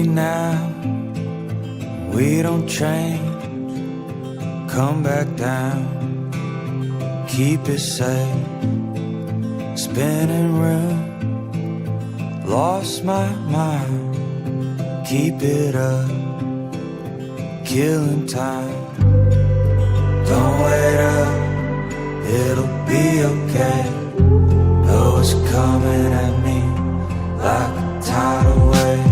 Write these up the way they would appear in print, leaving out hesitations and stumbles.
now, we don't change. Come back down, keep it safe. Spinning room, lost my mind. Keep it up, killing time. Don't wait up, it'll be okay. Know it's coming at me like a tidal wave.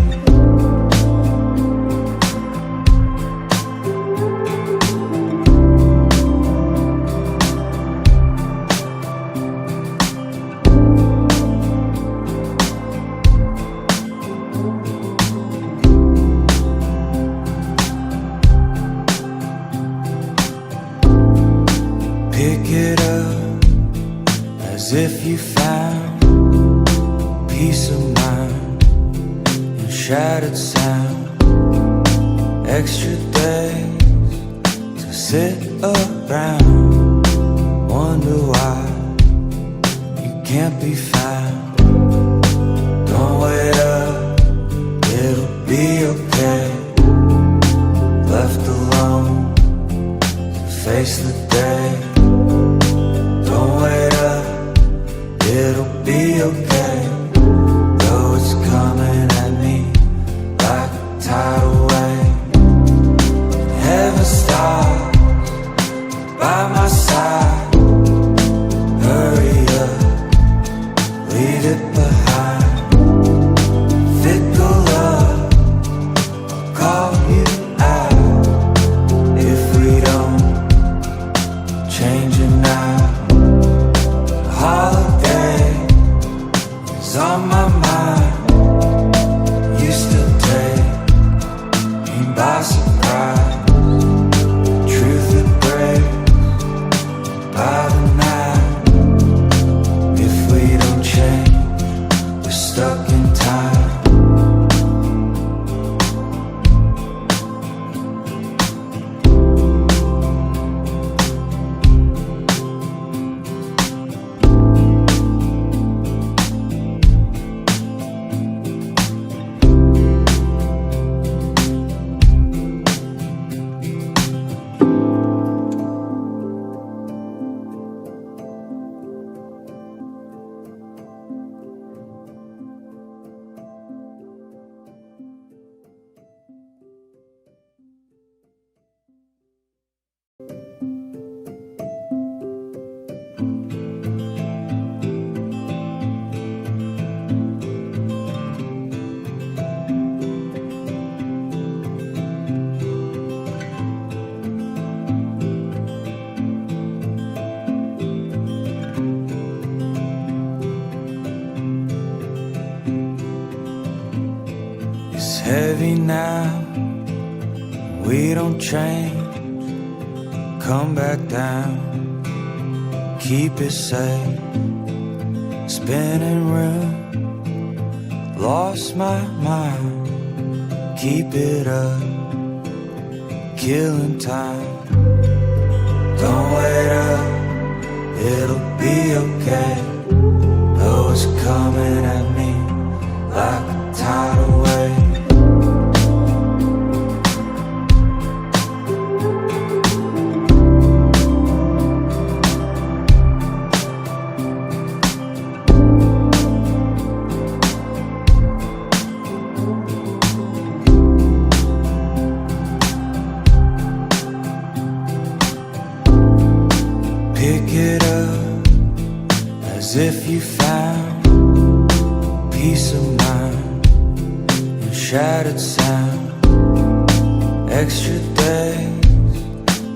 Pick it up as if you found peace of mind and shattered sound. Extra days to sit around, wonder why you can't be found. Don't wait up, it'll be okay. Left alone to face the day. Don't wait up, it'll be okay. Though it's coming at me like a tidal wave. Never stop by my side. Hurry up, leave it behind. Fickle love, I'll call you out if we don't change it now. Holiday is on my mind. Used to take me by surprise. Truth that breaks by the night. If we don't change, we're stuck in time. It's heavy now, we don't change. Come back down, keep it safe. Spinning room, lost my mind. Keep it up, killing time. Don't wait up, it'll be okay. Though it's coming at me like a tidal wave. Pick it up as if you found peace of mind and shattered sound. Extra days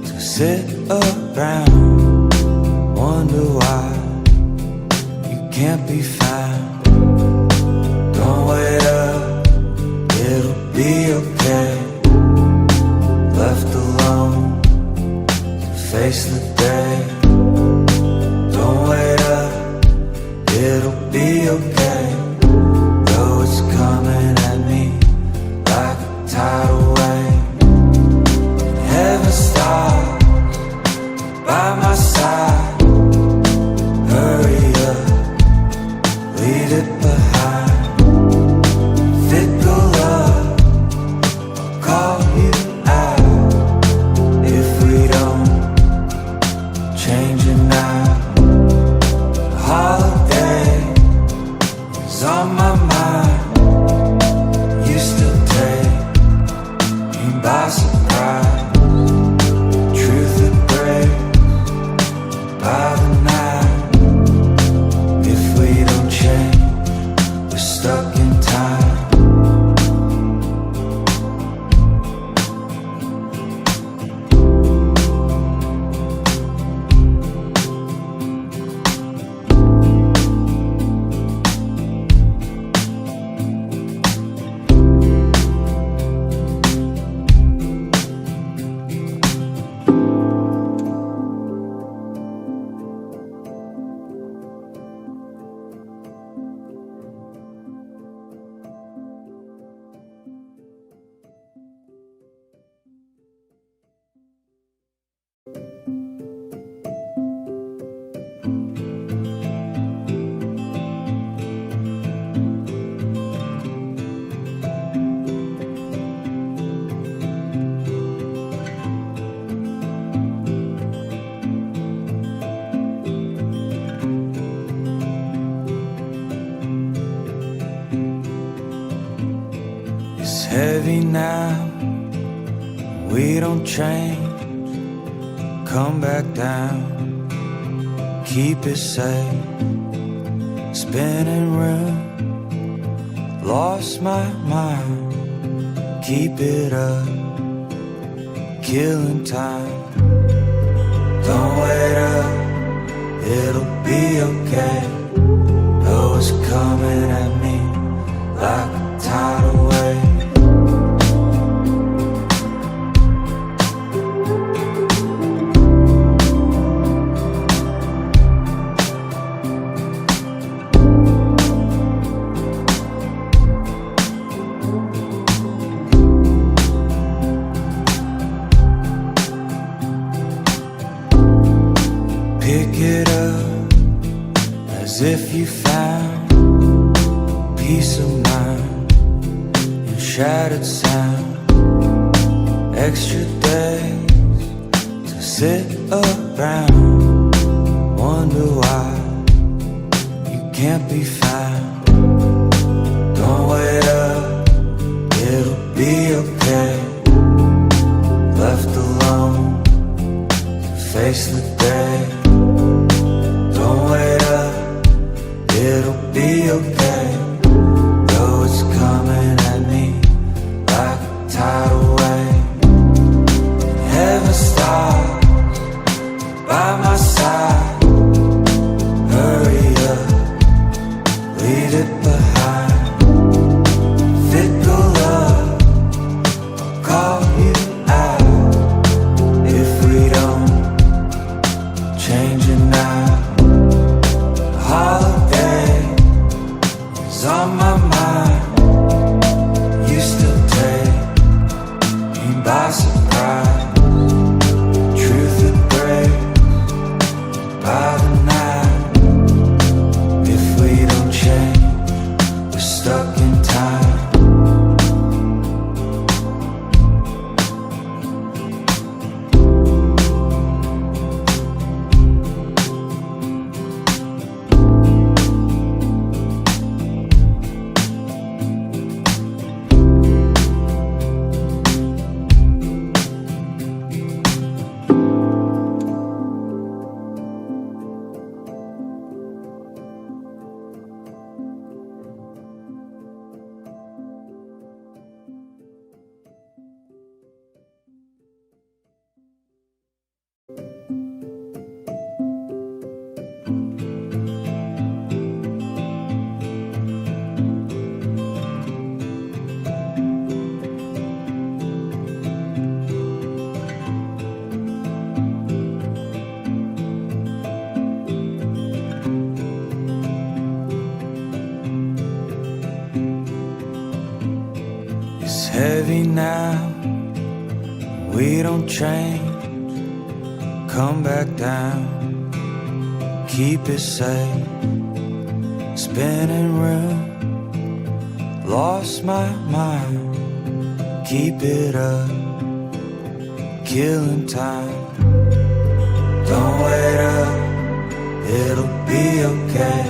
to sit around, wonder why you can't be found. Don't wait up, it'll be okay. Left alone to face the day. Don't wait up, it'll be okay. Though it's coming at me like a tidal wave. Never stop by my side. Hurry up, leave it behind. Fickle love, heavy now, we don't change. Come back down, keep it safe. Spinning room, lost my mind. Keep it up, killing time. Don't wait up, it'll be okay. Know it's coming at me like a tidal wave. Pick it up as if you found peace of mind in shattered sound. Extra days to sit around, wonder why you can't be found. Don't wait up, it'll be okay. Left alone to face the day. Don't wait up, it'll be okay. Though it's coming at me like a tidal wave. Heaven stops by my side. Hurry up, leave it behind. Fickle love, I'll call you out if we don't change it now. Holiday is on my mind. You still take me by surprise. Truth that breaks by the night. If we don't change, we're stuck in time. It's heavy now, we don't change. Come back down, keep it safe. Spinning room, lost my mind. Keep it up, killing time. Don't wait up, it'll be okay.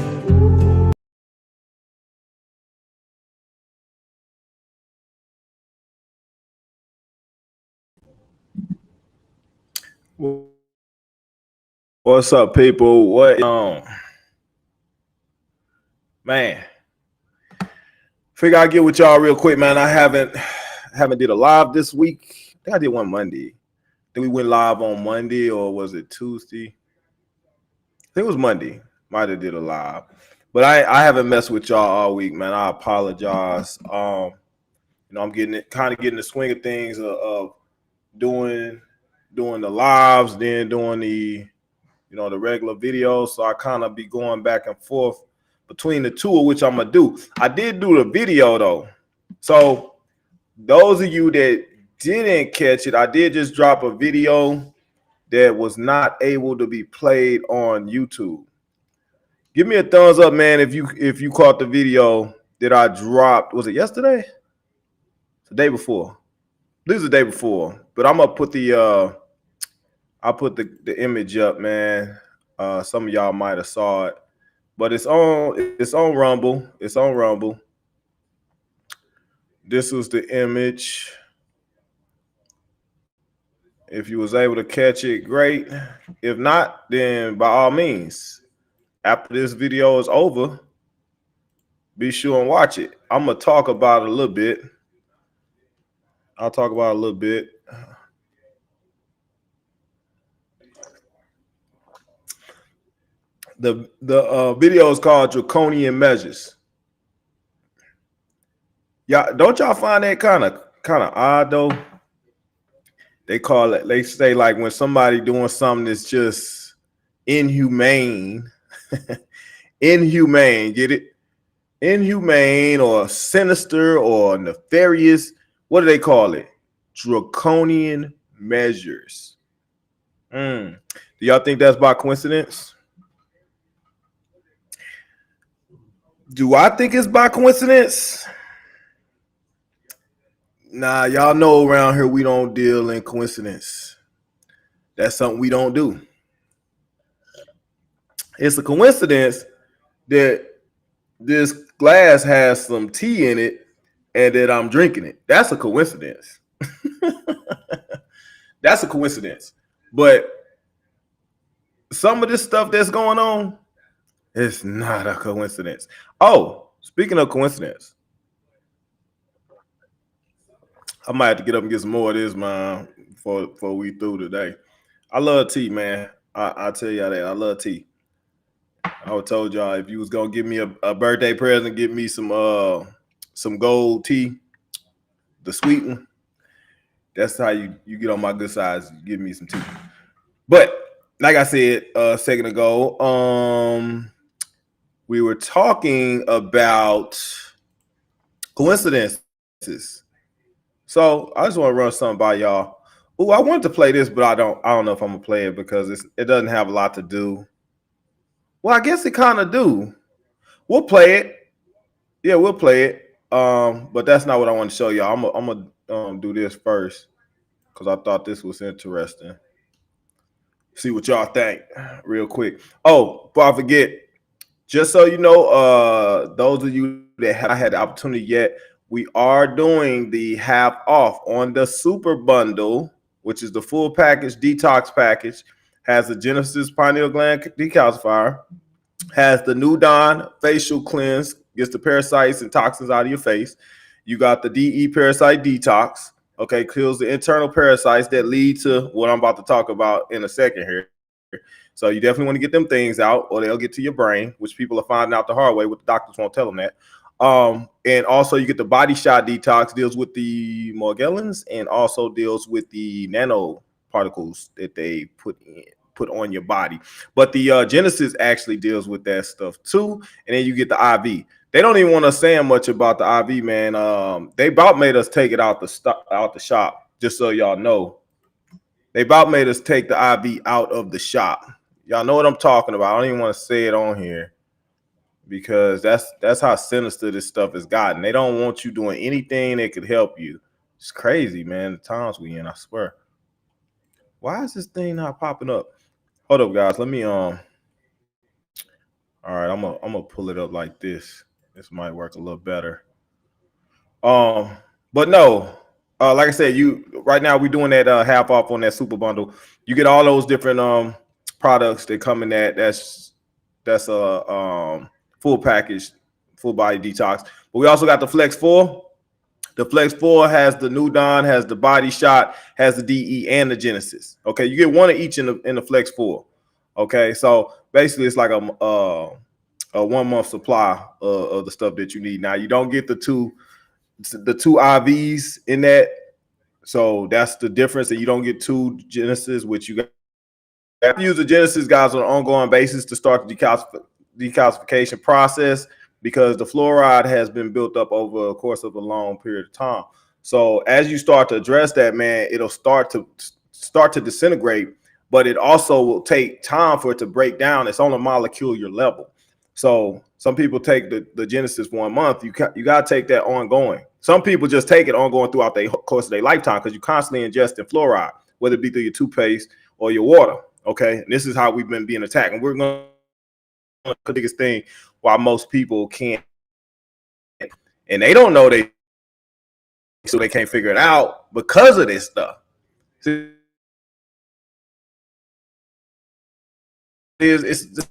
What's up, people? What man? Figure I'll get with y'all real quick, man. I haven't did a live this week. I think I did one Monday. I think we went live on Monday, or was it Tuesday? I think it was Monday. Might have did a live, but I haven't messed with y'all all week, man. I apologize. I'm getting the swing of things of doing the lives, then doing the the regular videos. So I kind of be going back and forth between the two, of which I'm gonna do. I did do the video though. So those of you that didn't catch it, I did just drop a video that was not able to be played on YouTube. Give me a thumbs up, man, if you caught the video that I dropped. Was it yesterday? The day before. This is the day before. But I'm gonna put I'll put the image up, man. Some of y'all might have saw it, but it's on Rumble. It's on Rumble. This was the image. If you was able to catch it, great. If not, then by all means, after this video is over, be sure and watch it. I'm gonna talk about it a little bit. I'll talk about it a little bit. The video is called Draconian Measures. Yeah, don't y'all find that kind of odd though? They call it, they say like when somebody doing something that's just inhumane, inhumane, get it? Inhumane or sinister or nefarious. What do they call it? Draconian measures. Do y'all think that's by coincidence? Do I think it's by coincidence? Nah, y'all know around here we don't deal in coincidence. That's something we don't do. It's a coincidence that this glass has some tea in it and that I'm drinking it. That's a coincidence. That's a coincidence. But some of this stuff that's going on, it's not a coincidence. Oh, speaking of coincidence, I might have to get up and get some more of this, man, before we through today. I love tea, man. I tell y'all that. I love tea. I told y'all if you was gonna give me a birthday present, give me some gold tea, the sweet one. That's how you get on my good side. Give me some tea. But like I said a second ago, we were talking about coincidences. So I just want to run something by y'all. Oh, I wanted to play this, but I don't know if I'm gonna play it because it doesn't have a lot to do. Well, I guess it kind of do. We'll play it. Yeah, we'll play it. But that's not what I want to show y'all. I'm gonna do this first because I thought this was interesting. See what y'all think real quick. Oh, before I forget, just so you know, those of you that haven't had the opportunity yet, we are doing the half off on the super bundle, which is the full package detox package. Has the Genesis pineal gland decalcifier, has the New Dawn facial cleanse, gets the parasites and toxins out of your face. You got the DE parasite detox, okay, kills the internal parasites that lead to what I'm about to talk about in a second here. So you definitely want to get them things out or they'll get to your brain, which people are finding out the hard way, what the doctors won't tell them that. And also you get the body shot detox, deals with the Morgellons and also deals with the nanoparticles that they put on your body. But the Genesis actually deals with that stuff too. And then you get the IV. They don't even want to say much about the IV, man. They about made us take it out the shop, just so y'all know. They about made us take the IV out of the shop. Y'all know what I'm talking about. I don't even want to say it on here because that's how sinister this stuff has gotten. They don't want you doing anything that could help you. It's crazy, man. The times we in, I swear. Why is this thing not popping up? Hold up, guys. Let me all right, I'm gonna pull it up like this. This might work a little better. But no, like I said, right now we're doing that half off on that super bundle. You get all those different products that come in that's a full package, full body detox. But we also got the Flex 4. The Flex 4 has the New Dawn, has the body shot, has the DE and the Genesis. Okay, you get one of each in the Flex 4. Okay, so basically it's like a 1 month supply of the stuff that you need. Now you don't get the two IVs in that, so that's the difference. That you don't get 2 Genesis, which you got to use the Genesis, guys, on an ongoing basis to start the decalcification process, because the fluoride has been built up over the course of a long period of time. So as you start to address that, man, it'll start to disintegrate, but it also will take time for it to break down. It's on a molecular level. So some people take the Genesis 1 month. You got to take that ongoing. Some people just take it ongoing throughout the course of their lifetime because you constantly ingesting fluoride, whether it be through your toothpaste or your water. Okay, and this is how we've been being attacked, and we're going to the biggest thing why most people can't, and they don't know they so they can't figure it out because of this stuff. It's just,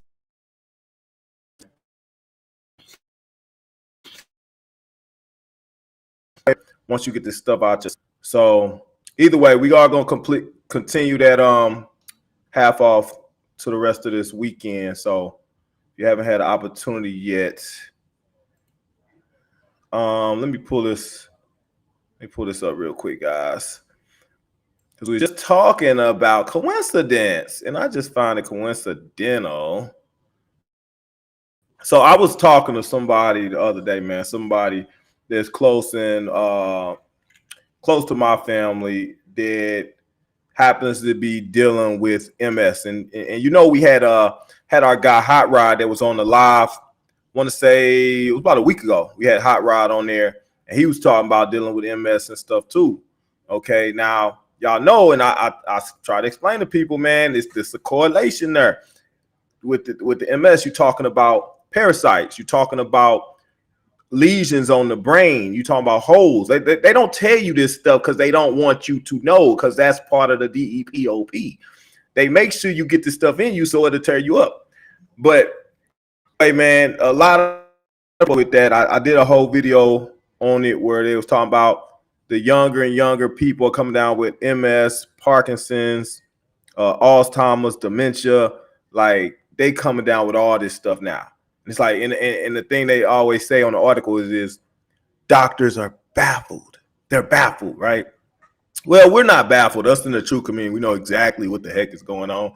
once you get this stuff out, just so either way, we are gonna continue that half off to the rest of this weekend. So if you haven't had an opportunity yet, let me pull this up real quick, guys, because we were just talking about coincidence, and I just find it coincidental. So I was talking to somebody the other day, man, somebody that's close to my family that happens to be dealing with MS, and you know, we had our guy Hot Rod that was on the live. I want to say it was about a week ago. We had Hot Rod on there, and he was talking about dealing with MS and stuff too. Okay, now y'all know, and I try to explain to people, man, it's a correlation there with the MS. You're talking about parasites. You're talking about lesions on the brain. You talking about holes. They don't tell you this stuff because they don't want you to know, because that's part of the DEPOP. They make sure you get this stuff in you so it'll tear you up. But hey, man, a lot of with that, I did a whole video on it where they was talking about the younger and younger people coming down with MS, Parkinson's, Alzheimer's, dementia. Like, they coming down with all this stuff now. It's like, and the thing they always say on the article is doctors are baffled. They're baffled, right? Well, we're not baffled. Us in the true community, we know exactly what the heck is going on.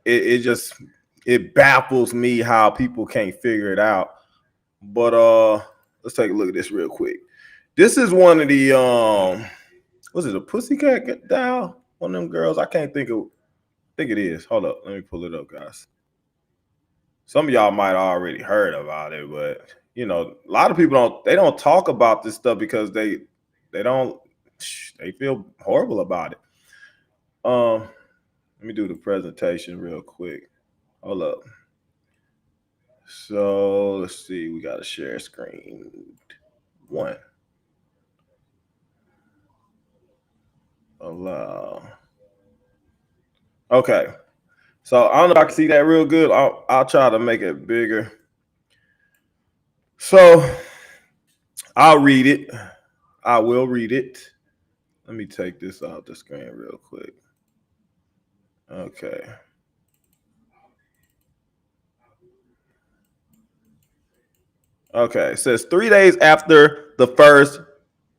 It baffles me how people can't figure it out. But let's take a look at this real quick. This is one of the was it a Pussycat Doll? One of them girls. I can't think it is. Hold up, let me pull it up, guys. Some of y'all might already heard about it, but you know, a lot of people don't talk about this stuff because they feel horrible about it. Let me do the presentation real quick. Hold up. So let's see, we got to share screen 1. Allow. Okay. So I don't know if I can see that real good. I'll try to make it bigger. So I'll read it. I will read it. Let me take this off the screen real quick. Okay. Okay. It says 3 days after the first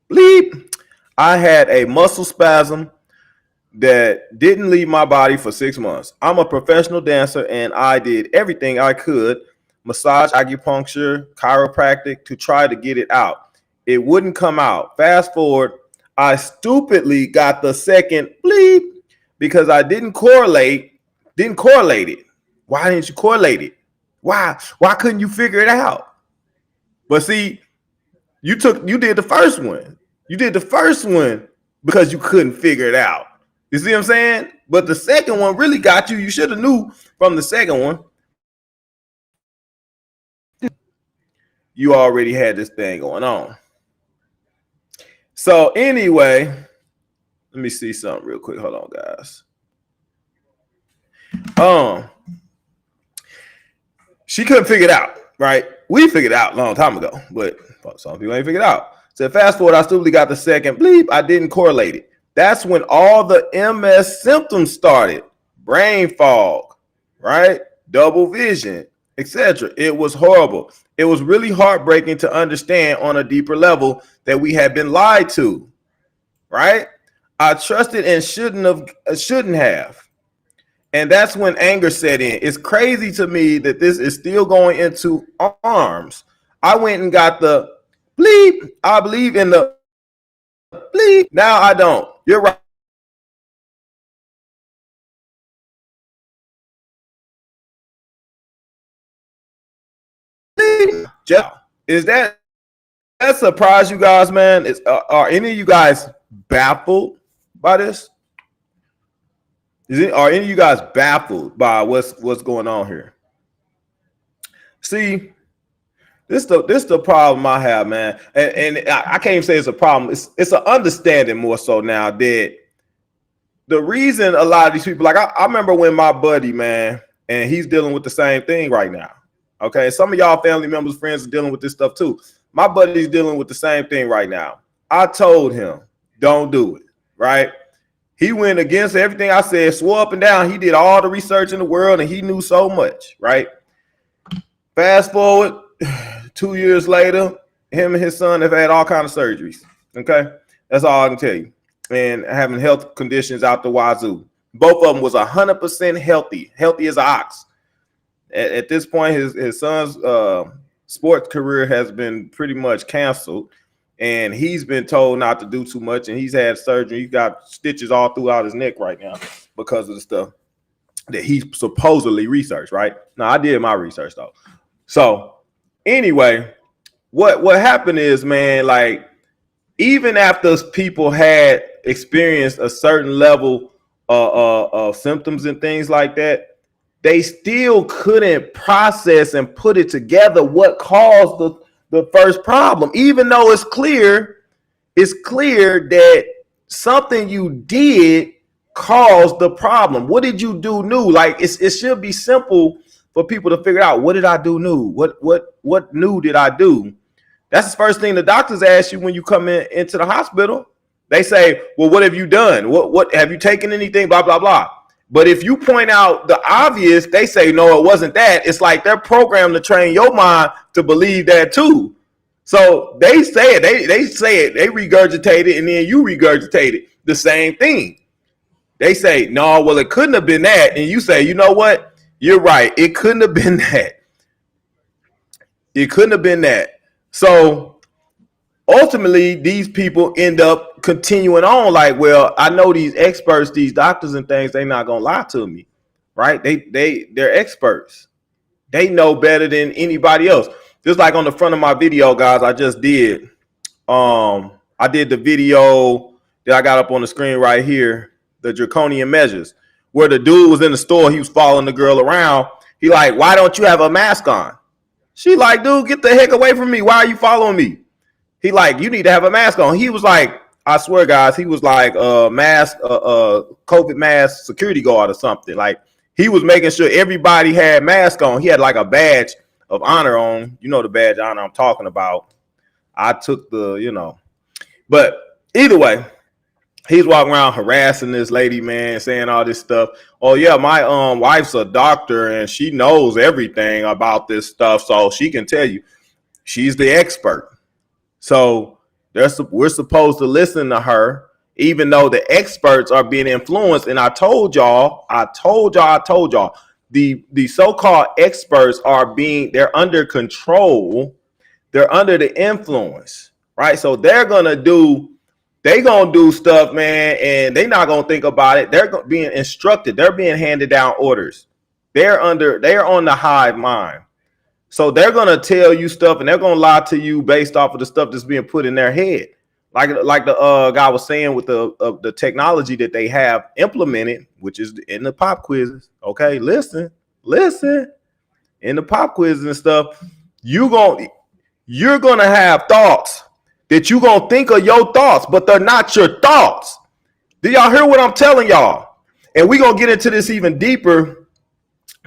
bleep, I had a muscle spasm that didn't leave my body for 6 months. I'm a professional dancer, and I did everything I could, massage, acupuncture, chiropractic, to try to get it out. It wouldn't come out. Fast forward, I stupidly got the second bleep because I didn't correlate it. Why didn't you correlate it? Why couldn't you figure it out? But see, you did the first one. You did the first one because you couldn't figure it out. You see what I'm saying? But the second one really got you. You should have knew from the second one. You already had this thing going on. So anyway, let me see something real quick. Hold on, guys. She couldn't figure it out, right? We figured it out a long time ago, but some people ain't figured it out. So fast forward, I stupidly got the second bleep. I didn't correlate it. That's when all the MS symptoms started. Brain fog, right? Double vision, etc. It was horrible. It was really heartbreaking to understand on a deeper level that we had been lied to, right? I trusted and shouldn't have. And that's when anger set in. It's crazy to me that this is still going into arms. I went and got the bleep. I believe in the bleep. Now I don't. You're right. Jeff, is that surprise you guys, man? Are any of you guys baffled by this? Are any of you guys baffled by what's going on here? See, This the problem I have, man. And I can't even say it's a problem. It's an understanding more so now that the reason a lot of these people, like I remember when my buddy, man, and he's dealing with the same thing right now. Okay, some of y'all family members, friends are dealing with this stuff too. My buddy's dealing with the same thing right now. I told him, don't do it, right? He went against everything I said, swore up and down. He did all the research in the world and he knew so much, right? Fast forward 2 years later, him and his son have had all kinds of surgeries. Okay, that's all I can tell you. And having health conditions out the wazoo. Both of them was 100% healthy as an ox. At this point, his son's sports career has been pretty much canceled, and he's been told not to do too much. And he's had surgery. He's got stitches all throughout his neck right now because of the stuff that he supposedly researched. Right now, I did my research though. So anyway, what happened is, man, like even after people had experienced a certain level of symptoms and things like that, they still couldn't process and put it together what caused the first problem, even though it's clear that something you did caused the problem. What did you do new? Like it should be simple for people to figure out, what did I do new? What new did I do? That's the first thing the doctors ask you when you come into the hospital. They say, well, what have you done? What have you taken anything? Blah, blah, blah. But if you point out the obvious, they say, no, it wasn't that. It's like they're programmed to train your mind to believe that too. So they say it, they say it, they regurgitate it, and then you regurgitate it. The same thing. They say, no, well, it couldn't have been that. And you say, you know what? You're right. It couldn't have been that. It couldn't have been that. So ultimately, these people end up continuing on like, well, I know these experts, these doctors and things, they're not going to lie to me, right? They're experts. They know better than anybody else. Just like on the front of my video, guys, I just did. I did the video that I got up on the screen right here, the draconian measures, where the dude was in the store. He was following the girl around. He like, why don't you have a mask on? She like, dude, get the heck away from me. Why are you following me? He like, you need to have a mask on. He was like, I swear, guys, he was like a mask, COVID mask security guard or something. Like he was making sure everybody had mask on. He had like a badge of honor on. You know the badge of honor I'm talking about. I took the, but either way, he's walking around harassing this lady, man, saying all this stuff. Oh yeah, my wife's a doctor and she knows everything about this stuff, so she can tell you. She's the expert. So we're supposed to listen to her, even though the experts are being influenced. And I told y'all, the so-called experts they're under control. They're under the influence, right? So they're gonna do stuff, man, and they're not gonna think about it. They're being instructed. They're being handed down orders. They're on the hive mind. So they're gonna tell you stuff, and they're gonna lie to you based off of the stuff that's being put in their head. Like the guy was saying with the technology that they have implemented, which is in the pop quizzes. Okay, listen, in the pop quizzes and stuff, you're gonna have thoughts that you're gonna think of your thoughts, but they're not your thoughts. Do y'all hear what I'm telling y'all? And we're gonna get into this even deeper,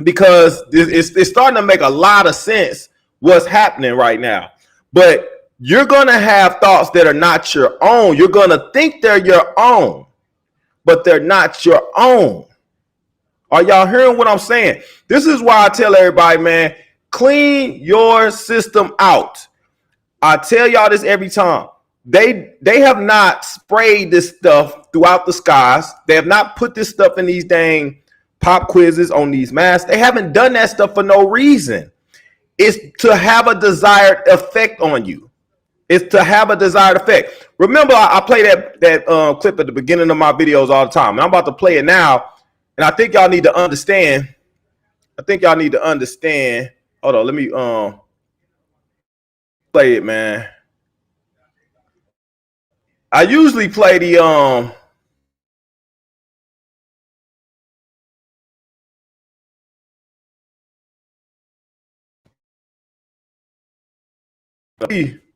because it's starting to make a lot of sense what's happening right now. But you're going to have thoughts that are not your own. You're going to think they're your own, but they're not your own. Are y'all hearing what I'm saying? This is why I tell everybody, man, clean your system out. I tell y'all this every time. They have not sprayed this stuff throughout the skies. They have not put this stuff in these dang pop quizzes on these masks. They haven't done that stuff for no reason. It's to have a desired effect on you. It's to have a desired effect. Remember, I play that clip at the beginning of my videos all the time. And I'm about to play it now. And I think y'all need to understand. Hold on, let me play it, man. I usually play the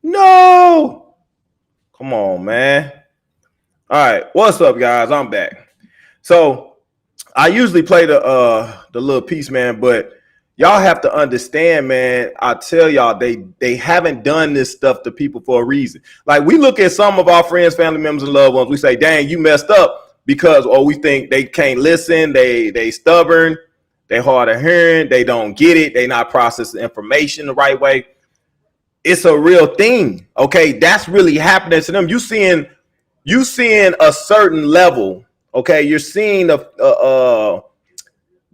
No. Come on, man. All right. What's up, guys? I'm back. So I usually play the little piece, man, but y'all have to understand, man. I tell y'all, they haven't done this stuff to people for a reason. Like, we look at some of our friends, family members, and loved ones. We say, dang, you messed up because, or we think they can't listen. They stubborn. They hard of hearing. They don't get it. They not processing information the right way. It's a real thing. Okay, that's really happening to them. You seeing a certain level. Okay, you're seeing the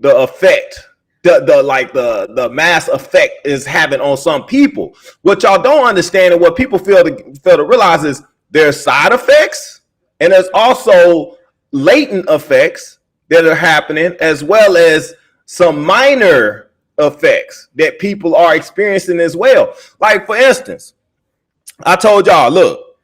effect. The mass effect is having on some people. What y'all don't understand and what people fail to realize is there's side effects and there's also latent effects that are happening, as well as some minor effects that people are experiencing as well. Like, for instance, I told y'all, look,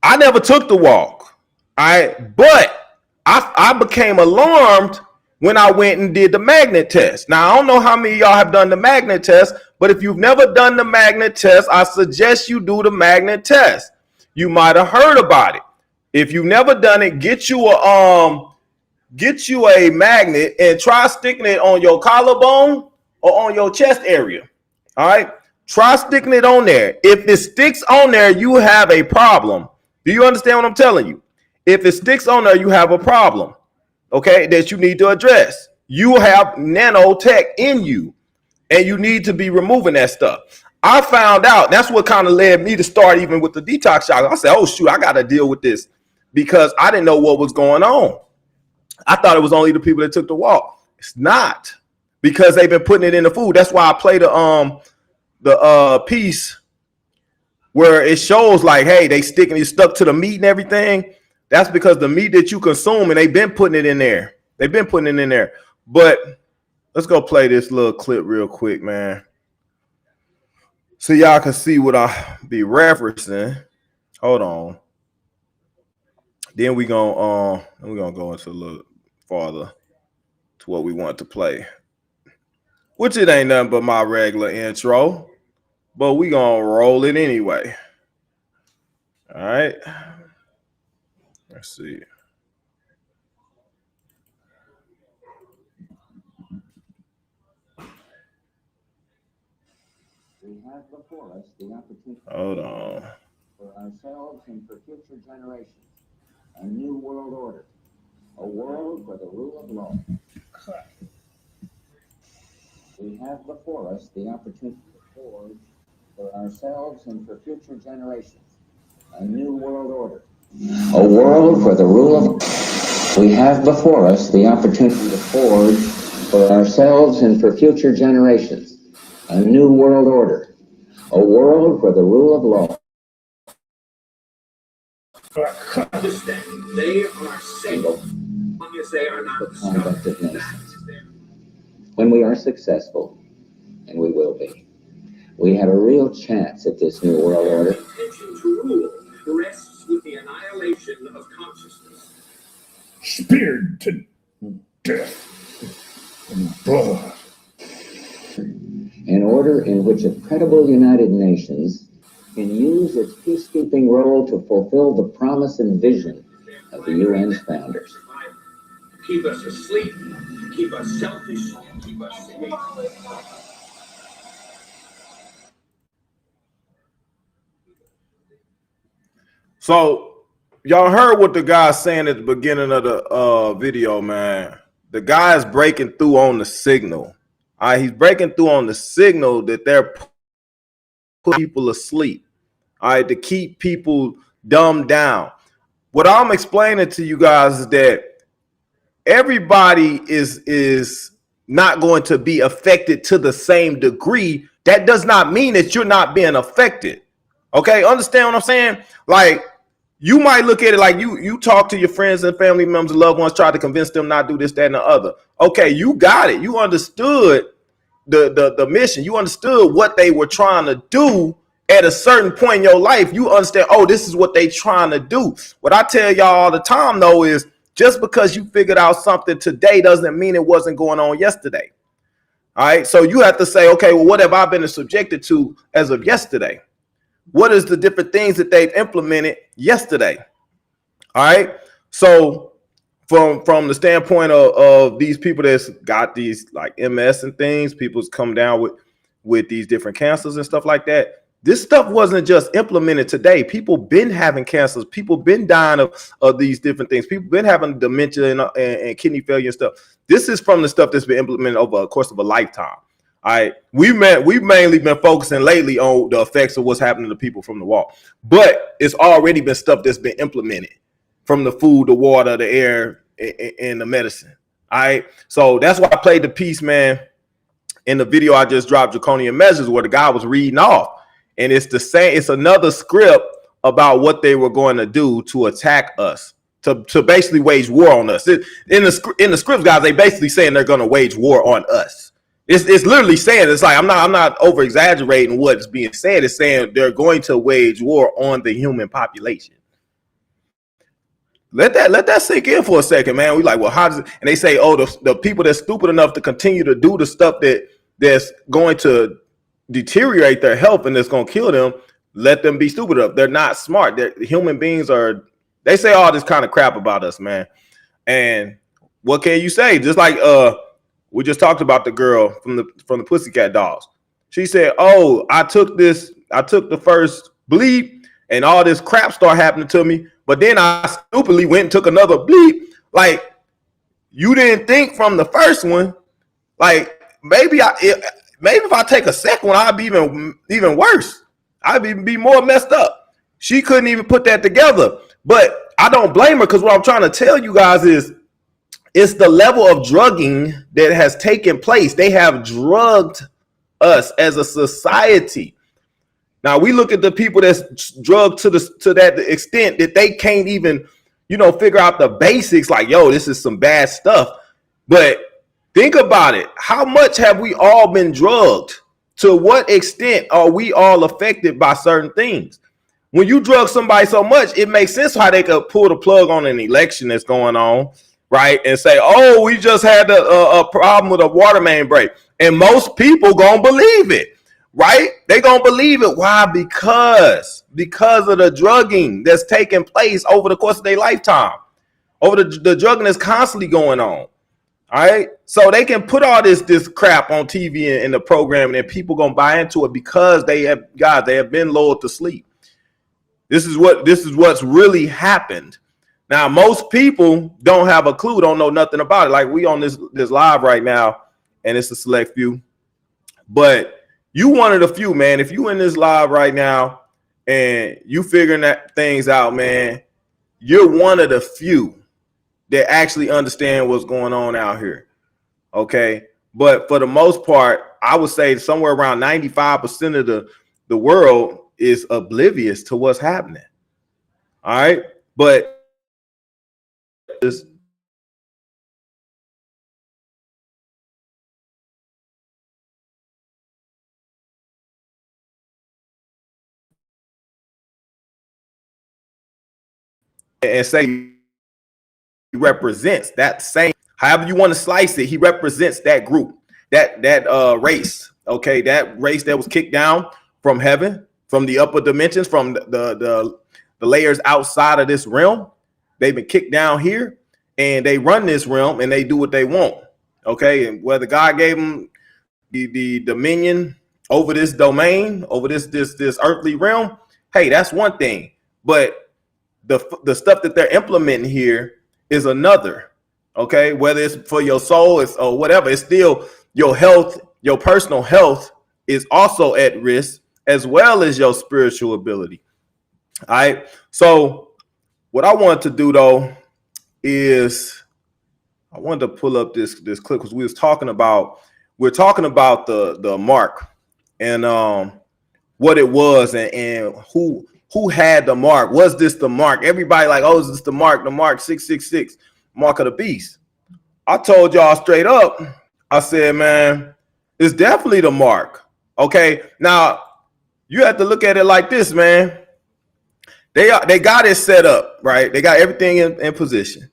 I never took the walk, all right, but I became alarmed when I went and did the magnet test. Now, I don't know how many of y'all have done the magnet test, but if you've never done the magnet test, I suggest you do the magnet test. You might have heard about it. If you've never done it, get you a magnet and try sticking it on your collarbone or on your chest area. All right, try sticking it on there. If it sticks on there, you have a problem. Do you understand what I'm telling you? If it sticks on there, you have a problem, okay, that you need to address. You have nanotech in you, and you need to be removing that stuff. I found out, that's what kind of led me to start even with the detox shot. I said, oh, shoot, I got to deal with this because I didn't know what was going on. I thought it was only the people that took the walk. It's not, because they've been putting it in the food. That's why I play the piece where it shows like, hey, they stuck to the meat and everything. That's because the meat that you consume, and they've been putting it in there. They've been putting it in there. But let's go play this little clip real quick, man, so y'all can see what I be referencing. Hold on. Then we're gonna go into a little farther to what we want to play, which it ain't nothing but my regular intro, but we gonna roll it anyway. All right, let's see. We have before us the opportunity Hold on. for ourselves and for future generations a new world order, a world where the rule of law. We have before us the opportunity to forge for ourselves and for future generations a new world order, a world where the rule of. We have before us the opportunity to forge for ourselves and for future generations a new world order, a world where the rule of law. Understand, they are safe, long as they are not The conduct of nations. When we are successful, and we will be, we have a real chance at this new world order. The intention to rule rests with the annihilation of consciousness. Speared to death and blood. An order in which a credible United Nations can use its peacekeeping role to fulfill the promise and vision of the UN's founders. Keep us asleep, keep us selfish, keep us safe. So y'all heard what the guy's saying at the beginning of the video, man. The guy's breaking through on the signal. All right, he's breaking through on the signal that they're putting people asleep. All right, to keep people dumbed down. What I'm explaining to you guys is that everybody is not going to be affected to the same degree. That does not mean that you're not being affected. Okay, understand what I'm saying? Like, you might look at it like you talk to your friends and family members and loved ones, try to convince them not to do this, that, and the other. Okay, you got it. You understood the mission. You understood what they were trying to do at a certain point in your life. You understand, oh, this is what they trying to do. What I tell y'all all the time, though, is just because you figured out something today doesn't mean it wasn't going on yesterday. All right, so you have to say, okay, well, what have I been subjected to as of yesterday? what is the different things that they've implemented yesterday. All right. So from the standpoint of these people that's got these like MS and things, people's come down with these different cancers and stuff like that. This stuff wasn't just implemented today. People been having cancers. People been dying of these different things. People been having dementia and kidney failure and stuff. This is from the stuff that's been implemented over the course of a lifetime. All right, we've mainly been focusing lately on the effects of what's happening to people from the wall, but it's already been stuff that's been implemented from the food, the water, the air, and the medicine. All right, so that's why I played the piece, man, in the video I just dropped, Draconian Measures, where the guy was reading off. And it's the same, it's another script about what they were going to do to attack us, to basically wage war on us. In the scripts, guys, they basically saying they're going to wage war on us. It's literally saying, it's like, I'm not over exaggerating what's being said. It's saying they're going to wage war on the human population. Let that sink in for a second, man. We like, well, how does it? And they say, oh, the people that's stupid enough to continue to do the stuff that's going to deteriorate their health and that's going to kill them, let them be stupid enough. They're not smart. Human beings are, they say all this kind of crap about us, man. And what can you say? Just like we just talked about the girl from the Pussycat Dolls. She said, oh, I took the first bleep and all this crap started happening to me, but then I stupidly went and took another bleep. Like, you didn't think from the first one, like, maybe if I take a second one, I'd be even worse. I'd be more messed up. She couldn't even put that together. But I don't blame her, because what I'm trying to tell you guys is it's the level of drugging that has taken place. They have drugged us as a society. Now we look at the people that's drugged to that extent that they can't even, figure out the basics. Like, yo, this is some bad stuff. But think about it. How much have we all been drugged? To what extent are we all affected by certain things? When you drug somebody so much, it makes sense how they could pull the plug on an election that's going on, right? And say, oh, we just had a problem with a water main break. And most people gonna believe it, right? They gonna believe it. Why? Because of the drugging that's taking place over the course of their lifetime. Over the drugging that's constantly going on. All right, so they can put all this crap on TV and the program, and people gonna buy into it because they have been lulled to sleep. This is what's really happened. Now, most people don't have a clue, don't know nothing about it. Like, we on this live right now, and it's a select few, but you one of the few, man. If you in this live right now and you figuring that things out, man, you're one of the few that actually understand what's going on out here. Okay. But for the most part, I would say somewhere around 95% of the world is oblivious to what's happening. All right. But and say he represents that same, however you want to slice it, he represents that group, that race. Okay, that race that was kicked down from heaven, from the upper dimensions, from the layers outside of this realm. They've been kicked down here, and they run this realm, and they do what they want. Okay, and whether God gave them the dominion over this domain, over this earthly realm, hey, that's one thing. But the stuff that they're implementing here is another. Okay, whether it's for your soul or whatever, it's still your health. Your personal health is also at risk, as well as your spiritual ability. All right. So what I wanted to do though is I wanted to pull up this clip, because we're talking about the mark and what it was and who had the mark. Was this the mark? Everybody like, oh, is this the mark 666, mark of the beast? I told y'all straight up, I said, man, it's definitely the mark. Okay, now you have to look at it like this, man. They got it set up, right? They got everything in position.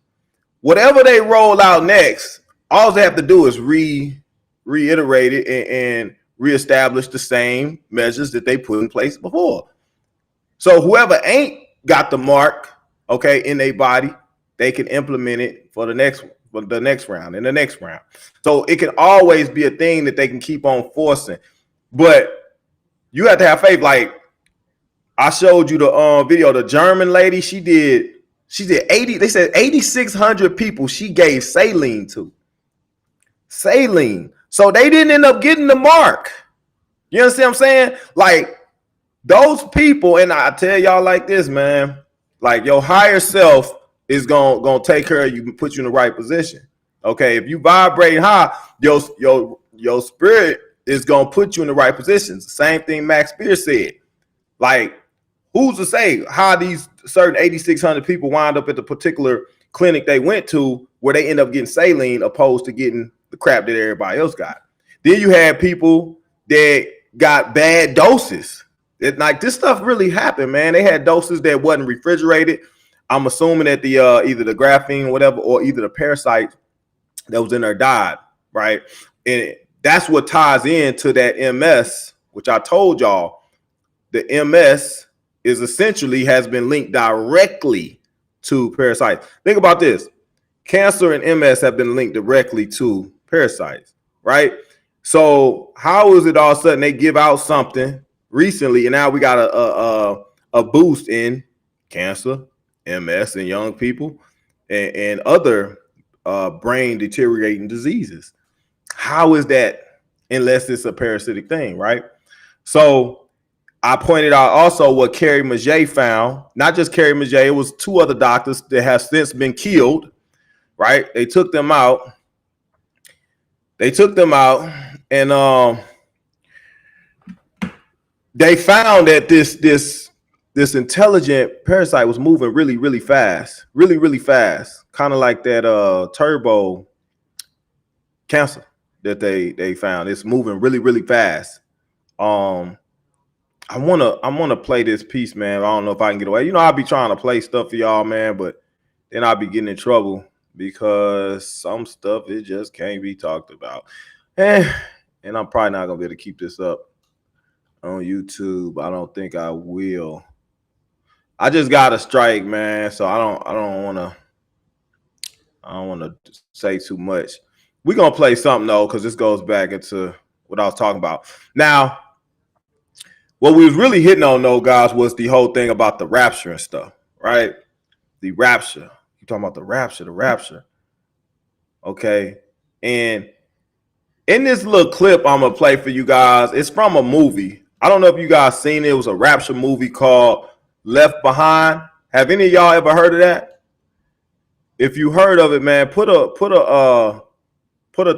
Whatever they roll out next, all they have to do is reiterate it and reestablish the same measures that they put in place before. So whoever ain't got the mark, okay, in their body, they can implement it for the next round and the next round. So it can always be a thing that they can keep on forcing. But you have to have faith. Like I showed you the video, the German lady, she did 80, they said 8,600 people she gave saline to. Saline. So they didn't end up getting the mark. You understand what I'm saying? Like those people, and I tell y'all like this, man, like your higher self is gonna take care of you, put you in the right position. Okay, if you vibrate high, your spirit is gonna put you in the right positions. The same thing Max Spear said. Like, who's to say how these certain 8,600 people wind up at the particular clinic they went to where they end up getting saline opposed to getting the crap that everybody else got? Then you had people that got bad doses. Like this stuff really happened, man. They had doses that wasn't refrigerated. I'm assuming that the either the graphene or whatever, or either the parasite that was in there died, right? And that's what ties into that MS, which I told y'all. The MS is essentially has been linked directly to parasites. Think about this. Cancer and MS have been linked directly to parasites, right? So how is it all of a sudden they give out something recently and now we got a boost in cancer, MS in young people, and other brain deteriorating diseases? How is that unless it's a parasitic thing, right? So I pointed out also what Carrie Majay found. Not just Carrie Majay, it was two other doctors that have since been killed, right? They took them out. And they found that this intelligent parasite was moving really, really fast, kind of like that turbo cancer that they found. It's moving really, really fast. I wanna play this piece, man. I don't know if I can get away. You know, I'll be trying to play stuff for y'all, man, but then I'll be getting in trouble because some stuff it just can't be talked about. And I'm probably not gonna be able to keep this up on YouTube. I don't think I will. I just got a strike, man, so I don't wanna say too much. We're gonna play something though, because this goes back into what I was talking about. Now, what we was really hitting on though, guys, was the whole thing about the rapture and stuff, right? The rapture. You're talking about the rapture. Okay. And in this little clip I'm gonna play for you guys, it's from a movie. I don't know if you guys seen it. It was a rapture movie called Left Behind. Have any of y'all ever heard of that? If you heard of it, man, put a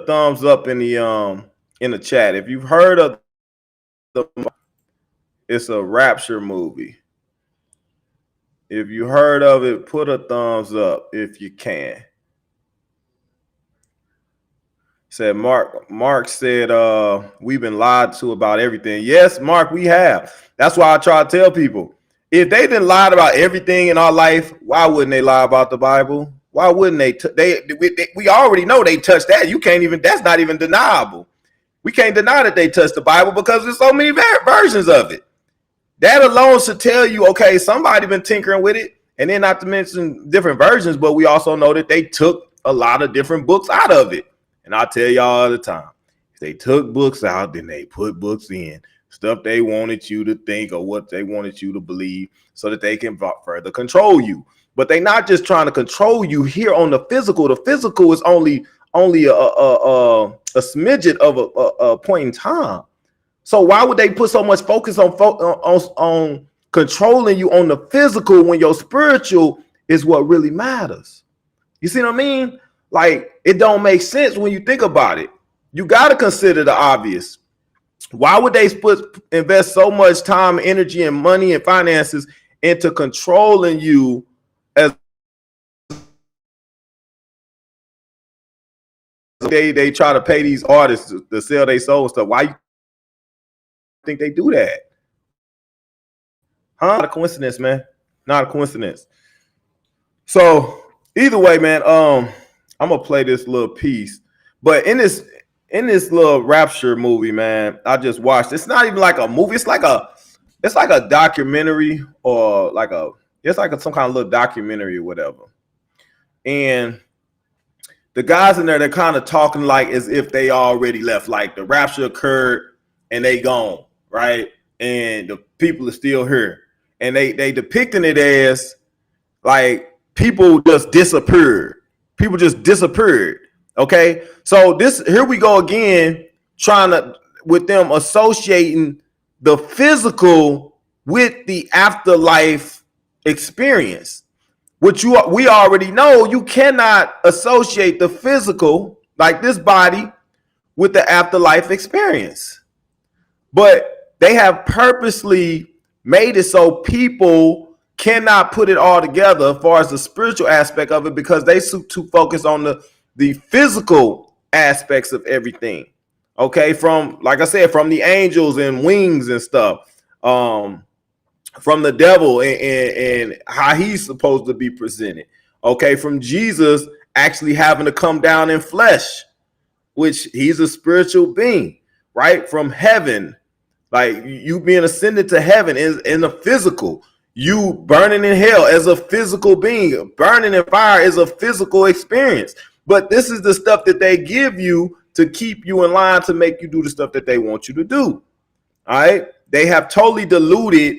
thumbs up in the chat. If you've heard of it's a rapture movie. If you heard of it, put a thumbs up if you can. Said Mark said we've been lied to about everything. Yes, Mark, we have. That's why I try to tell people, if they didn't lie about everything in our life, why wouldn't they lie about the Bible? Why wouldn't they? We already know they touched that. You can't even, that's not even deniable. We can't deny that they touched the Bible because there's so many versions of it. That alone should tell you, okay, somebody been tinkering with it. And then not to mention different versions, but we also know that they took a lot of different books out of it. And I tell y'all all the time, if they took books out, then they put books in. Stuff they wanted you to think or what they wanted you to believe so that they can further control you. But they not just trying to control you here on the physical. The physical is only a smidget of a point in time. So why would they put so much focus on controlling you on the physical when your spiritual is what really matters? You see what I mean? Like, it don't make sense when you think about it. You got to consider the obvious. Why would they invest so much time, energy, and money and finances into controlling you as they try to pay these artists to sell their soul and stuff? Why you think they do that? Huh? Not a coincidence, man. Not a coincidence. So either way, man, I'm gonna play this little piece. But in this little rapture movie, man, I just watched. It's not even like a movie. It's like it's like a documentary or it's like some kind of little documentary or whatever. And the guys in there, they're kind of talking like as if they already left, like the rapture occurred and they gone, right? And the people are still here. And they depicting it as like people just disappeared. People just disappeared. Okay. So here we go again, trying to, with them associating the physical with the afterlife experience, which we already know you cannot associate the physical, like this body, with the afterlife experience. But they have purposely made it so people cannot put it all together as far as the spiritual aspect of it, because they too focused on the physical aspects of everything. Okay, from, like I said, from the angels and wings and stuff, from the devil and how he's supposed to be presented. Okay, from Jesus actually having to come down in flesh, which he's a spiritual being, right? From heaven, like you being ascended to heaven is in the physical. You burning in hell as a physical being, burning in fire is a physical experience. But this is the stuff that they give you to keep you in line, to make you do the stuff that they want you to do. All right. They have totally diluted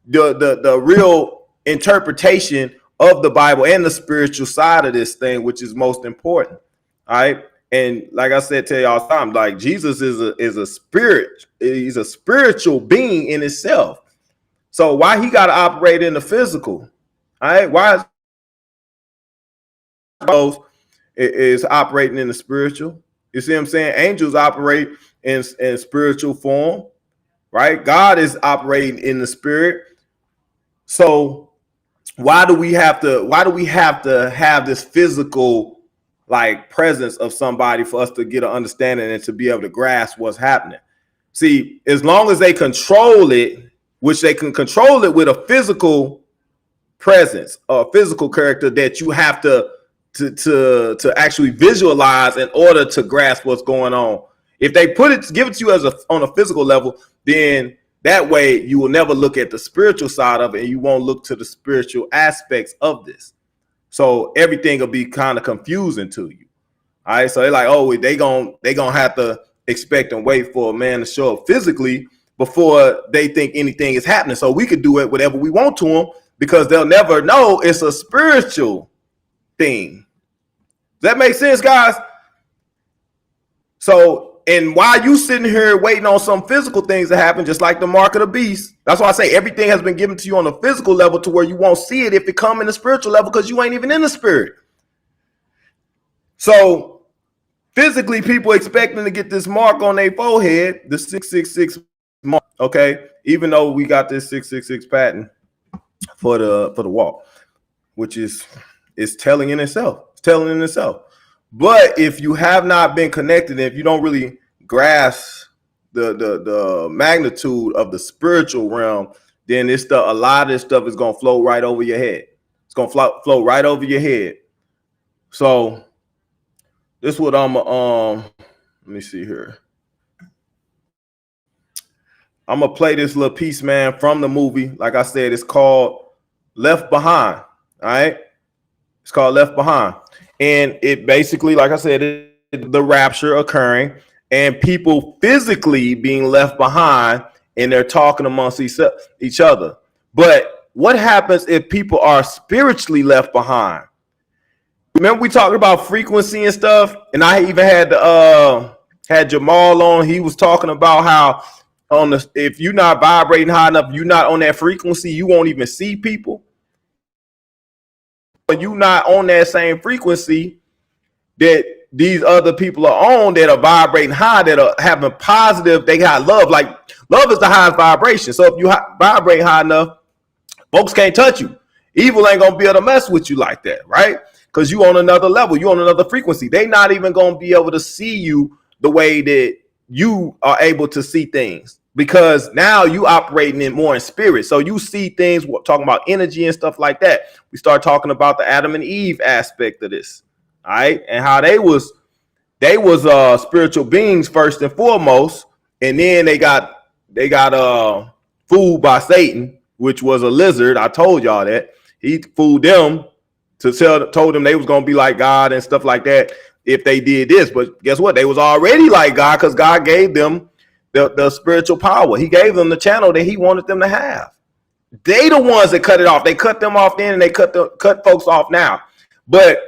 the real interpretation of the Bible and the spiritual side of this thing, which is most important. All right. And like I said to y'all all the time, like Jesus is a spirit. He's a spiritual being in itself. So why he got to operate in the physical? All right. Why is operating in the spiritual? You see what I'm saying? Angels operate in spiritual form, right? God is operating in the spirit. So why do we have to have this physical like presence of somebody for us to get an understanding and to be able to grasp what's happening? See, as long as they control it, which they can control it with a physical presence or physical character that you have to actually visualize in order to grasp what's going on. If they give it to you as on a physical level, then that way you will never look at the spiritual side of it, and you won't look to the spiritual aspects of this. So everything will be kind of confusing to you. All right. So they're like, oh, they gonna have to expect and wait for a man to show up physically before they think anything is happening. So we could do it whatever we want to them, because they'll never know it's a spiritual thing. Does that make sense, guys? So, and while you sitting here waiting on some physical things to happen, just like the mark of the beast, that's why I say everything has been given to you on a physical level to where you won't see it if it come in the spiritual level, because you ain't even in the spirit. So physically, people expecting to get this mark on their forehead, the 666 mark, okay? Even though we got this 666 patent for the walk, which is telling in itself. It's telling in itself. But if you have not been connected, if you don't really grasp the magnitude of the spiritual realm, then a lot of this stuff is gonna flow right over your head. It's gonna flow right over your head. So this is what I'm let me see here. I'm gonna play this little piece, man, from the movie. Like I said, it's called Left Behind. All right. It's called Left Behind. And it basically, like I said, the rapture occurring and people physically being left behind, and they're talking amongst each other. But what happens if people are spiritually left behind? Remember we talked about frequency and stuff, and I even had Jamal on. He was talking about how if you're not vibrating high enough, you're not on that frequency, you won't even see people. When you're not on that same frequency that these other people are on, that are vibrating high, that are having positive, they got love. Like love is the highest vibration. So if you vibrate high enough, folks can't touch you. Evil ain't gonna be able to mess with you like that, right? Because you on another level, you on another frequency. They not even gonna be able to see you the way that you are able to see things, because now you operating in more in spirit. So you see things, talking about energy and stuff like that. We start talking about the Adam and Eve aspect of this, all right, and how they was spiritual beings first and foremost, and then they got fooled by Satan, which was a lizard. I told y'all that. He fooled them told them they was gonna be like God and stuff like that if they did this. But guess what? They was already like God because God gave them the spiritual power. He gave them the channel that he wanted them to have. They the ones that cut it off. They cut them off then, and they cut folks off now. But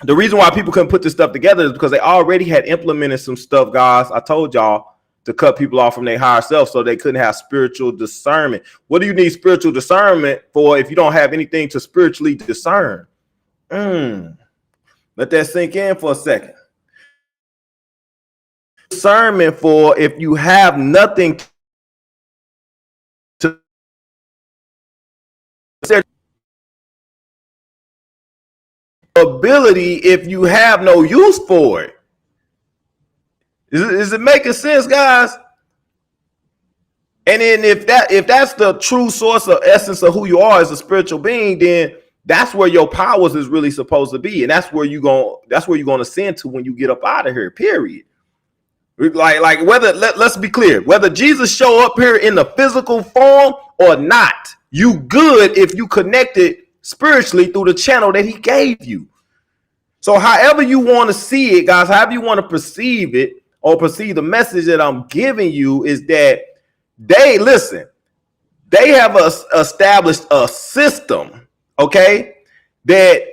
the reason why people couldn't put this stuff together is because they already had implemented some stuff, guys. I told y'all to cut people off from their higher self so they couldn't have spiritual discernment. What do you need spiritual discernment for if you don't have anything to spiritually discern? Let that sink in for a second. Discernment for if you have nothing to ability if you have no use for it. Is it making sense, guys? And then if that's the true source or essence of who you are as a spiritual being, then that's where your powers is really supposed to be, and that's where you're gonna ascend to when you get up out of here. Period. Like whether let's be clear, whether Jesus show up here in the physical form or not, you good if you connected spiritually through the channel that he gave you. So however you want to see it, guys, however you want to perceive it or perceive the message that I'm giving you is that they have established a system, okay, that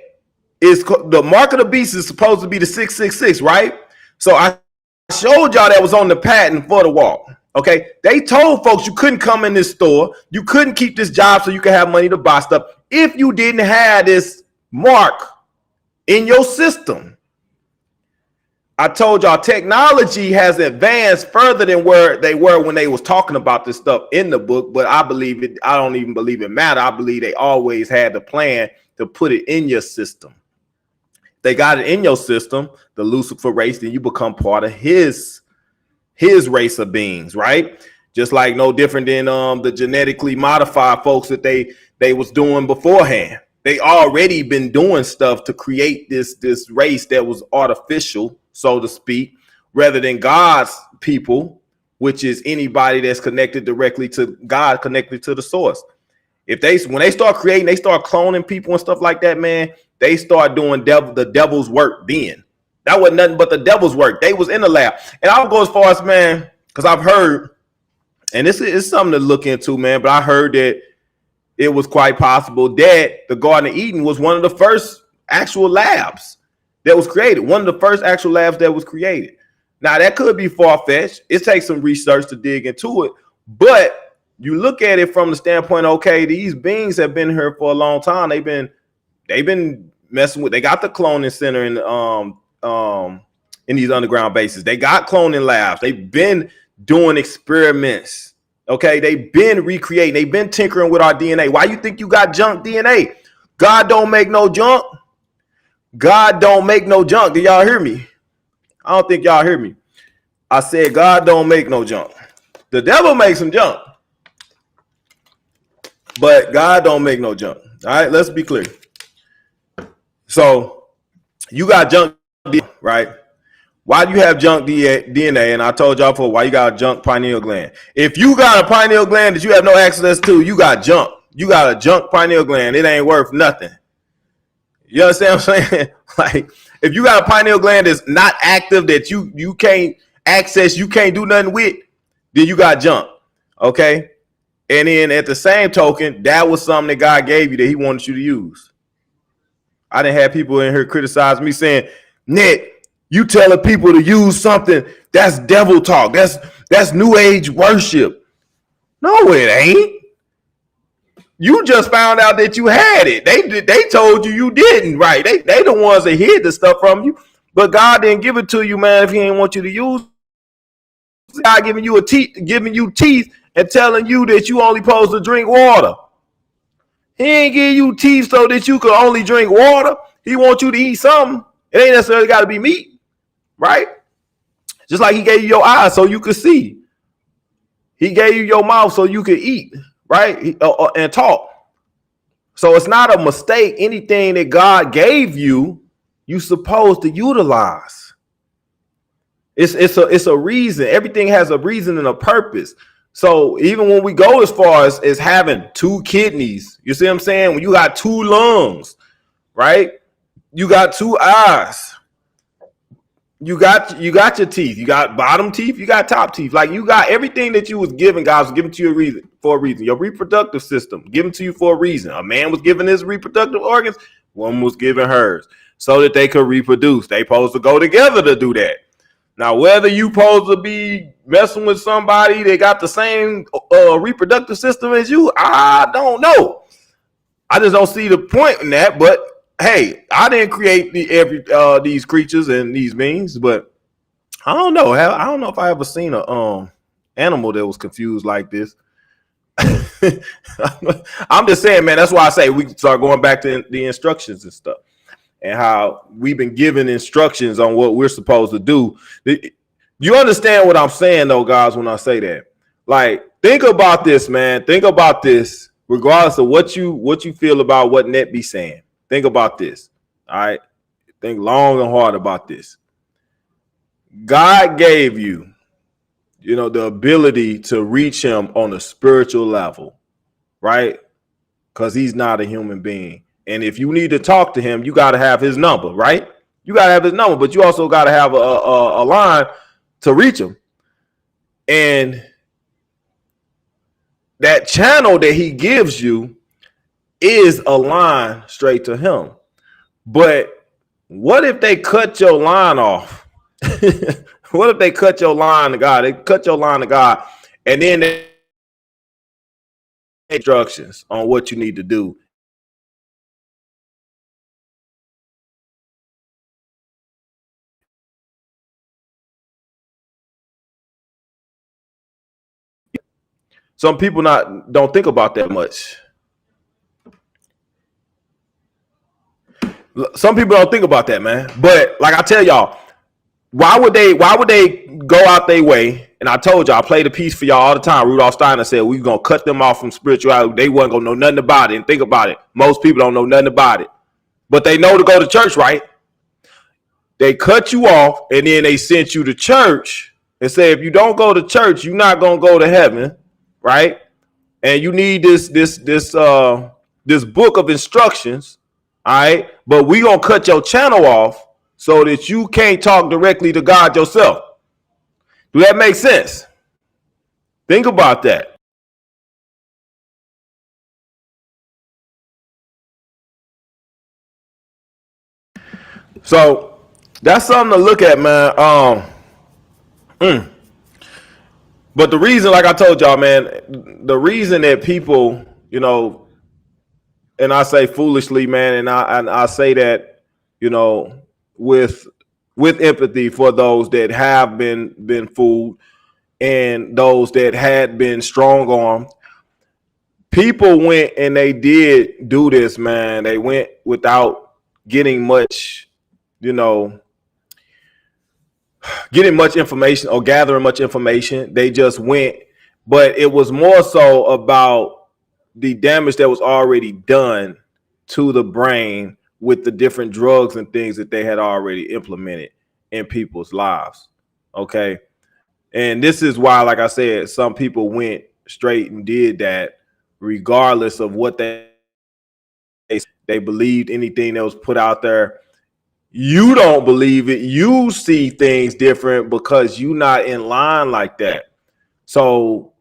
is the mark of the beast is supposed to be the 666, right? So I showed y'all that was on the patent for the walk. Okay, they told folks you couldn't come in this store, you couldn't keep this job so you could have money to buy stuff if you didn't have this mark in your system. I told y'all technology has advanced further than where they were when they was talking about this stuff in the book, but I believe it. I don't even believe it matter. I believe they always had the plan to put it in your system. They got it in your system, the Lucifer race, then you become part of his race of beings, right? Just like no different than the genetically modified folks that they was doing beforehand. They already been doing stuff to create this race that was artificial, so to speak, rather than God's people, which is anybody that's connected directly to God, connected to the source. When they start creating, they start cloning people and stuff like that, man, they start doing the devil's work then. That wasn't nothing but the devil's work. They was in the lab. And I'll go as far as, man, because I've heard, and this is something to look into, man, but I heard that it was quite possible that the Garden of Eden was one of the first actual labs that was created. One of the first actual labs that was created. Now, that could be far-fetched. It takes some research to dig into it. But you look at it from the standpoint, okay, these beings have been here for a long time. They've been messing with, they got the cloning center in these underground bases. They got cloning labs. They've been doing experiments. Okay, they've been recreating. They've been tinkering with our DNA. Why you think you got junk DNA? God don't make no junk. God don't make no junk. Do y'all hear me? I don't think y'all hear me. I said God don't make no junk. The devil makes some junk, but God don't make no junk. All right, let's be clear. So you got junk DNA, right? Why do you have junk DNA? And I told y'all before, why you got a junk pineal gland. If you got a pineal gland that you have no access to, you got junk. You got a junk pineal gland. It ain't worth nothing. You understand what I'm saying? Like, if you got a pineal gland that's not active, that you can't access, you can't do nothing with, then you got junk. Okay? And then at the same token, that was something that God gave you that he wanted you to use. I didn't have people in here criticize me saying, Nick, you telling people to use something that's devil talk. That's new age worship. No, it ain't. You just found out that you had it. They told you didn't, right? They the ones that hid the stuff from you. But God didn't give it to you, man, if he ain't want you to use it. God giving you teeth and telling you that you only supposed to drink water. He ain't give you teeth so that you could only drink water. He wants you to eat something. It ain't necessarily got to be meat. Right? Just like he gave you your eyes so you could see. He gave you your mouth so you could eat, right? And talk. So it's not a mistake. Anything that God gave you, you're supposed to utilize. It's a reason. Everything has a reason and a purpose. So even when we go as far as having 2 kidneys, you see what I'm saying? When you got 2 lungs, right? You got 2 eyes. You got your teeth. You got bottom teeth. You got top teeth. Like you got everything that you was given. God was given to you for a reason. Your reproductive system given to you for a reason. A man was given his reproductive organs. Woman was given hers so that they could reproduce. They supposed to go together to do that. Now, whether you supposed to be messing with somebody that got the same reproductive system as you, I don't know. I just don't see the point in that. But hey, I didn't create these creatures and these beings, but I don't know. I don't know if I ever seen a animal that was confused like this. I'm just saying, man. That's why I say we start going back to the instructions and stuff, and how we've been given instructions on what we're supposed to do. You understand what I'm saying, though, guys? When I say that, like, think about this, man. Think about this, regardless of what you feel about what Net be saying. Think about this. All right. Think long and hard about this. God gave you, the ability to reach him on a spiritual level, right? Because he's not a human being. And if you need to talk to him, you got to have his number, right? You got to have his number, but you also got to have a line to reach him. And that channel that he gives you is a line straight to him. But what if they cut your line off? What if they cut your line to God? They cut your line to God, and then they instructions on what you need to do. Some people don't think about that much. Some people don't think about that, man. But like I tell y'all, why would they go out their way? And I told y'all, I play the piece for y'all all the time. Rudolph Steiner said we're gonna cut them off from spirituality. They wasn't gonna know nothing about it. And think about it. Most people don't know nothing about it. But they know to go to church, right? They cut you off and then they sent you to church and say, if you don't go to church, you're not gonna go to heaven, right? And you need this book of instructions, all right? But we gonna cut your channel off so that you can't talk directly to God yourself. Do that make sense? Think about that. So that's something to look at, man. But the reason, like I told y'all, man, the reason that people, and I say foolishly, man, and I say that, with empathy for those that have been fooled and those that had been strong-armed. People went and they did do this, man. They went without getting much, getting much information or gathering much information. They just went, but it was more so about the damage that was already done to the brain with the different drugs and things that they had already implemented in people's lives. Okay. And this is why, like I said, some people went straight and did that regardless of what they believed, anything that was put out there. You don't believe it. You see things different because you're not in line like that. So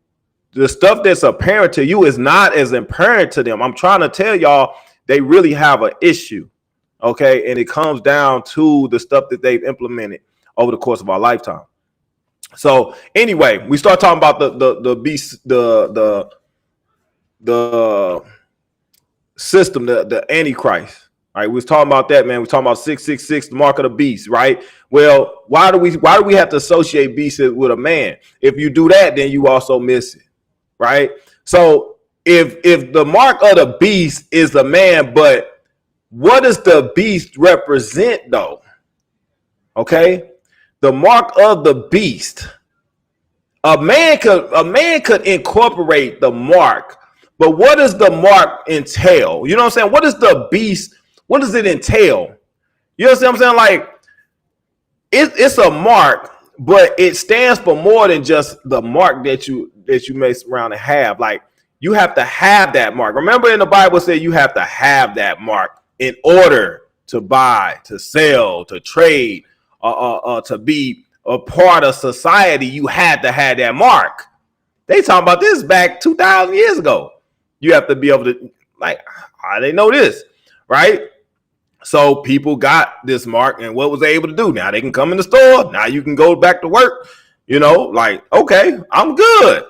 the stuff that's apparent to you is not as apparent to them. I'm trying to tell y'all, they really have an issue. Okay. And it comes down to the stuff that they've implemented over the course of our lifetime. So anyway, we start talking about the beast, the system, the Antichrist. All right, we was talking about that, man. We was talking about 666, the mark of the beast, right? Well, why do we have to associate beast with a man? If you do that, then you also miss it, right? So if the mark of the beast is the man, but what does the beast represent, though? Okay, the mark of the beast. A man could incorporate the mark, but what does the mark entail? You know what I'm saying? What is the beast? What does it entail? You know what I'm saying? Like, it's a mark, but it stands for more than just the mark that that you mess around and have. Like, you have to have that mark. Remember, in the Bible said you have to have that mark in order to buy, to sell, to trade, to be a part of society. You had to have that mark. They talking about this back 2,000 years ago. You have to be able to, like, how they know this, right? So people got this mark, and what was they able to do? Now they can come in the store. Now you can go back to work. You know, like, okay, I'm good,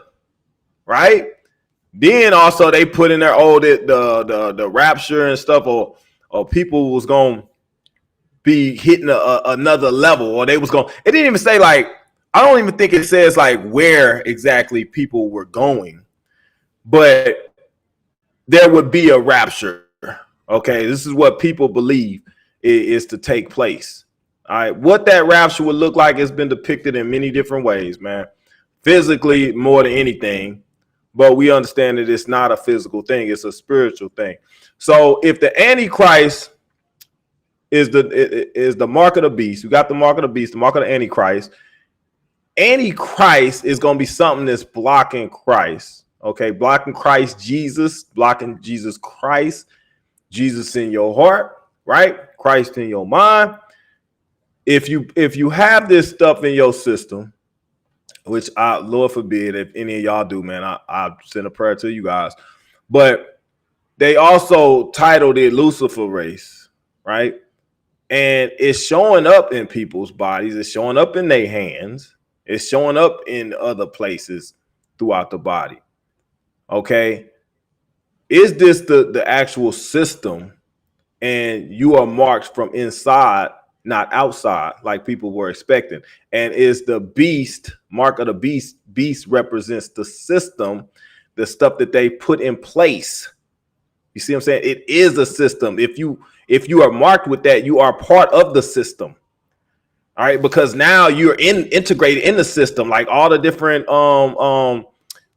right? Then also they put in there, the rapture and stuff, or people was gonna be hitting another level, or they was going. It didn't even say, like, I don't even think it says like where exactly people were going, but there would be a rapture. Okay, this is what people believe is to take place. All right, what that rapture would look like has been depicted in many different ways, man. Physically, more than anything, but we understand that it's not a physical thing; it's a spiritual thing. So, if the Antichrist is the mark of the beast, we got the mark of the beast, the mark of the Antichrist. Antichrist is going to be something that's blocking Christ. Okay, blocking Christ Jesus, blocking Jesus Christ. Jesus in your heart, right? Christ in your mind. If you have this stuff in your system, which Lord forbid if any of y'all do, man, I send a prayer to you guys. But they also titled it Lucifer race, right? And it's showing up in people's bodies. It's showing up in their hands. It's showing up in other places throughout the body. Okay. Is this the actual system, and you are marked from inside, not outside, like people were expecting? And is the beast, mark of the beast represents the system, the stuff that they put in place. You see what I'm saying? It is a system. If you are marked with that, you are part of the system. All right, because now you're integrated in the system, like all the different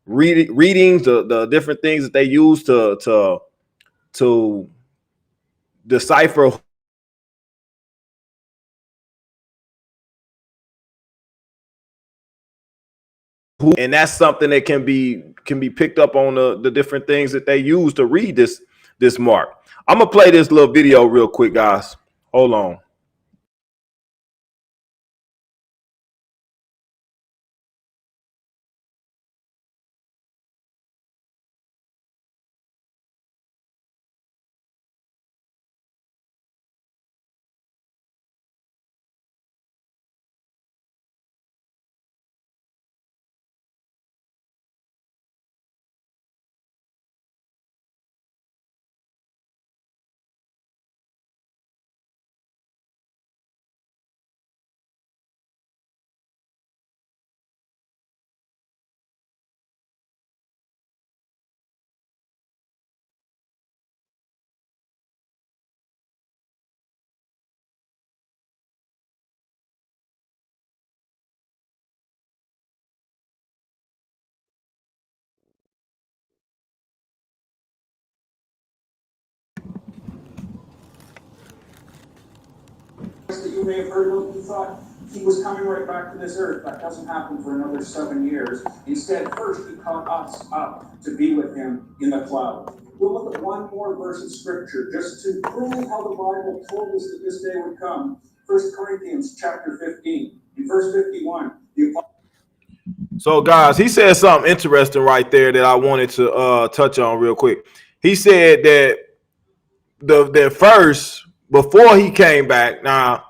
readings, the different things that they use to decipher who, and that's something that can be picked up on the different things that they use to read this mark. I'm gonna play this little video real quick, guys. Hold on. That you may have heard of, he thought he was coming right back to this earth. That doesn't happen for another 7 years. Instead, first he caught us up to be with him in the cloud. We'll look at one more verse of scripture just to prove how the Bible told us that this day would come. 1 Corinthians chapter 15. In verse 51, So, guys, he said something interesting right there that I wanted to touch on real quick. He said that the first, before he came back, now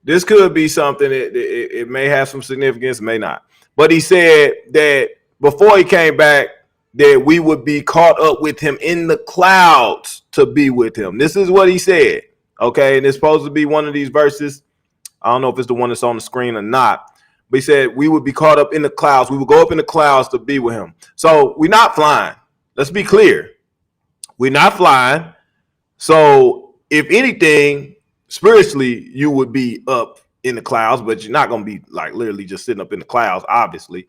this could be something that it may have some significance, may not. But he said that before he came back, that we would be caught up with him in the clouds to be with him. This is what he said. Okay, and it's supposed to be one of these verses. I don't know if it's the one that's on the screen or not. But he said we would be caught up in the clouds. We would go up in the clouds to be with him. So we're not flying. Let's be clear. We're not flying. So if anything, spiritually, you would be up in the clouds, but you're not going to be like literally just sitting up in the clouds, obviously.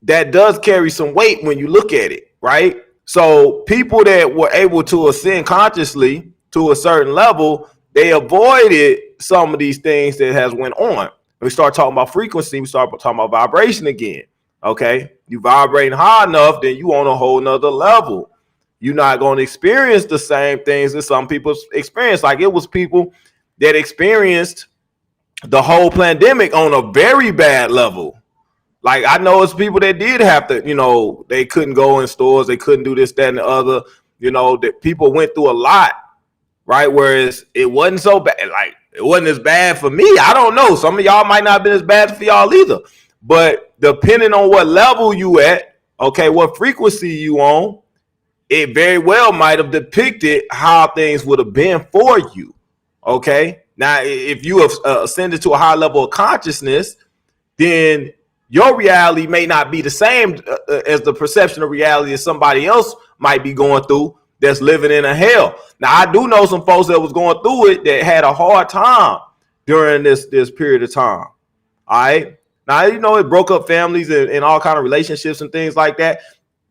That does carry some weight when you look at it, right? So people that were able to ascend consciously to a certain level, they avoided some of these things that has went on. We start talking about frequency, we start talking about vibration again. Okay, you vibrating high enough, then you on a whole nother level. You're not going to experience the same things that some people experience. Like it was people that experienced the whole pandemic on a very bad level. Like I know it's people that did have to, they couldn't go in stores, they couldn't do this, that, and the other. That people went through a lot, right? Whereas it wasn't so bad. Like it wasn't as bad for me. I don't know. Some of y'all might not have been as bad for y'all either. But depending on what level you at, okay, what frequency you on, it very well might have depicted how things would have been for you. Okay. Now, if you have ascended to a high level of consciousness, then your reality may not be the same as the perception of reality that somebody else might be going through that's living in a hell. Now, I do know some folks that was going through it that had a hard time during this period of time. All right. Now, it broke up families and all kind of relationships and things like that.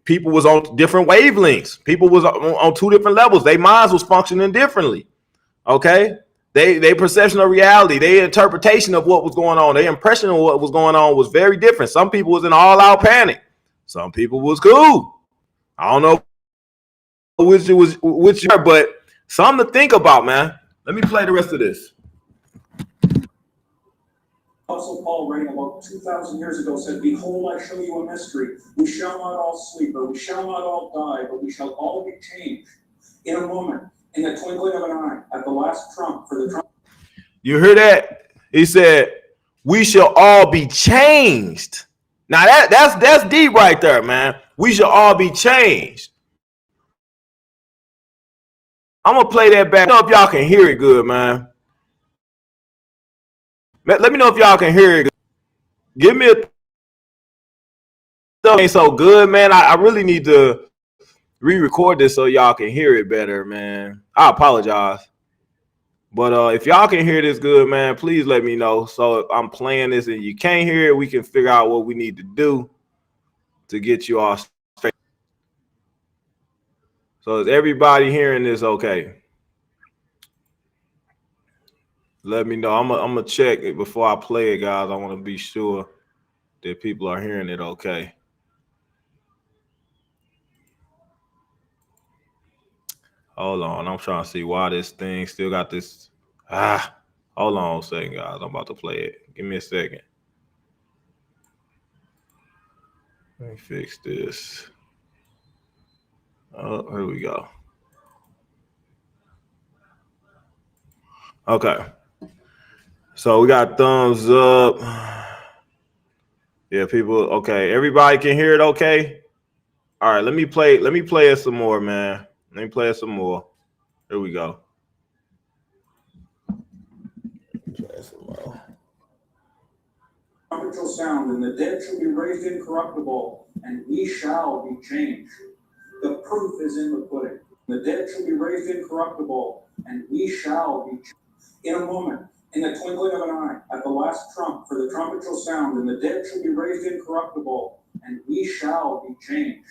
People was on different wavelengths. People was on two different levels. Their minds was functioning differently. Okay. They perception of reality, their interpretation of what was going on, their impression of what was going on was very different. Some people was in all-out panic. Some people was cool. I don't know which, but something to think about, man. Let me play the rest of this. Also, Paul, writing about 2,000 years ago, said, "Behold, I show you a mystery. We shall not all sleep, or we shall not all die, but we shall all be changed in a moment, in the twinkling of an eye, at the last trump, for the trump." You hear that? He said, "We shall all be changed." Now that's deep right there, man. We shall all be changed. I'm gonna play that back. I don't know if y'all can hear it good, man. Let me know if y'all can hear it. Give me a ain't so good, man. I really need to re-record this so y'all can hear it better, man. I apologize. But if y'all can hear this good, man, please let me know. So if I'm playing this and you can't hear it, we can figure out what we need to do to get you all straight. So is everybody hearing this okay? Let me know. I'm gonna check it before I play it, guys. I want to be sure that people are hearing it okay. Hold on. I'm trying to see why this thing still got this. Hold on a second, guys. I'm about to play it. Give me a second. Let me fix this. Oh, here we go. Okay. So we got thumbs up. Yeah, people. Okay, everybody can hear it. Okay. All right. Let me play it some more, man. Let me play it some more. Here we go. Play some more. Trumpet shall sound, and the dead shall be raised incorruptible, and we shall be changed. The proof is in the pudding. The dead shall be raised incorruptible, and we shall be changed. In a moment, in the twinkling of an eye, at the last trump, for the trumpet shall sound, and the dead shall be raised incorruptible, and we shall be changed.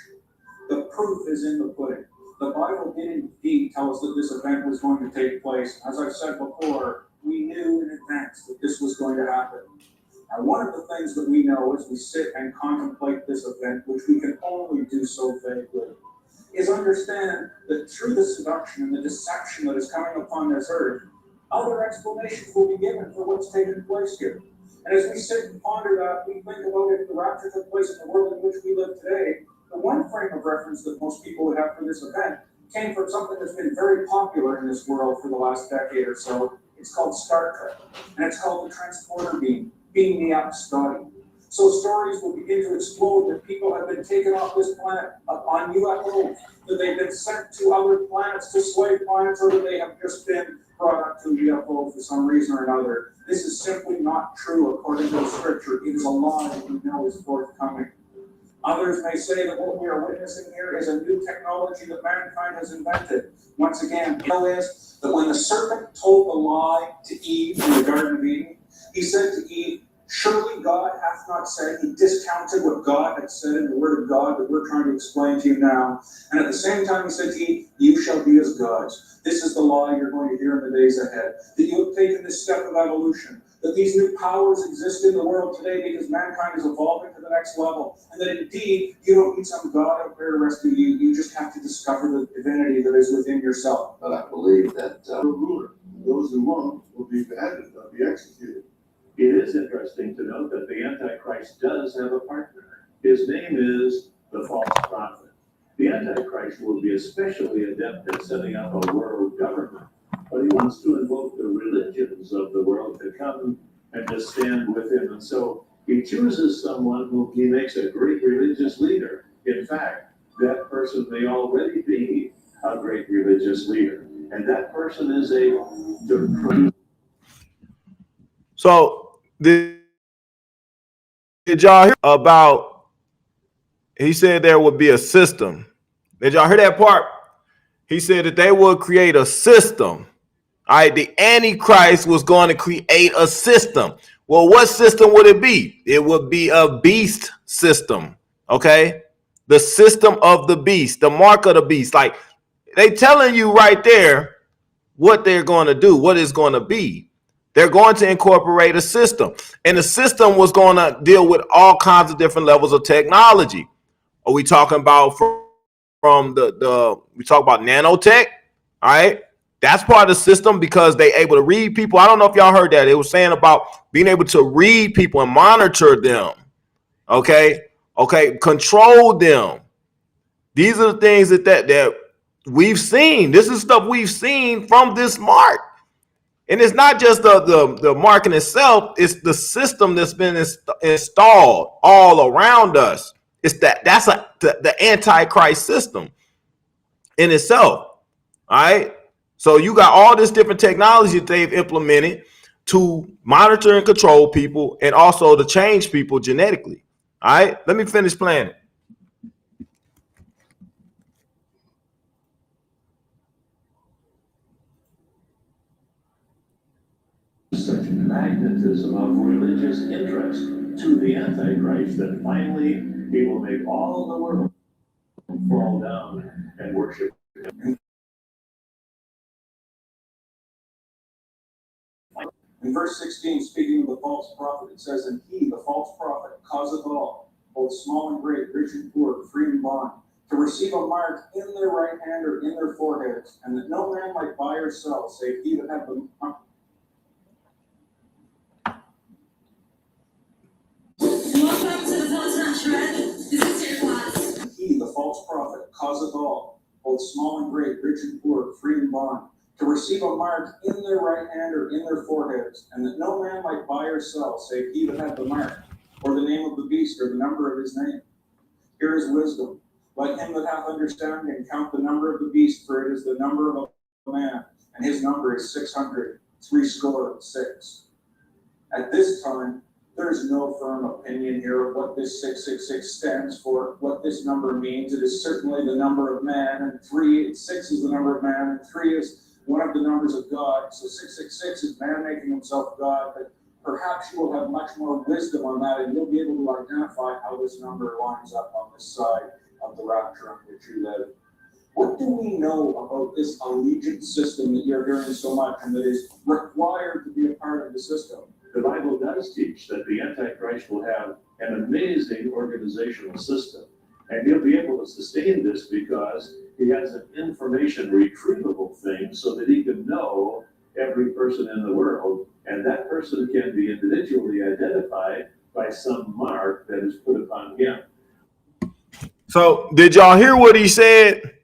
The proof is in the pudding. The Bible did indeed tell us that this event was going to take place. As I've said before, we knew in advance that this was going to happen. And one of the things that we know as we sit and contemplate this event, which we can only do so vaguely, is understand that through the seduction and the deception that is coming upon this earth, other explanations will be given for what's taken place here. And as we sit and ponder that, we think about if the rapture took place in the world in which we live today, the one frame of reference that most people would have for this event came from something that's been very popular in this world for the last decade or so. It's called Star Trek, and it's called the transporter beam me up, Scotty. So stories will begin to explode that people have been taken off this planet on UFOs, that they've been sent to other planets, to slave planets, or that they have just been brought up to UFO for some reason or another. This is simply not true according to the scripture. It is a lie that we know is forthcoming. Others may say that what we are witnessing here is a new technology that mankind has invented. Once again, the deal is that when the serpent told the lie to Eve in the Garden of Eden, he said to Eve, "Surely God hath not said," he discounted what God had said in the word of God that we're trying to explain to you now. And at the same time, he said to Eve, "You shall be as gods." This is the lie you're going to hear in the days ahead. That you have taken this step of evolution, that these new powers exist in the world today because mankind is evolving to the next level, and that indeed you don't need some God out there to rescue you, you just have to discover the divinity that is within yourself. But I believe that The ruler, those who won't, will be beheaded, they'll be executed. It is interesting to note that the Antichrist does have a partner. His name is the false prophet. The Antichrist will be especially adept at setting up a world government, but he wants to invoke the religions of the world to come and to stand with him. And so he chooses someone whom he makes a great religious leader. In fact, that person may already be a great religious leader. And that person is able to. So did y'all hear about, he said there would be a system. Did y'all hear that part? He said that they would create a system. All right, the Antichrist was going to create a system. Well, what system would it be? It would be a beast system. Okay, the system of the beast, the mark of the beast. Like they telling you right there what they're going to do, what it's going to be. They're going to incorporate a system, and the system was going to deal with all kinds of different levels of technology. Are we talking about from we talk about nanotech? All right, that's part of the system because they able to read people. I don't know if y'all heard that. It was saying about being able to read people and monitor them. Okay, control them. These are the things that we've seen. This is stuff we've seen from this mark. And it's not just the mark in itself, it's the system that's been installed all around us. It's that's the Antichrist system in itself. All right. So you got all this different technology that they've implemented to monitor and control people and also to change people genetically. All right. Let me finish playing it. Such magnetism of religious interest to the Antichrist that finally he will make all the world fall down and worship him. In verse 16, speaking of the false prophet, it says, "And he, the false prophet, causeth all, both small and great, rich and poor, free and bond, to receive a mark in their right hand or in their foreheads, and that no man might buy or sell, save he that hath the mark." Welcome to the False Shred. This is your class. He, the false prophet, causeth all, both small and great, rich and poor, free and bond, to receive a mark in their right hand or in their foreheads, and that no man might buy or sell, save he that hath the mark, or the name of the beast, or the number of his name. Here is wisdom. Let him that hath understanding count the number of the beast, for it is the number of a man, and his number is 666. At this time, there is no firm opinion here of what this 666 stands for, what this number means. It is certainly the number of man, and 6 is the number of man, and 3 is one of the numbers of God. So 666 is man making himself God, but perhaps you will have much more wisdom on that, and you'll be able to identify how this number lines up on this side of the rapture on which you live. What do we know about this allegiance system that you're hearing so much and that is required to be a part of the system? The Bible does teach that the Antichrist will have an amazing organizational system, and he'll be able to sustain this because he has an information retrievable thing so that he can know every person in the world, and that person can be individually identified by some mark that is put upon him. So did y'all hear what he said?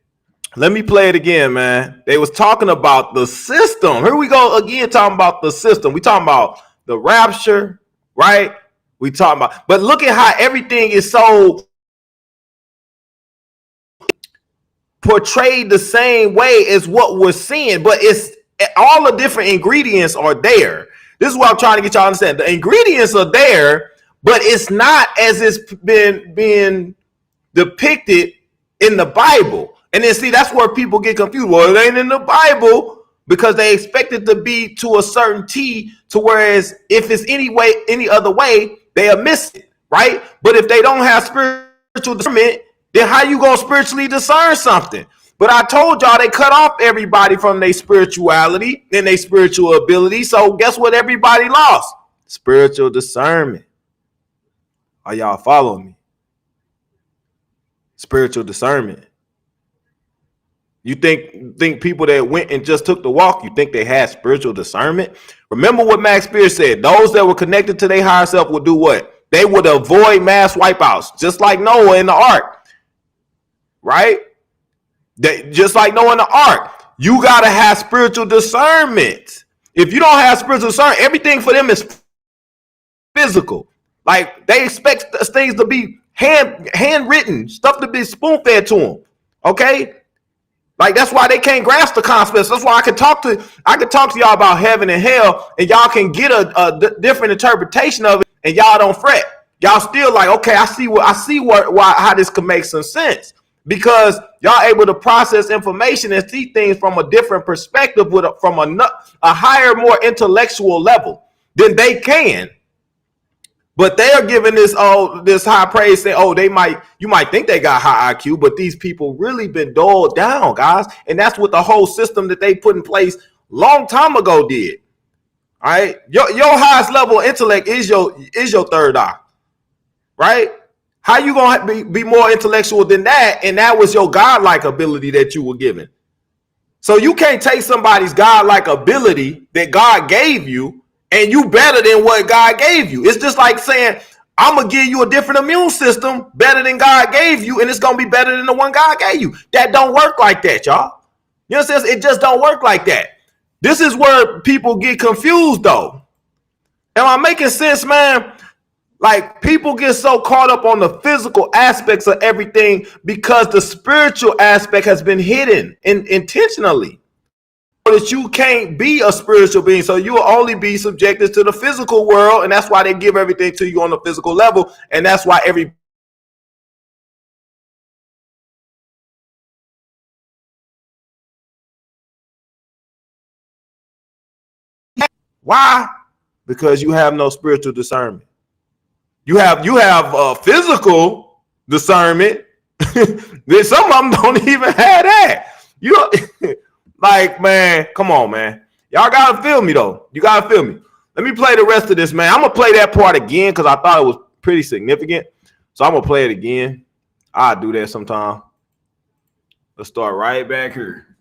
Let me play it again, man. They was talking about the system. Here we go again, talking about the system. We talking about the rapture, right? We talking about, but look at how everything is so portrayed the same way as what we're seeing, but it's all the different ingredients are there. This is what I'm trying to get y'all to understand. The ingredients are there, but it's not as it's been being depicted in the Bible. And then see, that's where people get confused. Well, it ain't in the Bible because they expect it to be to a certain T, to whereas if it's any other way, they'll miss it, right? But if they don't have spiritual discernment, then how you gonna spiritually discern something? But I told y'all they cut off everybody from their spirituality and their spiritual ability. So guess what? Everybody lost. Spiritual discernment. Are y'all following me? Spiritual discernment. You think people that went and just took the walk, you think they had spiritual discernment? Remember what Max Spears said. Those that were connected to their higher self would do what? They would avoid mass wipeouts, just like Noah in the ark. Right? Just like Noah in the ark. You got to have spiritual discernment. If you don't have spiritual discernment, everything for them is physical. Like they expect things to be handwritten, stuff to be spoon fed to them. Okay? Like that's why they can't grasp the concepts. That's why I can talk to y'all about heaven and hell, and y'all can get a different interpretation of it, and y'all don't fret. Y'all still like, okay, I see how this could make some sense, because y'all able to process information and see things from a different perspective from a higher, more intellectual level than they can. But they are giving this high praise, saying, you might think they got high IQ, but these people really been dulled down, guys. And that's what the whole system that they put in place long time ago did. All right, your highest level of intellect is your third eye, right? How you gonna be more intellectual than that? And that was your godlike ability that you were given. So you can't take somebody's godlike ability that God gave you and you better than what God gave you. It's just like saying, I'm going to give you a different immune system better than God gave you, and it's going to be better than the one God gave you. That don't work like that, y'all. You know what I'm saying? It just don't work like that. This is where people get confused, though. Am I making sense, man? Like, people get so caught up on the physical aspects of everything because the spiritual aspect has been hidden intentionally. That you can't be a spiritual being, so you will only be subjected to the physical world, and that's why they give everything to you on the physical level, and that's why why? Because you have no spiritual discernment. You have physical discernment. Then some of them don't even have that. Like, man, come on, man. Y'all gotta feel me, though. You gotta feel me. Let me play the rest of this, man. I'm gonna play that part again because I thought it was pretty significant. So I'm gonna play it again. I'll do that sometime. Let's start right back here.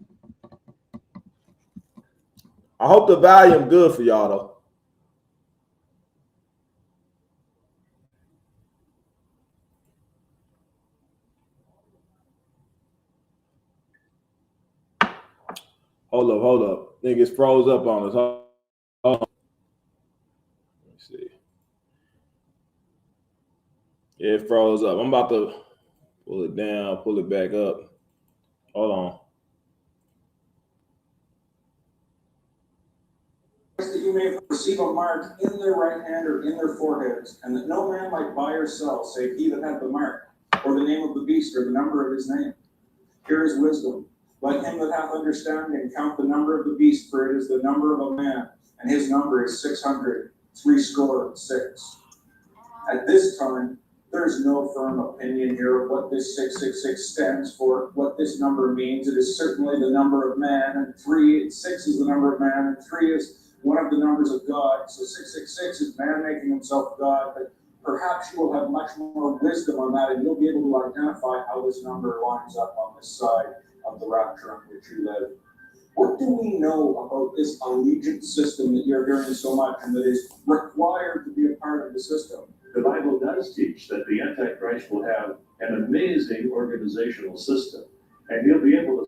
I hope the volume good for y'all, though. Hold up. Niggas froze up on us. Hold on. Let me see. Yeah, it froze up. I'm about to pull it down, pull it back up. Hold on. That you may receive a mark in their right hand or in their foreheads, and that no man might buy or sell, save he that hath the mark, or the name of the beast, or the number of his name. Here is wisdom. Let him that hath understanding count the number of the beast, for it is the number of a man, and his number is 666. At this time, there is no firm opinion here of what this 666 stands for, what this number means. It is certainly the number of man, and 6 is the number of man, and 3 is one of the numbers of God. So 666 is man making himself God, but perhaps you will have much more wisdom on that, and you'll be able to identify how this number lines up on this side of the rapture on which you live. What do we know about this allegiance system that you're hearing so much and that is required to be a part of the system? The Bible does teach that the Antichrist will have an amazing organizational system, and he'll be able to.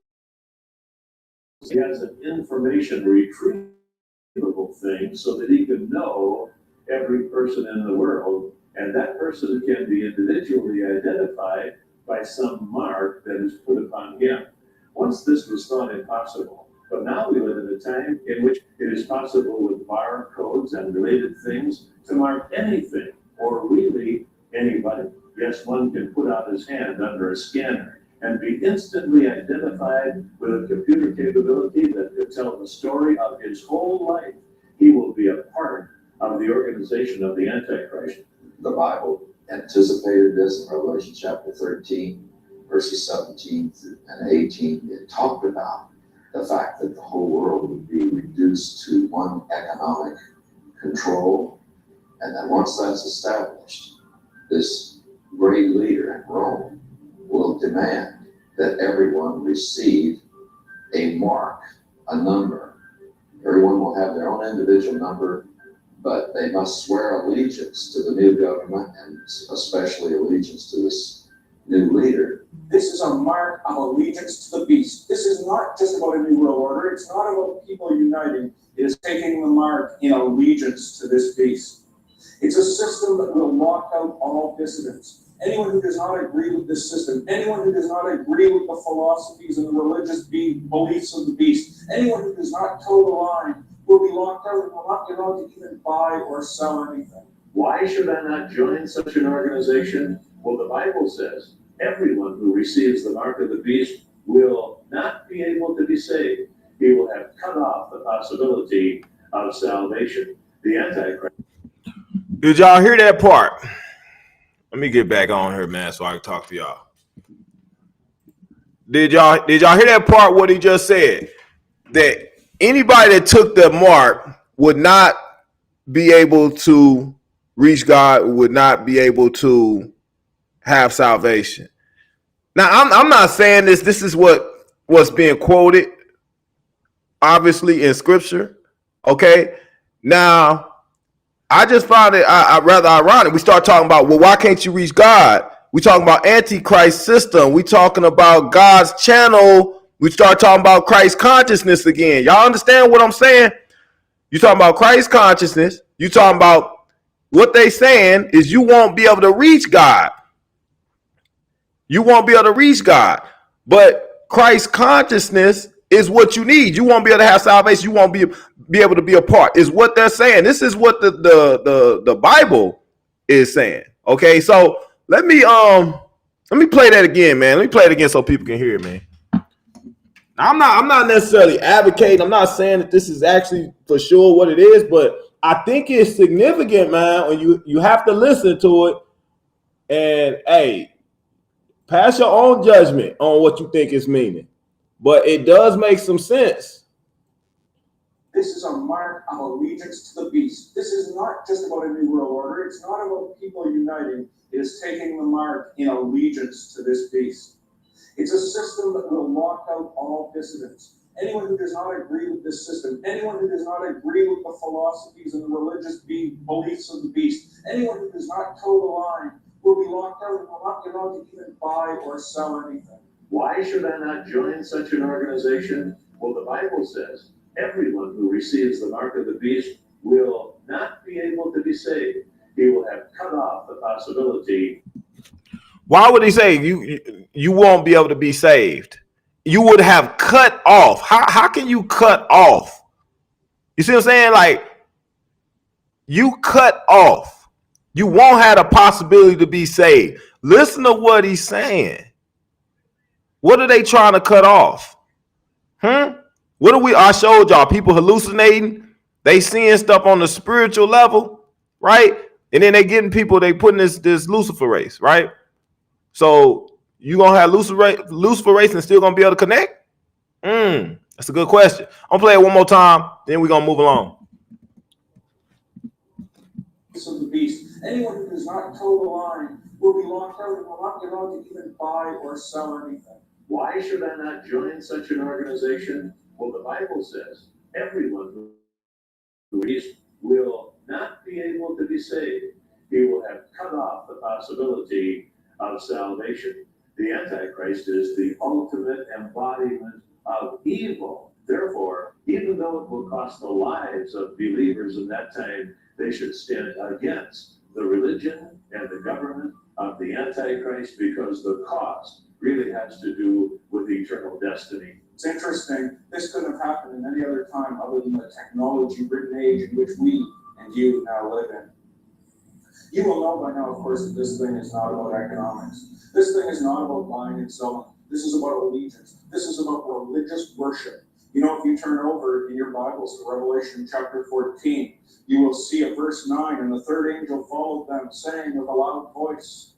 He has an information retrievable thing so that he can know every person in the world, and that person can be individually identified by some mark that is put upon him. Once this was thought impossible, but now we live in a time in which it is possible with barcodes and related things to mark anything or really anybody. Yes, one can put out his hand under a scanner and be instantly identified with a computer capability that could tell the story of his whole life. He will be a part of the organization of the Antichrist. The Bible anticipated this in Revelation chapter 13, verses 17 and 18. It talked about the fact that the whole world would be reduced to one economic control, And then once that's established, this great leader in Rome will demand that everyone receive a mark, a number. Everyone will have their own individual number, but they must swear allegiance to the new government and especially allegiance to this new leader. This is a mark of allegiance to the beast. This is not just about a new world order. It's not about people uniting. It is taking the mark in allegiance to this beast. It's a system that will lock out all dissidents. Anyone who does not agree with this system, anyone who does not agree with the philosophies and the religious beliefs of the beast, anyone who does not toe the line will be locked out and will not be allowed to even buy or sell anything. Why should I not join such an organization? Well, the Bible says everyone who receives the mark of the beast will not be able to be saved. He will have cut off the possibility of salvation. The Antichrist. Did y'all hear that part? Let me get back on here, man, so I can talk to y'all. Did y'all hear that part? What he just said, that anybody that took the mark would not be able to reach God, would not be able to have salvation. Now, I'm not saying this. This is what's being quoted, obviously, in Scripture. Okay, now I just found it rather ironic. We start talking about, well, why can't you reach God? We talking about Antichrist system. We talking about God's channel. We start talking about Christ consciousness again. Y'all understand what I'm saying? You talking about Christ consciousness. You talking about what they saying is you won't be able to reach God. You won't be able to reach God. But Christ consciousness is what you need. You won't be able to have salvation. You won't be able to be a part. Is what they're saying. This is what the Bible is saying. Okay, so let me play that again, man. Let me play it again so people can hear it, man. I'm not necessarily advocating. I'm not saying that this is actually for sure what it is, but I think it's significant, man. When you have to listen to it, and hey, pass your own judgment on what you think it's meaning. But it does make some sense. This is a mark of allegiance to the beast. This is not just about a new world order. It's not about people uniting. It is taking the mark in allegiance to this beast. It's a system that will lock out all dissidents. Anyone who does not agree with this system, anyone who does not agree with the philosophies and the religious beliefs of the beast, anyone who does not toe the line will be locked out and will not be allowed to even buy or sell anything. Why should I not join such an organization? Well, the Bible says everyone who receives the mark of the beast will not be able to be saved. He will have cut off the possibility. Why would he say you won't be able to be saved? You would have cut off. How can you cut off? You see what I'm saying? Like, you cut off. You won't have the possibility to be saved. Listen to what he's saying. What are they trying to cut off? I showed y'all people hallucinating. They seeing stuff on the spiritual level, right? And then they getting people, they putting this Lucifer race, right? So you gonna have Lucifer race and still gonna be able to connect? That's a good question. I'm gonna play it one more time, then we're gonna move along. Of the beast. Anyone who does not toe the line will be locked out and will not be allowed to even buy or sell anything. Why should I not join such an organization? Well, the Bible says everyone who will not be able to be saved. He will have cut off the possibility of salvation. The Antichrist is the ultimate embodiment of evil. Therefore, even though it will cost the lives of believers in that time, they should stand against the religion and the government of the Antichrist, because the cost really has to do with eternal destiny. It's interesting. This couldn't have happened in any other time other than the technology-ridden age in which we and you now live in. You will know by now, of course, that this thing is not about economics. This thing is not about buying and selling. This is about allegiance. This is about religious worship. You know, if you turn over in your Bibles to Revelation chapter 14, you will see a verse 9, and the third angel followed them, saying with a loud voice,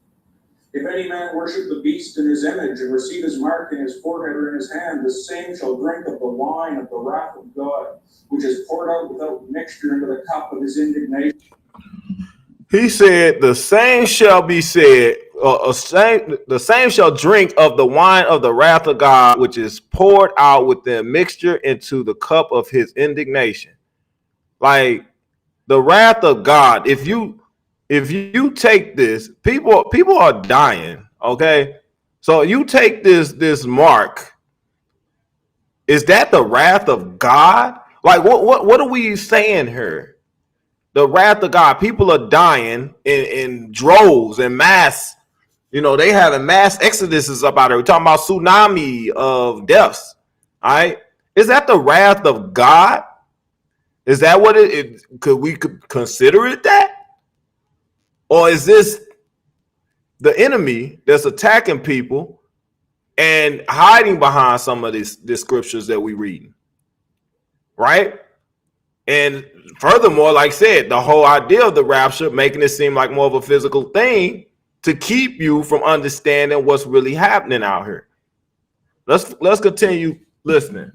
"If any man worship the beast in his image and receive his mark in his forehead or in his hand, the same shall drink of the wine of the wrath of God, which is poured out without mixture into the cup of his indignation." He said, the same shall be said, the same shall drink of the wine of the wrath of God, which is poured out with the mixture into the cup of his indignation. Like the wrath of God, if you take this, people are dying. Okay, so you take this mark. Is that the wrath of God? Like what are we saying here? The wrath of God. People are dying in droves and mass. You know, they having mass exoduses up out there. We're talking about tsunami of deaths. All right. Is that the wrath of God? Is that what it could we could consider it that? Or is this the enemy that's attacking people and hiding behind some of these scriptures that we read? Right? And furthermore, like I said, the whole idea of the rapture, making it seem like more of a physical thing to keep you from understanding what's really happening out here. Let's continue listening.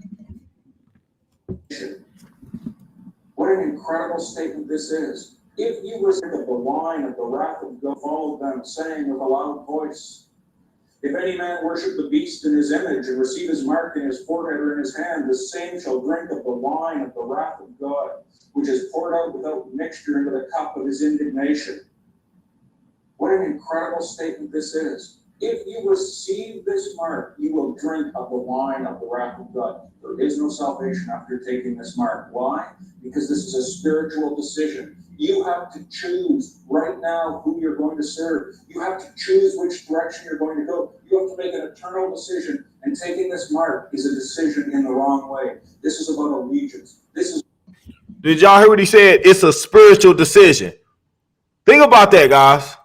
What an incredible statement this is. If you were of the wine of the wrath of God, followed them, saying with a loud voice, if any man worship the beast in his image and receive his mark in his forehead or in his hand, the same shall drink of the wine of the wrath of God, which is poured out without mixture into the cup of his indignation. What an incredible statement this is. If you receive this mark, you will drink of the wine of the wrath of God. There is no salvation after taking this mark. Why? Because this is a spiritual decision. You have to choose right now who you're going to serve. You have to choose which direction you're going to go. You have to make an eternal decision. And taking this mark is a decision in the wrong way. This is about allegiance. This is. Did y'all hear what he said? It's a spiritual decision. Think about that, guys.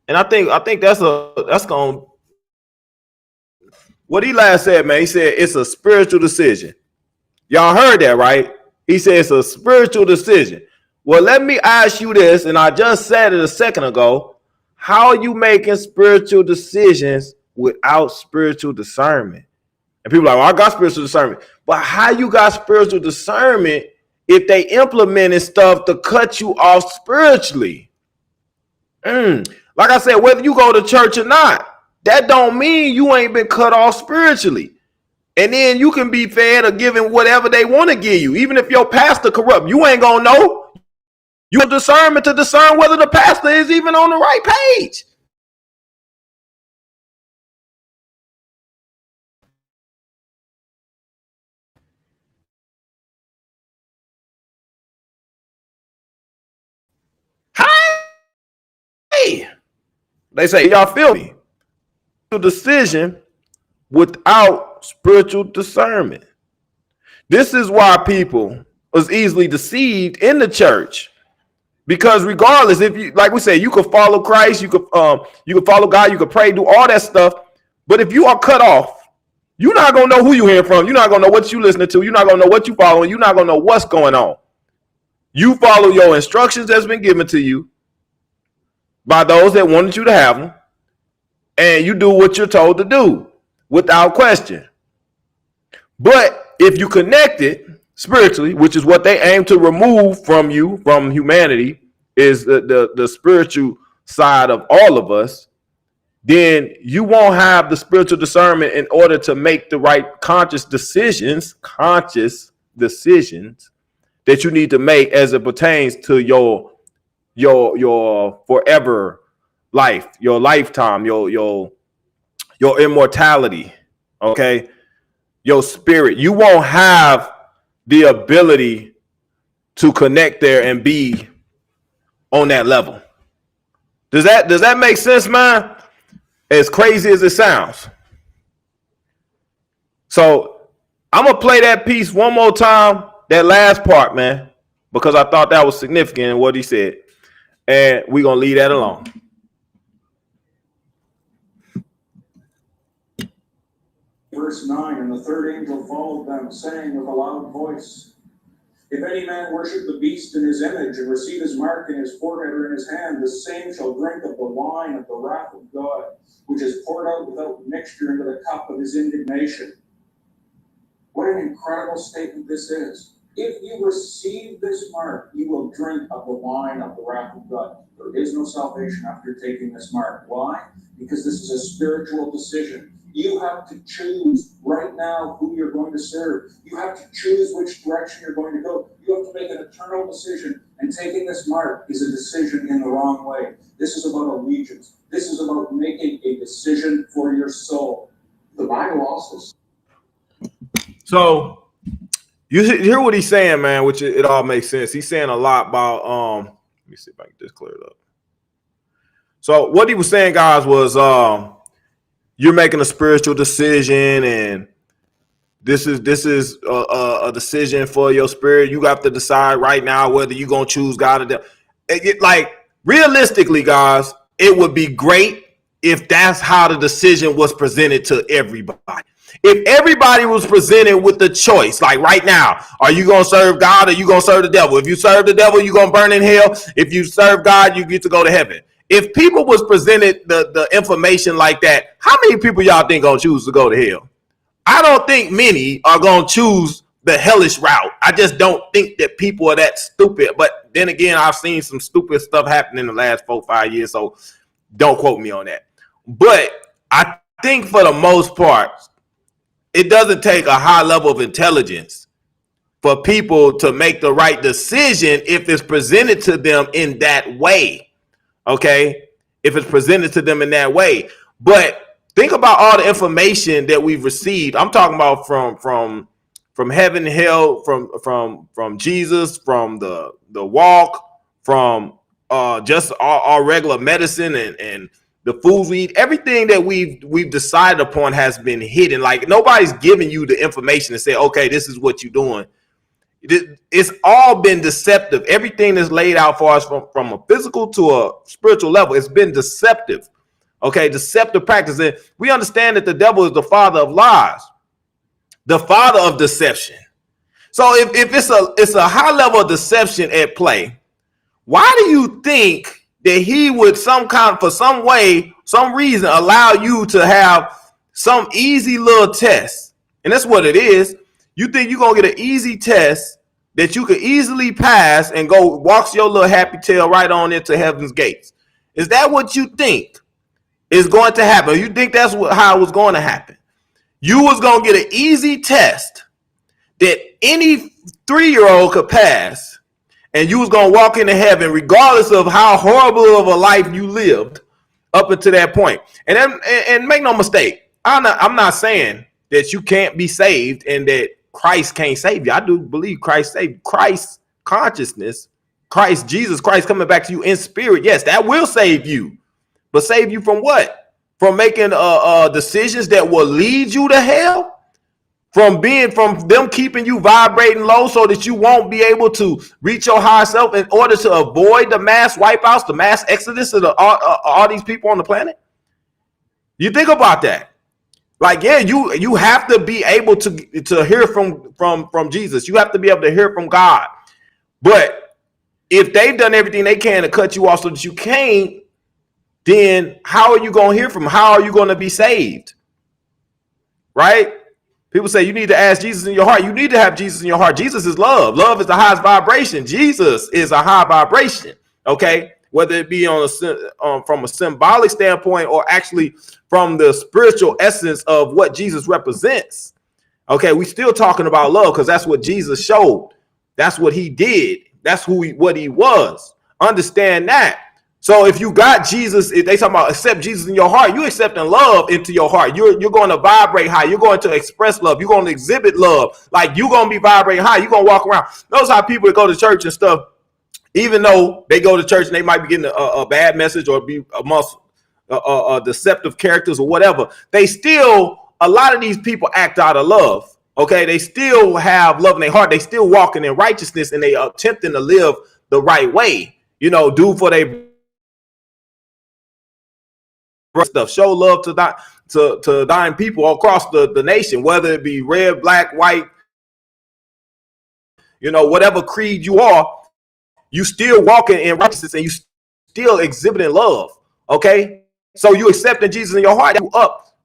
And I think that's going. What he last said, man. He said it's a spiritual decision. Y'all heard that, right? He said it's a spiritual decision. Well, let me ask you this, and I just said it a second ago. How are you making spiritual decisions without spiritual discernment? And people are like, well, I got spiritual discernment. But how you got spiritual discernment if they implemented stuff to cut you off spiritually? Like I said, whether you go to church or not, that don't mean you ain't been cut off spiritually. And then you can be fed or given whatever they want to give you. Even if your pastor corrupt, you ain't going to know. You have discernment to discern whether the pastor is even on the right page. Hey, they say, y'all feel me? Decision without spiritual discernment. This is why people was easily deceived in the church. Because regardless, if you, like we say, you could follow Christ, you could follow God, you could pray, do all that stuff. But if you are cut off, you're not gonna know who you hear from. You're not gonna know what you listening to. You're not gonna know what you following. You're not gonna know what's going on. You follow your instructions that's been given to you by those that wanted you to have them, and you do what you're told to do without question. But if you connect it spiritually, which is what they aim to remove from you, from humanity, is the spiritual side of all of us, then you won't have the spiritual discernment in order to make the right conscious decisions that you need to make as it pertains to your forever life, your lifetime, your immortality, okay? Your spirit. You won't have the ability to connect there and be on that level. Does that make sense, man? As crazy as it sounds. So I'm gonna play that piece one more time, that last part, man, because I thought that was significant in what he said. And we're gonna leave that alone. Verse 9, and the third angel followed them, saying with a loud voice, if any man worship the beast in his image and receive his mark in his forehead or in his hand, the same shall drink of the wine of the wrath of God, which is poured out without mixture into the cup of his indignation. What an incredible statement this is. If you receive this mark, you will drink of the wine of the wrath of God. There is no salvation after taking this mark. Why? Because this is a spiritual decision. You have to choose right now who you're going to serve. You have to choose which direction you're going to go. You have to make an eternal decision. And taking this mark is a decision in the wrong way. This is about allegiance. This is about making a decision for your soul. The Bible also. So you hear what he's saying, man, which it all makes sense. He's saying a lot about let me see if I can just clear it up. So what he was saying, guys, was you're making a spiritual decision, and this is a decision for your spirit. You got to decide right now whether you're gonna choose God or devil. Like, realistically, guys, it would be great if that's how the decision was presented to everybody. If everybody was presented with the choice, like right now, are you going to serve God or you going to serve the devil? If you serve the devil, you're going to burn in hell. If you serve God, you get to go to heaven. If people was presented the information like that, how many people y'all think going to choose to go to hell? I don't think many are going to choose the hellish route. I just don't think that people are that stupid. But then again, I've seen some stupid stuff happen in the last 4-5 years, so don't quote me on that. But I think for the most part, it doesn't take a high level of intelligence for people to make the right decision if it's presented to them in that way. Okay? If it's presented to them in that way. But think about all the information that we've received. I'm talking about from heaven, hell, from Jesus, from the walk, from just our regular medicine and the foods we eat. Everything that we've decided upon has been hidden. Like, nobody's giving you the information to say, okay, this is what you're doing. It's all been deceptive. Everything that's laid out for us from a physical to a spiritual level, it's been deceptive. Okay, deceptive practice. And we understand that the devil is the father of lies, the father of deception. So if it's a high level of deception at play, why do you think that he would some reason allow you to have some easy little test? And that's what it is. You think you're going to get an easy test that you could easily pass and go walks your little happy tail right on into heaven's gates. Is that what you think is going to happen? You think that's how it was going to happen? You was going to get an easy test that any 3-year-old could pass, and you was going to walk into heaven regardless of how horrible of a life you lived up until that point. And make no mistake, I'm not saying that you can't be saved and that Christ can't save you. I do believe Christ saved. Christ consciousness, Jesus Christ coming back to you in spirit, yes, that will save you. But save you from what? From making decisions that will lead you to hell? From them keeping you vibrating low so that you won't be able to reach your higher self in order to avoid the mass wipeouts, the mass exodus of all these people on the planet? You think about that. Like, yeah, you have to be able to hear from Jesus. You have to be able to hear from God. But if they've done everything they can to cut you off so that you can't, then how are you going to hear from him? How are you going to be saved? Right? People say you need to ask Jesus in your heart. You need to have Jesus in your heart. Jesus is love. Love is the highest vibration. Jesus is a high vibration. Okay, whether it be from a symbolic standpoint or actually from the spiritual essence of what Jesus represents. Okay, we still talking about love because that's what Jesus showed. That's what he did. That's what he was. Understand that. So if you got Jesus, if they talk about accept Jesus in your heart, you accepting love into your heart. You're going to vibrate high. You're going to express love. You're going to exhibit love. Like, you're going to be vibrating high. You're going to walk around. Notice how people that go to church and stuff, even though they go to church and they might be getting a bad message or be amongst deceptive characters or whatever, they still, a lot of these people act out of love. Okay, they still have love in their heart. They still walking in righteousness and they are attempting to live the right way. You know, do for their stuff, show love to dying people across the nation, whether it be red, black, white, you know, whatever creed you are, you still walking in righteousness and you still exhibiting love. Okay, so you accepting Jesus in your heart, you up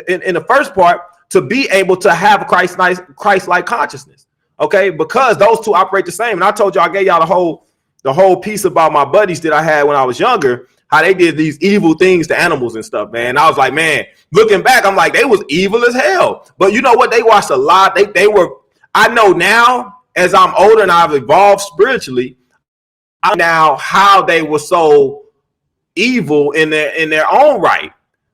in the first part to be able to have Christ-like consciousness. Okay, because those two operate the same. And I told you, I gave y'all the whole piece about my buddies that I had when I was younger, how they did these evil things to animals and stuff, man. I was like, man, looking back, I'm like, they was evil as hell. But you know what? They watched a lot. They were, I know now, as I'm older and I've evolved spiritually, I know now how they were so evil in their own right.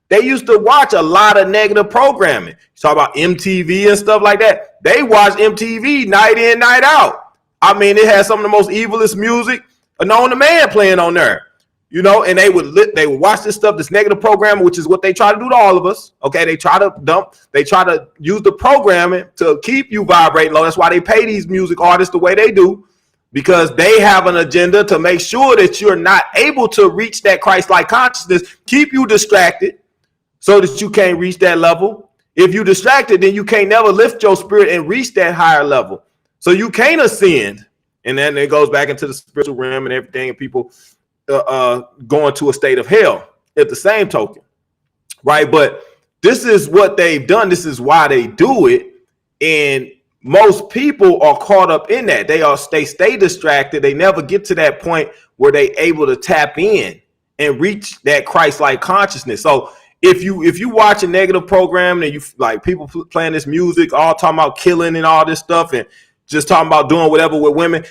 They used to watch a lot of negative programming. You talk about MTV and stuff like that. They watch MTV night in, night out. I mean, it had some of the most evilest music known to man playing on there. You know, and they would watch this stuff, this negative programming, which is what they try to do to all of us. Okay, they try to use the programming to keep you vibrating low. That's why they pay these music artists the way they do, because they have an agenda to make sure that you're not able to reach that Christ-like consciousness, keep you distracted so that you can't reach that level. If you're distracted, then you can't never lift your spirit and reach that higher level. So you can't ascend. And then it goes back into the spiritual realm and everything, and people going to a state of hell at the same token, right? But this is what they've done. This is why they do it. And most people are caught up in that. They stay distracted. They never get to that point where they able to tap in and reach that Christ-like consciousness. So if you watch a negative program and you like people playing this music, all talking about killing and all this stuff, and just talking about doing whatever with women,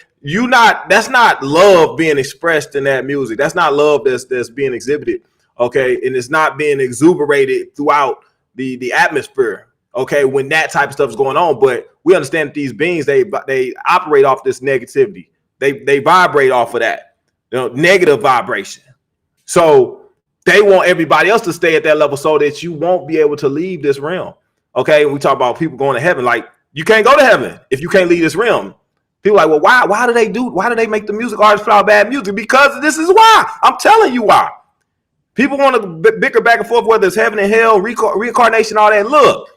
that's not love being expressed in that music. That's not love that's being exhibited. Okay. And it's not being exuberated throughout the atmosphere. Okay. When that type of stuff is going on. But we understand that these beings, they operate off this negativity. They vibrate off of that, negative vibration. So they want everybody else to stay at that level so that you won't be able to leave this realm. Okay. We talk about people going to heaven. Like, you can't go to heaven if you can't leave this realm. People are like, well, why do they make the music artists play bad music? Because this is why. I'm telling you why. People want to bicker back and forth whether it's heaven and hell, reincarnation, all that. Look,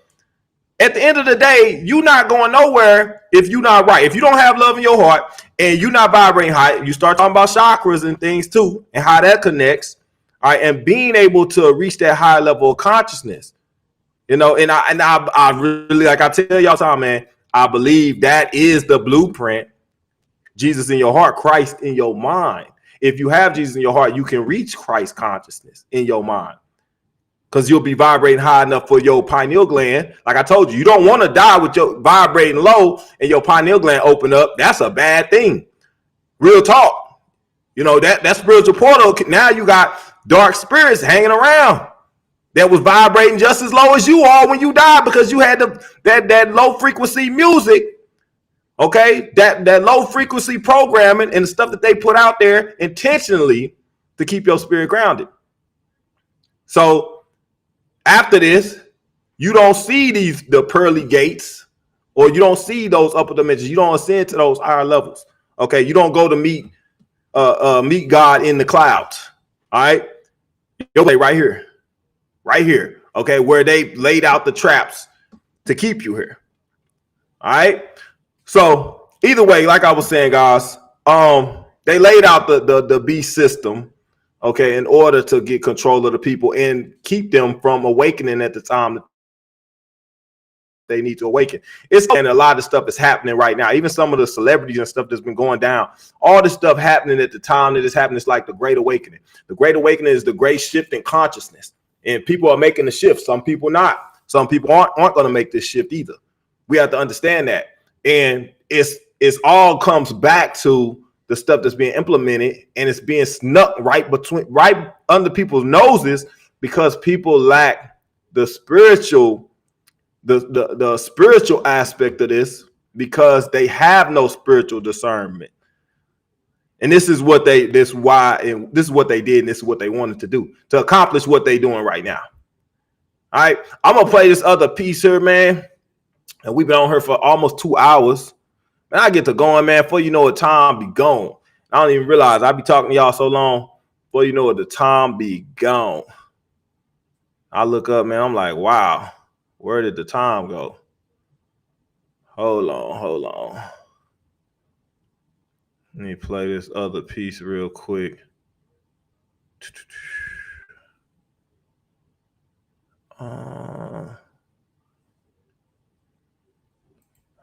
at the end of the day, you're not going nowhere if you're not right. If you don't have love in your heart and you're not vibrating high, you start talking about chakras and things too, and how that connects. All right, and being able to reach that higher level of consciousness. And I really, like I tell y'all time, man, I believe that is the blueprint. Jesus in your heart, Christ in your mind. If you have Jesus in your heart, you can reach Christ consciousness in your mind, because you'll be vibrating high enough for your pineal gland. Like I told you don't want to die with your vibrating low and your pineal gland open up. That's a bad thing. Real talk. That spiritual portal. Now you got dark spirits hanging around that was vibrating just as low as you are when you died, because you had that low frequency music, okay? That low frequency programming and the stuff that they put out there intentionally to keep your spirit grounded. So after this, you don't see the pearly gates, or you don't see those upper dimensions. You don't ascend to those higher levels. Okay, you don't go to meet God in the clouds. All right, you'll play right here, okay, where they laid out the traps to keep you here. All right. So either way, like I was saying, guys, they laid out the beast system, okay, in order to get control of the people and keep them from awakening at the time that they need to awaken. And a lot of stuff is happening right now. Even some of the celebrities and stuff that's been going down, all this stuff happening at the time that it's happening. It's like the Great Awakening. The Great Awakening is the great shift in consciousness. And people are making the shift. Some people not. Some people aren't going to make this shift either. We have to understand that. And it's all comes back to the stuff that's being implemented, and it's being snuck right under people's noses, because people lack the spiritual, the spiritual aspect of this, because they have no spiritual discernment. And this is what they did, and this is what they wanted to do to accomplish what they're doing right now. All right, I'm gonna play this other piece here, man. And we've been on here for almost 2 hours. And I get to going, man, before you know what, time be gone. I don't even realize I be talking to y'all so long, before you know what, the time be gone. I look up, man, I'm like, wow, where did the time go? Hold on. Let me play this other piece real quick.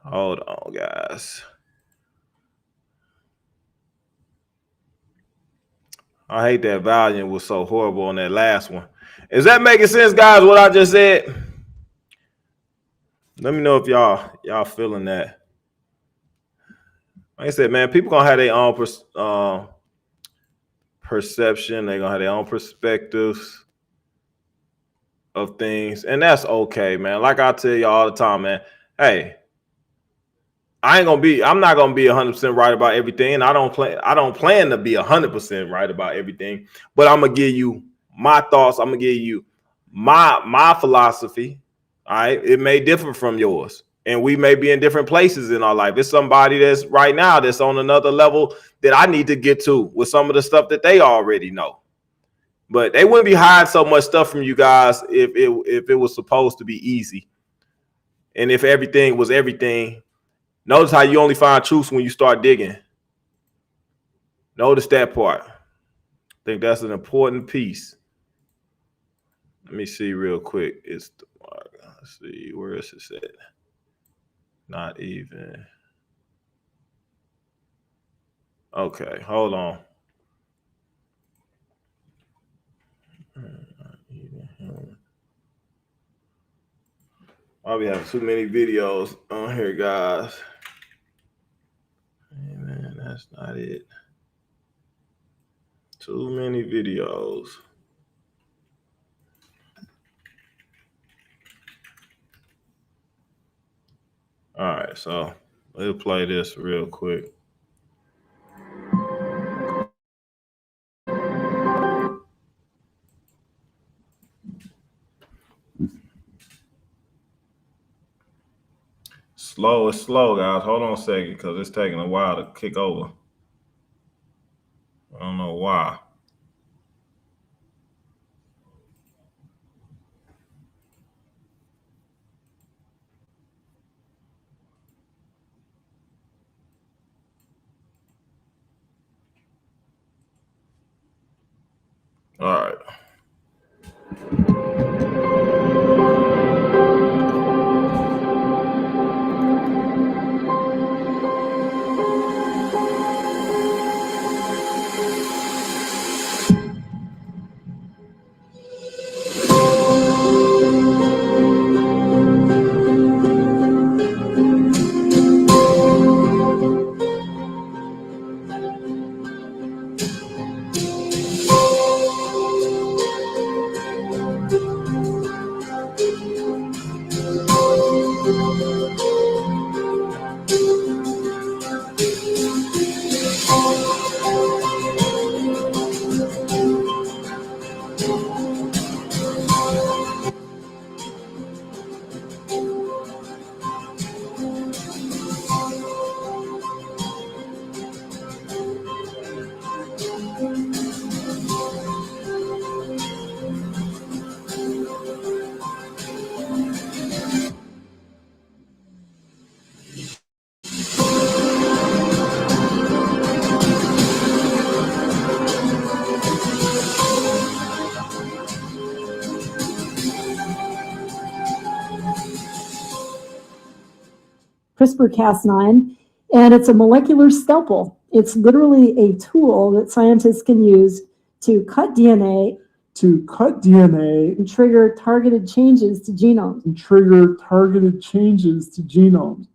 Hold on, guys. I hate that volume was so horrible on that last one. Is that making sense, guys, what I just said? Let me know if y'all feeling that. Like I said, man, people gonna have their own perception. They're gonna have their own perspectives of things, and that's okay, man. Like I tell you all the time, man. Hey, I'm not gonna be 100% right about everything, and I don't plan to be 100% right about everything. But I'm gonna give you my thoughts. I'm gonna give you my philosophy. All right, it may differ from yours, and we may be in different places in our life. It's somebody that's right now that's on another level that I need to get to with some of the stuff that they already know. But they wouldn't be hiding so much stuff from you guys if it was supposed to be easy, and if everything was everything. Notice how you only find truths when you start digging. Notice that part. I think that's an important piece. Let me see real quick. Let's see, where is it at? Not even. Okay, hold on. I'll be having too many videos on here, guys. Hey, man, that's not it. Too many videos. All right, so we'll play this real quick. It's slow, guys. Hold on a second, because it's taking a while to kick over. I don't know why. All right. CRISPR-Cas9, and it's a molecular scalpel. It's literally a tool that scientists can use to cut DNA and trigger targeted changes to genomes.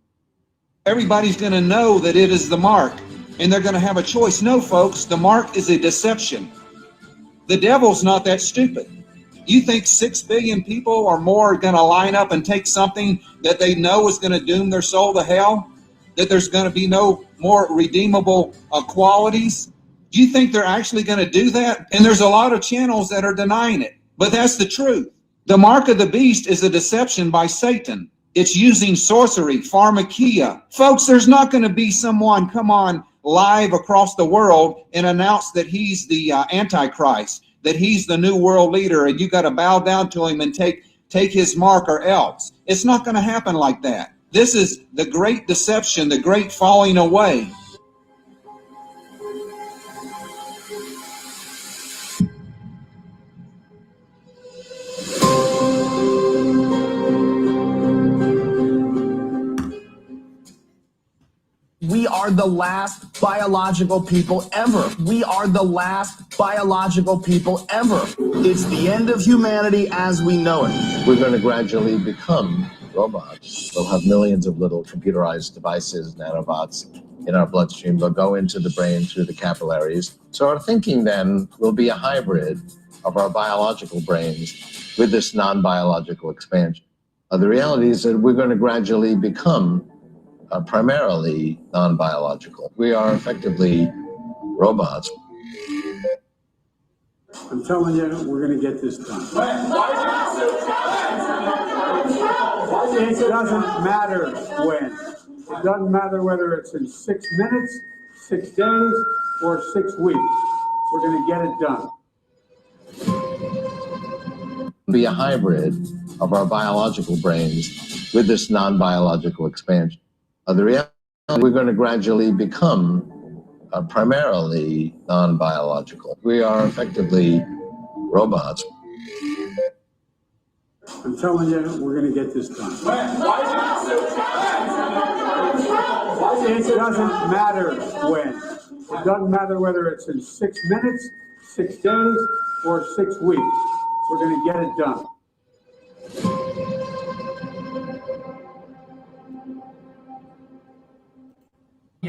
Everybody's going to know that it is the mark, and they're going to have a choice. No, folks, the mark is a deception. The devil's not that stupid. You think 6 billion people or more are going to line up and take something that they know is going to doom their soul to hell? That there's going to be no more redeemable qualities? Do you think they're actually going to do that? And there's a lot of channels that are denying it. But that's the truth. The mark of the beast is a deception by Satan. It's using sorcery, pharmakia. Folks, there's not going to be someone come on live across the world and announce that he's the Antichrist, that he's the new world leader, and you got to bow down to him and take his mark or else. It's not going to happen like that. This is the great deception, the great falling away. are the last biological people ever. We are the last biological people ever. It's the end of humanity as we know it. We're going to gradually become robots. We'll have millions of little computerized devices, nanobots, in our bloodstream. They'll go into the brain through the capillaries. So our thinking then will be a hybrid of our biological brains with this non-biological expansion. The reality is that we're going to gradually become primarily non-biological. We are effectively robots. I'm telling you, we're going to get this done. It doesn't matter when. It doesn't matter whether it's in 6 minutes, 6 days, or 6 weeks. We're going to get it done. Be a hybrid of our biological brains with this non-biological expansion. The reality is we're going to gradually become primarily non-biological. We are effectively robots. I'm telling you, we're going to get this done. It doesn't matter when. It doesn't matter whether it's in 6 minutes, 6 days, or 6 weeks. We're going to get it done.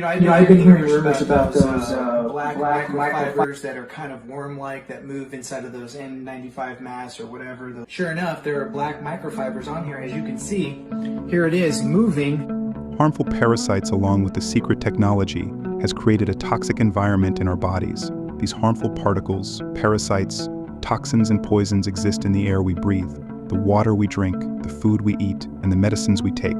I've been hearing rumors about those black microfibers that are kind of worm-like that move inside of those N95 masks or whatever. Sure enough, there are black microfibers on here, as you can see. Here it is, moving. Harmful parasites, along with the secret technology, has created a toxic environment in our bodies. These harmful particles, parasites, toxins and poisons exist in the air we breathe, the water we drink, the food we eat, and the medicines we take.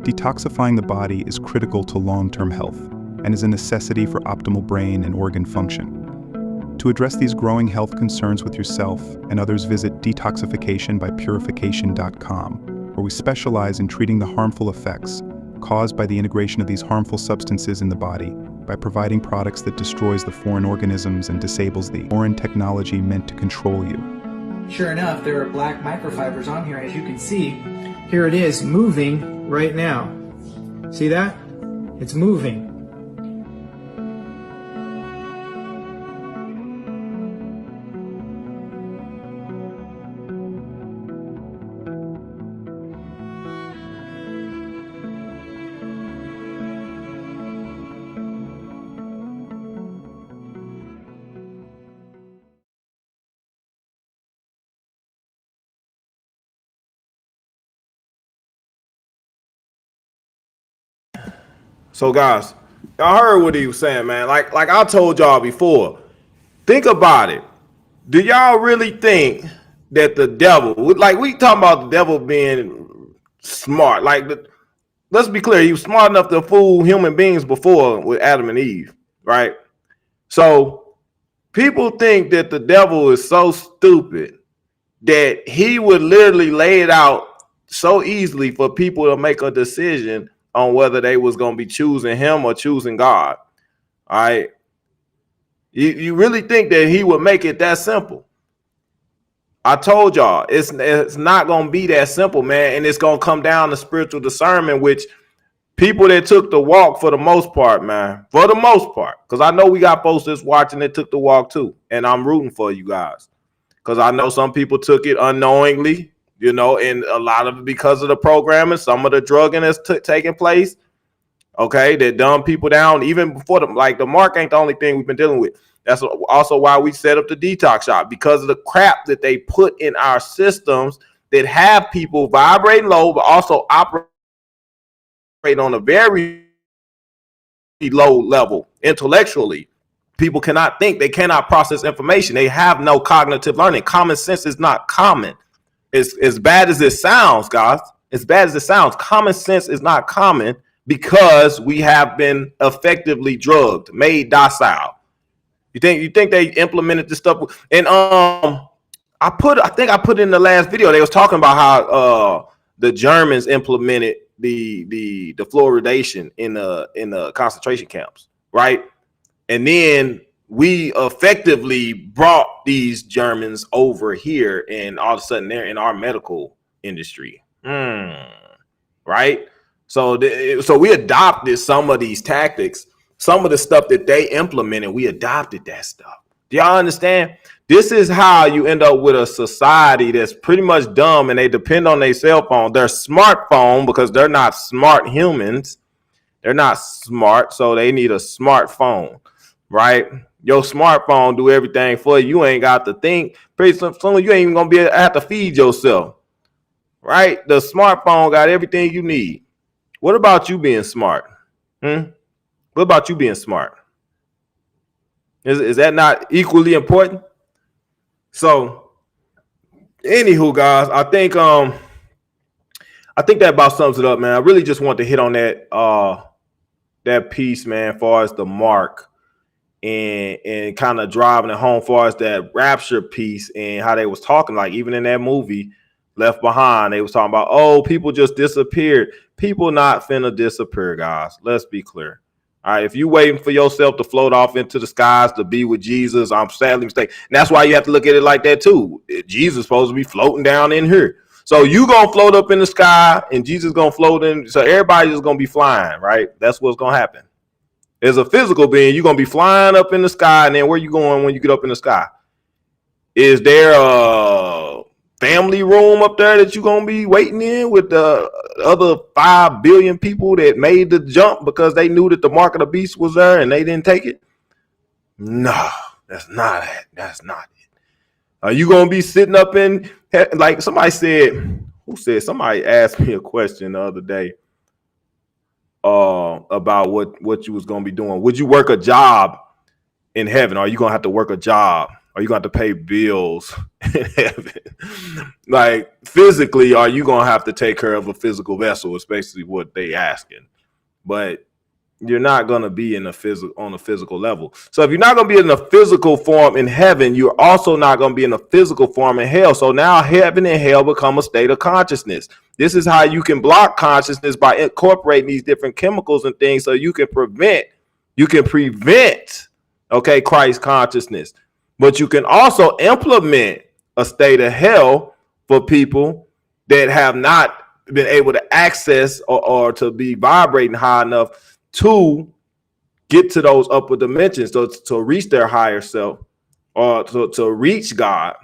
Detoxifying the body is critical to long-term health and is a necessity for optimal brain and organ function. To address these growing health concerns with yourself and others, visit detoxificationbypurification.com, where we specialize in treating the harmful effects caused by the integration of these harmful substances in the body by providing products that destroys the foreign organisms and disables the foreign technology meant to control you. Sure enough, there are black microfibers on here, as you can see. Here it is, moving right now. See that? It's moving. So guys, y'all heard what he was saying, man. Like I told y'all before, think about it. Do y'all really think that the devil, like we talking about the devil being smart, like let's be clear, he was smart enough to fool human beings before with Adam and Eve, right? So people think that the devil is so stupid that he would literally lay it out so easily for people to make a decision on whether they was going to be choosing him or choosing God. All right. You really think that he would make it that simple? I told y'all, it's not going to be that simple, man. And it's going to come down to spiritual discernment, which people that took the walk for the most part, man, for the most part, because I know we got folks that's watching that took the walk too. And I'm rooting for you guys because I know some people took it unknowingly, you know, and a lot of it because of the programming, some of the drugging that's taking place. Okay, that dumb people down even before them. Like the mark ain't the only thing we've been dealing with. That's also why we set up the detox shop, because of the crap that they put in our systems that have people vibrating low, but also operate on a very low level intellectually. People cannot think, they cannot process information. They have no cognitive learning. Common sense is not common. It's as bad as it sounds, guys. As bad as it sounds, common sense is not common because we have been effectively drugged, made docile. You think they implemented this stuff? And I think I put in the last video, they was talking about how the Germans implemented the fluoridation in the concentration camps, right? And then we effectively brought these Germans over here, and all of a sudden they're in our medical industry, right? So we adopted some of these tactics, some of the stuff that they implemented. We adopted that stuff. Do y'all understand? This is how you end up with a society that's pretty much dumb, and they depend on their cell phone, their smartphone, because they're not smart humans. They're not smart, so they need a smartphone, right? Your smartphone do everything for you. You ain't got to think. Pretty soon you ain't even gonna be able to have to feed yourself, right? The smartphone got everything you need. What about you being smart? What about you being smart? Is that not equally important? So, anywho, guys, I think that about sums it up, man. I really just want to hit on that piece, man, as far as the mark and kind of driving it home, as far as that rapture piece and how they was talking, like even in that movie Left Behind, they was talking about, oh, people just disappeared. People not finna disappear, guys. Let's be clear. All right, if you waiting for yourself to float off into the skies to be with Jesus, I'm sadly mistaken. And that's why you have to look at it like that too. Jesus is supposed to be floating down in here. So you gonna float up in the sky and Jesus gonna float in. So everybody's just gonna be flying, right? That's what's gonna happen. As a physical being, you're gonna be flying up in the sky, and then where you going when you get up in the sky? Is there a family room up there that you're gonna be waiting in with the other 5 billion people that made the jump because they knew that the mark of the beast was there and they didn't take it? No, that's not it. That's not it. Are you gonna be sitting up in, like somebody said? Who said? Somebody asked me a question the other day about what you was gonna be doing. Would you work a job in heaven? Are you gonna have to work a job? Are you gonna have to pay bills in heaven? Like physically, are you gonna have to take care of a physical vessel? It's basically what they asking. But you're not gonna be in a physical level. So if you're not gonna be in a physical form in heaven, you're also not gonna be in a physical form in hell. So now heaven and hell become a state of consciousness. This is how you can block consciousness, by incorporating these different chemicals and things, so you can prevent, okay, Christ consciousness. But you can also implement a state of hell for people that have not been able to access or to be vibrating high enough to get to those upper dimensions, to reach their higher self, or to reach God.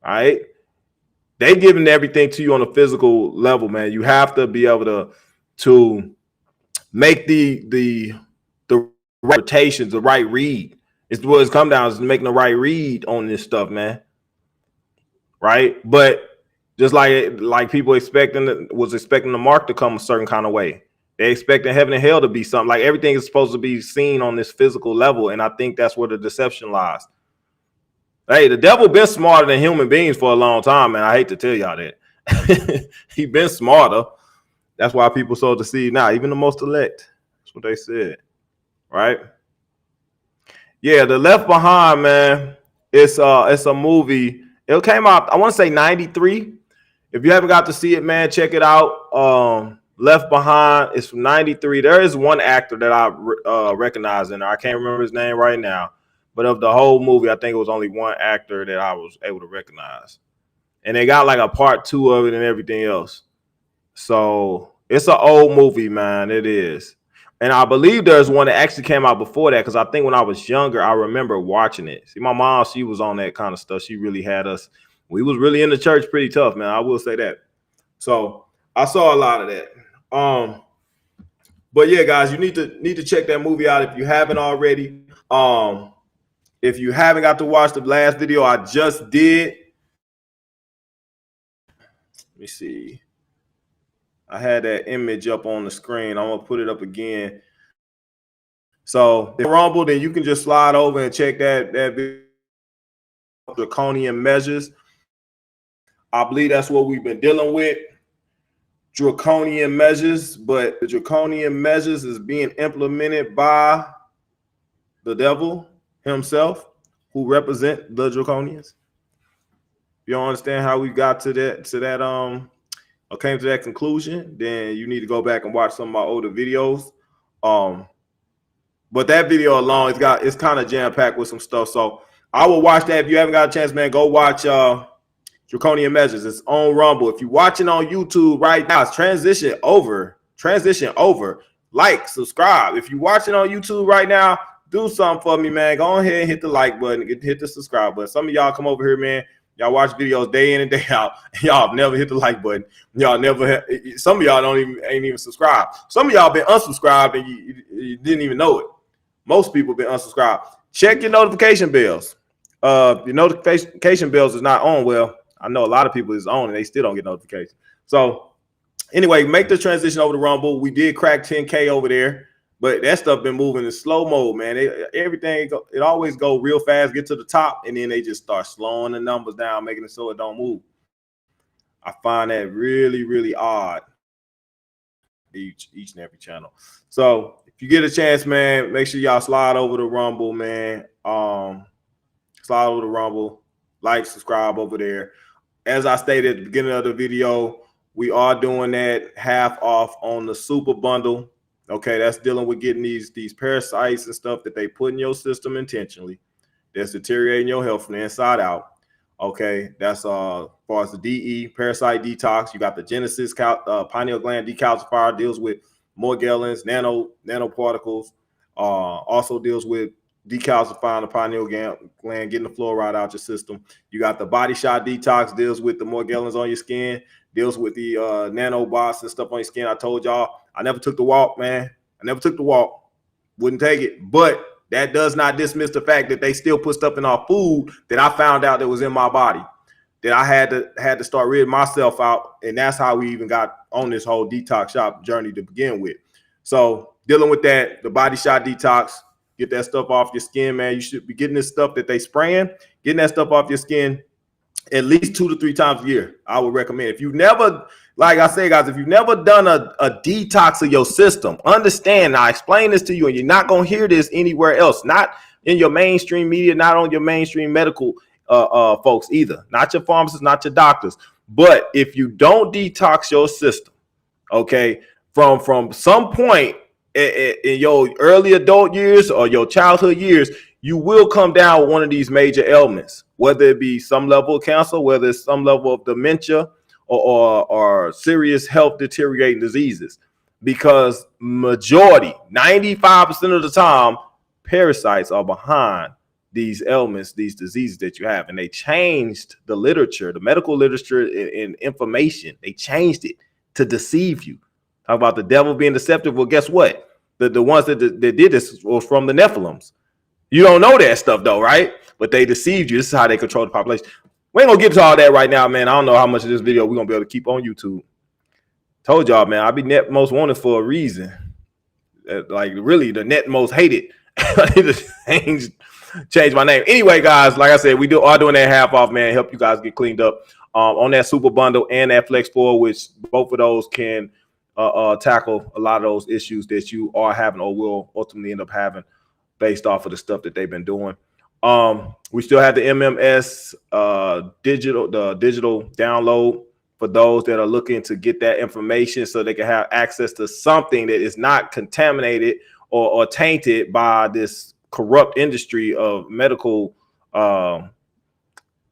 All right. They giving everything to you on a physical level, man. You have to be able to make the rotations, the right read. It's what it's come down, is making the right read on this stuff, man. Right? But just like people was expecting the mark to come a certain kind of way. They expecting heaven and hell to be something. Like everything is supposed to be seen on this physical level, and I think that's where the deception lies. Hey, the devil been smarter than human beings for a long time, man. I hate to tell y'all that. He been smarter. That's why people so deceived now, even the most elect. That's what they said. Right? Yeah, the Left Behind, man. It's a movie. It came out, I want to say 93. If you haven't got to see it, man, check it out. Left Behind is from 93. There is one actor that I recognize in there. I can't remember his name right now. But of the whole movie, I think it was only one actor that I was able to recognize. And they got like a part 2 of it and everything else. So it's an old movie, man. It is. And I believe there's one that actually came out before that, because I think when I was younger, I remember watching it. See, my mom, she was on that kind of stuff. She really had us. We was really in the church pretty tough, man. I will say that. So I saw a lot of that. But yeah, guys, you need to check that movie out if you haven't already. If you haven't got to watch the last video I just did, let me see. I had that image up on the screen. I'm gonna put it up again. So if Rumble, then you can just slide over and check that video. Draconian measures. I believe that's what we've been dealing with. Draconian measures, but the draconian measures is being implemented by the devil himself, who represent the draconians. You don't understand how we got to that or came to that conclusion, then you need to go back and watch some of my older videos. But that video alone, it's kind of jam-packed with some stuff. So I will watch that. If you haven't got a chance, man, go watch Draconian Measures. It's on Rumble. If you're watching on YouTube right now, it's transition over transition over. Like, subscribe. If you're watching on YouTube right now, do something for me, man. Go ahead and hit the like button, hit the subscribe button. Some of y'all come over here, man. Y'all watch videos day in and day out. Y'all have never hit the like button. Y'all never. Some of y'all ain't even subscribed. Some of y'all been unsubscribed and you didn't even know it. Most people been unsubscribed. Check your notification bells. Your notification bells is not on. Well, I know a lot of people is on and they still don't get notifications. So anyway, make the transition over to Rumble. We did crack 10K over there. But that stuff been moving in slow mode, man. It always go real fast, get to the top, and then they just start slowing the numbers down, making it so it don't move. I find that really, really odd. Each and every channel. So if you get a chance, man, make sure y'all slide over to Rumble, man. Slide over to Rumble, like, subscribe over there. As I stated at the beginning of the video, we are doing that half off on the super bundle. Okay, that's dealing with getting these parasites and stuff that they put in your system intentionally. That's deteriorating your health from the inside out. Okay, that's as far as the DE, parasite detox. You got the Genesis pineal gland decalcifier, deals with Morgellons, nanoparticles. Also deals with decalcifying the pineal gland, getting the fluoride out your system. You got the Body Shot detox, deals with the Morgellons on your skin, deals with the nanobots and stuff on your skin. I told y'all, I never took the walk, man. I never took the walk. Wouldn't take it. But that does not dismiss the fact that they still put stuff in our food that I found out that was in my body, that I had to start ridding myself out. And that's how we even got on this whole detox shop journey to begin with. So dealing with that, the Body Shot detox, get that stuff off your skin, man. You should be getting this stuff that they spraying, getting that stuff off your skin at least 2 to 3 times a year. I would recommend. If you've never, like I say, guys, if you've never done a detox of your system, understand, I explain this to you, and you're not going to hear this anywhere else, not in your mainstream media, not on your mainstream medical folks either, not your pharmacists, not your doctors. But if you don't detox your system, okay, from some point in your early adult years or your childhood years, you will come down with one of these major ailments, whether it be some level of cancer, whether it's some level of dementia or serious health deteriorating diseases, because majority, 95% of the time, parasites are behind these ailments, these diseases that you have. And they changed the literature, the medical literature and information. They changed it to deceive you. Talk about the devil being deceptive. Well, guess what? The ones that did this was from the Nephilims. You don't know that stuff though, right? But they deceived you. This is how they control the population. We ain't gonna get to all that right now, man. I don't know how much of this video we're gonna be able to keep on YouTube. Told y'all, man, I be net most wanted for a reason. Like really the net most hated. I need to change my name. Anyway, guys, like I said, we are doing that half off, man. Help you guys get cleaned up on that super bundle and that Flex 4, which both of those can tackle a lot of those issues that you are having or will ultimately end up having based off of the stuff that they've been doing. We still have the MMS digital download for those that are looking to get that information so they can have access to something that is not contaminated or tainted by this corrupt industry of medical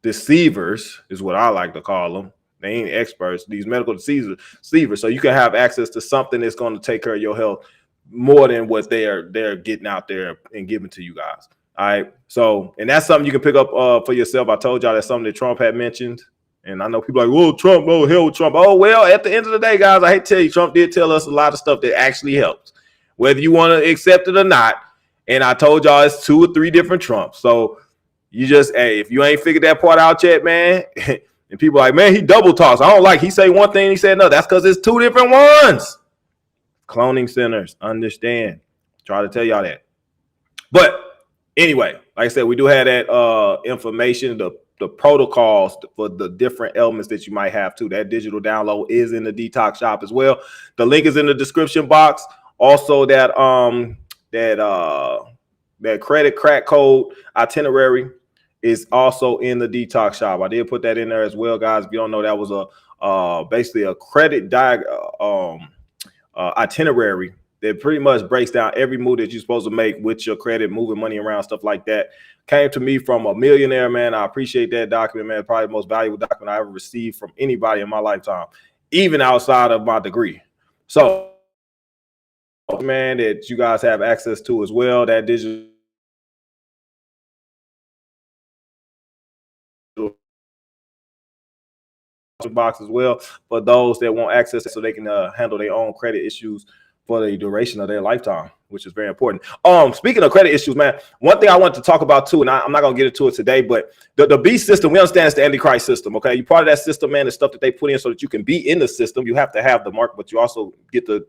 deceivers, is what I like to call them. They ain't experts, these medical deceivers. So you can have access to something that's going to take care of your health more than what they're getting out there and giving to you guys. All right. So, and that's something you can pick up for yourself. I told y'all that's something that Trump had mentioned. And I know people are like, well, Trump, oh, hell with Trump. Oh, well, at the end of the day, guys, I hate to tell you, Trump did tell us a lot of stuff that actually helps, whether you want to accept it or not. And I told y'all it's 2 or 3 different Trumps. So you just, hey, if you ain't figured that part out yet, man, and people are like, man, he double talks. I don't like, he say one thing, he said no. That's because it's 2 different ones. Cloning centers, understand. Try to tell y'all that. But anyway, like I said, we do have that information, the protocols for the different elements that you might have too. That digital download is in the detox shop as well. The link is in the description box. Also, that credit crack code itinerary is also in the detox shop. I did put that in there as well, guys. If you don't know, that was basically a credit itinerary that pretty much breaks down every move that you're supposed to make with your credit, moving money around, stuff like that. Came to me from a millionaire, man. I appreciate that document, man. Probably the most valuable document I ever received from anybody in my lifetime, even outside of my degree. So man, that you guys have access to as well. That digital box as well for those that want access so they can handle their own credit issues for the duration of their lifetime, which is very important. Speaking of credit issues, man, one thing I want to talk about too, and I'm not gonna get into it today, but the B system, we understand it's the Antichrist system. Okay, you're part of that system, man. The stuff that they put in so that you can be in the system, you have to have the mark, but you also get to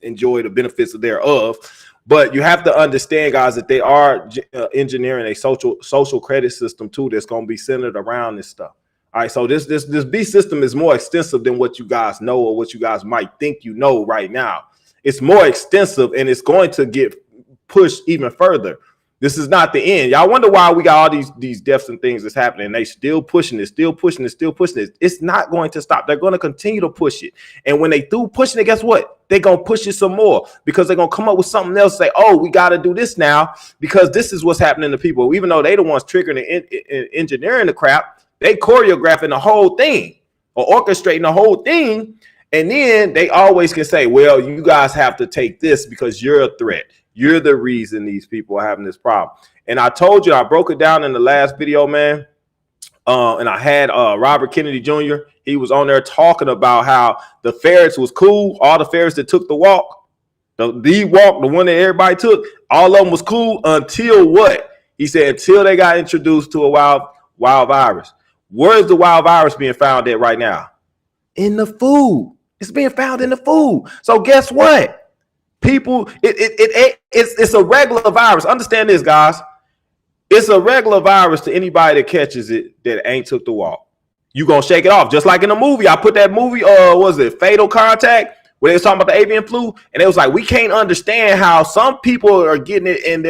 enjoy the benefits thereof. But you have to understand, guys, that they are engineering a social credit system too that's going to be centered around this stuff. All right, so this B system is more extensive than what you guys know or what you guys might think you know right now. It's more extensive, and it's going to get pushed even further. This is not the end. Y'all wonder why we got all these deaths and things that's happening. They still pushing it, still pushing it, still pushing it. It's not going to stop. They're going to continue to push it. And when they do pushing it, guess what? They're going to push it some more because they're going to come up with something else. Say, oh, we got to do this now because this is what's happening to people. Even though they the ones triggering and engineering the crap, they choreographing the whole thing or orchestrating the whole thing. And then they always can say, well, you guys have to take this because you're a threat. You're the reason these people are having this problem. And I told you, I broke it down in the last video, man. And I had Robert Kennedy Jr. He was on there talking about how the ferrets was cool. All the ferrets that took the walk, the walk, the one that everybody took, all of them was cool until what? He said until they got introduced to a wild virus. Where's the wild virus being found at right now? In the food. It's being found in the food. So guess what? People, it's a regular virus. Understand this, guys. It's a regular virus to anybody that catches it that ain't took the walk. You gonna shake it off. Just like in the movie. I put that movie, was it Fatal Contact, where they was talking about the avian flu, and it was like, we can't understand how some people are getting it and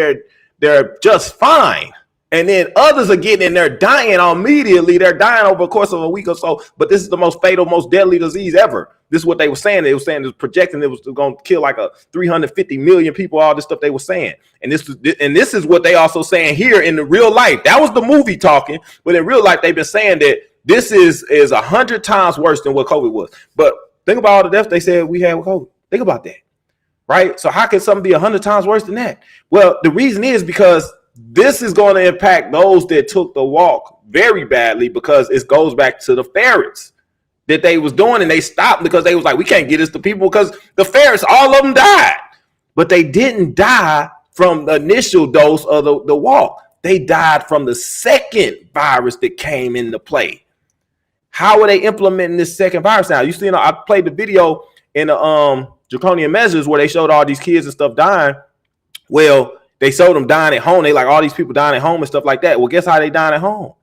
they're just fine. And then others are getting in there dying immediately. They're dying over the course of a week or so. But this is the most fatal, most deadly disease ever. This is what they were saying. They were saying it was projecting it was going to kill like 350 million people. All this stuff they were saying. And this is what they also saying here in the real life. That was the movie talking. But in real life, they've been saying that this is 100 times worse than what COVID was. But think about all the deaths they said we had with COVID. Think about that. Right? So how can something be 100 times worse than that? Well, the reason is because this is going to impact those that took the walk very badly because it goes back to the ferrets that they was doing, and they stopped because they was like, we can't get this to people because the ferrets, all of them died. But they didn't die from the initial dose of the walk. They died from the second virus that came into play. How are they implementing this second virus now? You see, I played the video in the draconian measures where they showed all these kids and stuff dying. Well, they showed them dying at home. They like all these people dying at home and stuff like that. Well, guess how they dying at home?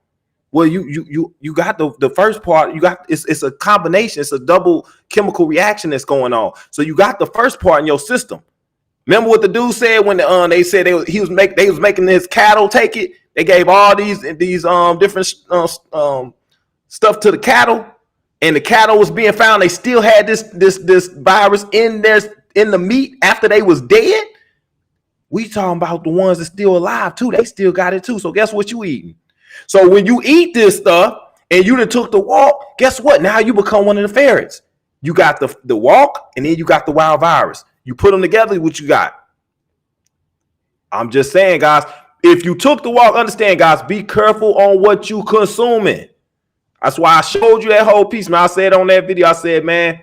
Well, you got the first part. You got it's a combination. It's a double chemical reaction that's going on. So you got the first part in your system. Remember what the dude said when they said they was making his cattle take it. They gave all these different stuff to the cattle, and the cattle was being found. They still had this virus in the meat after they was dead. We talking about the ones that's still alive too. They still got it too. So guess what you eating? So when you eat this stuff and you done took the walk, guess what? Now you become one of the ferrets. You got the walk and then you got the wild virus. You put them together, what you got? I'm just saying, guys, if you took the walk, understand, guys, be careful on what you consuming. That's why I showed you that whole piece, man. I said on that video, I said, man,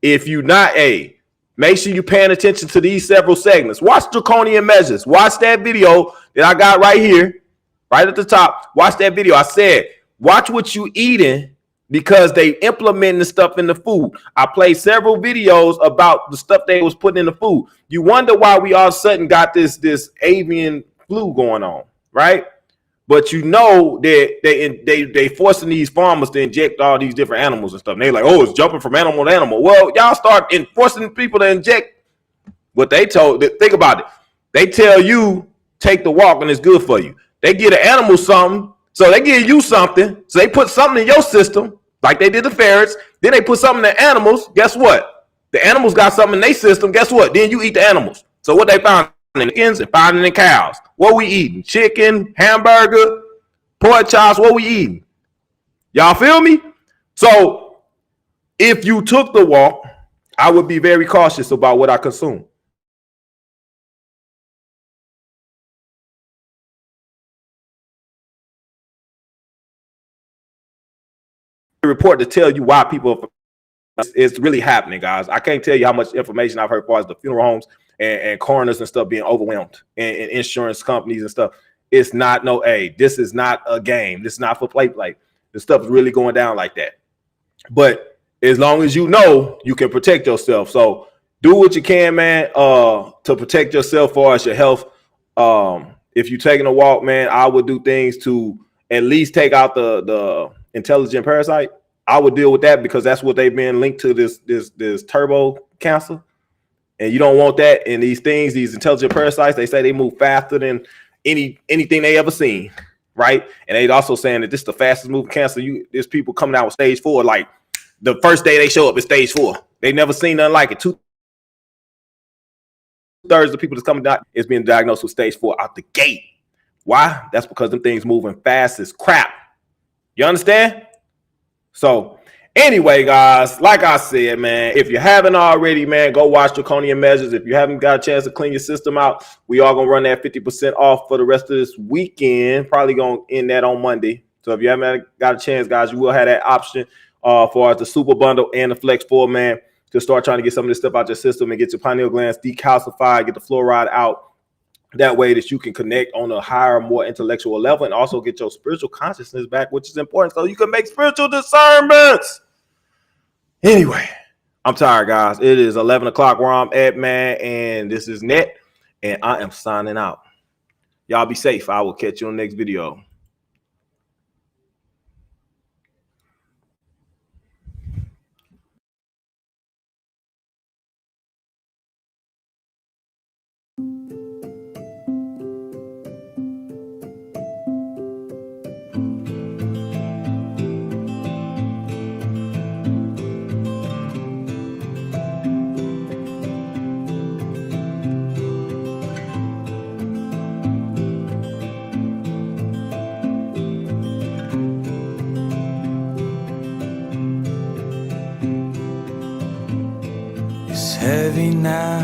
if you not make sure you're paying attention to these several segments. Watch Draconian Measures. Watch that video that I got right here, right at the top. Watch that video. I said, watch what you eating because they implementing the stuff in the food. I played several videos about the stuff they was putting in the food. You wonder why we all of a sudden got this avian flu going on, right? But you know that they forcing these farmers to inject all these different animals and stuff. And they like, oh, it's jumping from animal to animal. Well, y'all start forcing people to inject what they told. Think about it. They tell you take the walk and it's good for you. They give an animal something, so they give you something. So they put something in your system, like they did the ferrets. Then they put something in the animals. Guess what? The animals got something in their system. Guess what? Then you eat the animals. So what they found in chickens and finding in cows. What we eating? Chicken, hamburger, pork chops. What we eating? Y'all feel me? So if you took the walk, I would be very cautious about what I consume. report to tell you why people. It's really happening, guys. I can't tell you how much information I've heard as far as the funeral homes and coroners and stuff being overwhelmed and insurance companies and stuff. It's not this is not a game. This is not for play. This stuff is really going down like that. But as long as you know, you can protect yourself. So do what you can, man, to protect yourself as far as your health. If you're taking a walk, man, I would do things to at least take out the intelligent parasite. I would deal with that because that's what they've been linked to, this turbo cancer. And you don't want that. And these intelligent parasites, they say they move faster than anything they ever seen, right? And they also saying that this is the fastest moving cancer. There's people coming out with stage 4, like the first day they show up is stage 4. They never seen nothing like it. 2/3 of the people that's coming out is being diagnosed with stage 4 out the gate. Why? That's because them things moving fast as crap. You understand? So anyway, guys, like I said, man, if you haven't already, man, go watch Draconian Measures. If you haven't got a chance to clean your system out, we are going to run that 50% off for the rest of this weekend. Probably going to end that on Monday. So if you haven't got a chance, guys, you will have that option for the Super Bundle and the Flex 4, man, to start trying to get some of this stuff out your system and get your pineal glands decalcified, get the fluoride out. That way that you can connect on a higher, more intellectual level and also get your spiritual consciousness back, which is important so you can make spiritual discernments. Anyway, I'm tired, guys. It is 11 o'clock where I'm at, man, and this is Net, and I am signing out. Y'all be safe. I will catch you on the next video. Heavy now,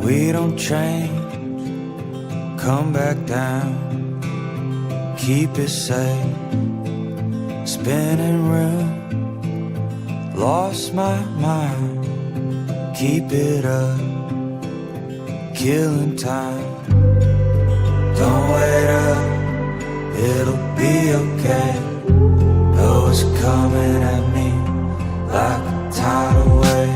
we don't change. Come back down, keep it safe. Spinning room, lost my mind. Keep it up, killing time. Don't wait up, it'll be okay. Know it's coming at me like a tidal wave.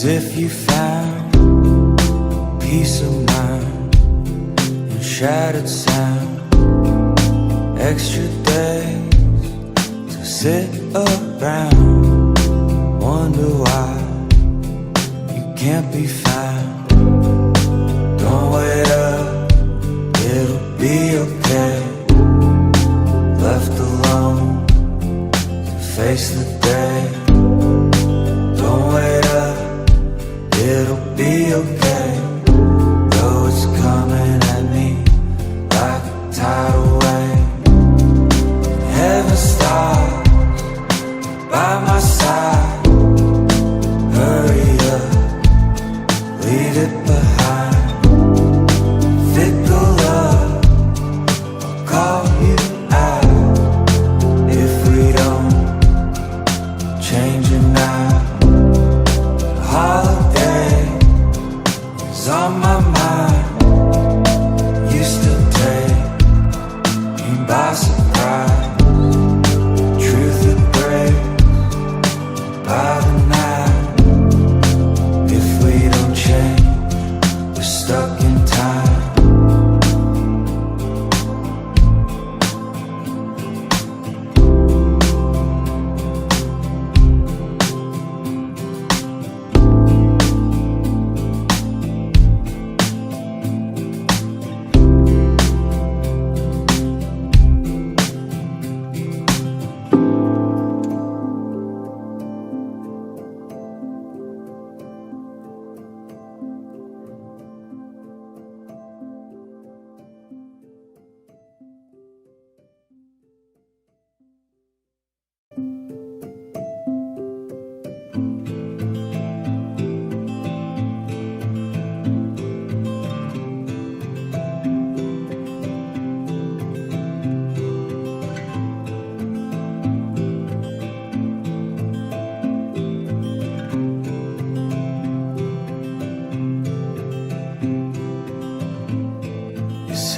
If you found peace of mind and shattered sound, extra days to sit around, wonder why you can't be found. Don't wait up, it'll be okay. Left alone to face the day. Don't wait up, it'll be okay, though it's coming at me like a tidal wave. Heaven stars by my side. Hurry up, leave it behind. Fickle love, I'll call you out if we don't change.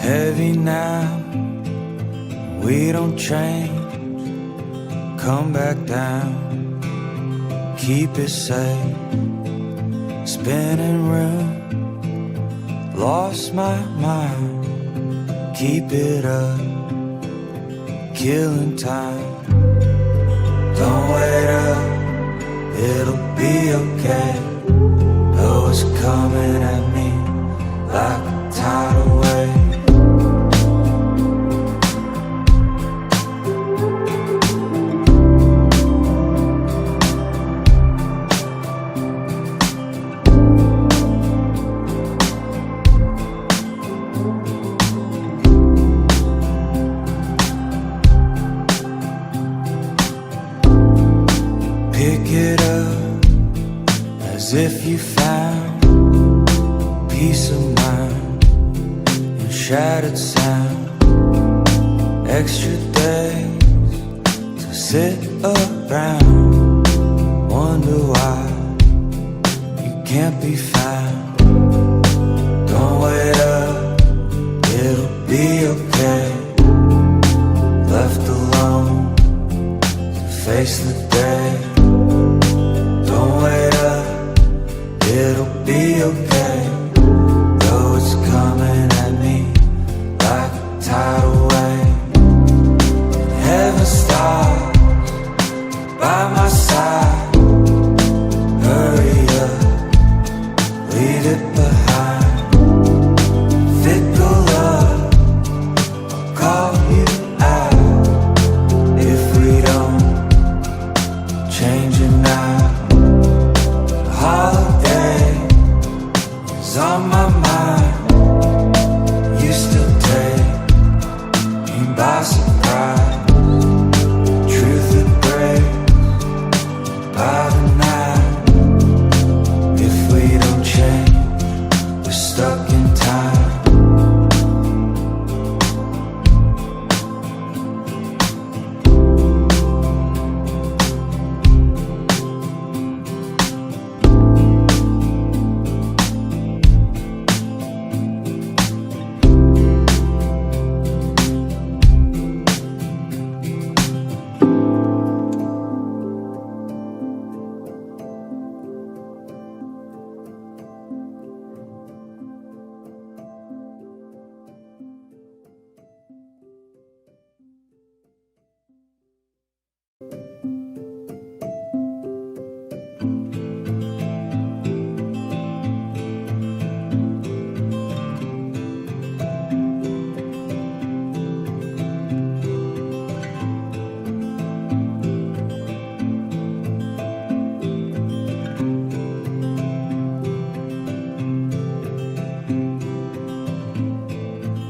heavy now, we don't change. Come back down, keep it safe. Spinning room, lost my mind. Keep it up, killing time. Don't wait up, it'll be okay. Know it's coming at me like a tidal wave. Pick it up as if you found peace of mind in shattered sound. Extra days to sit around, wonder why you can't be found. Don't wait up, it'll be okay. Left alone to face the day. Don't wait up, it'll be okay. Though it's coming at me like a tidal wave. Heaven stops by my side. Hurry up, leave it behind. Fickle love, I'll call you out if we don't change it now. Holiday is on my mind. You still take me by surprise. Truth that breaks by the night. If we don't change, we're stuck in time.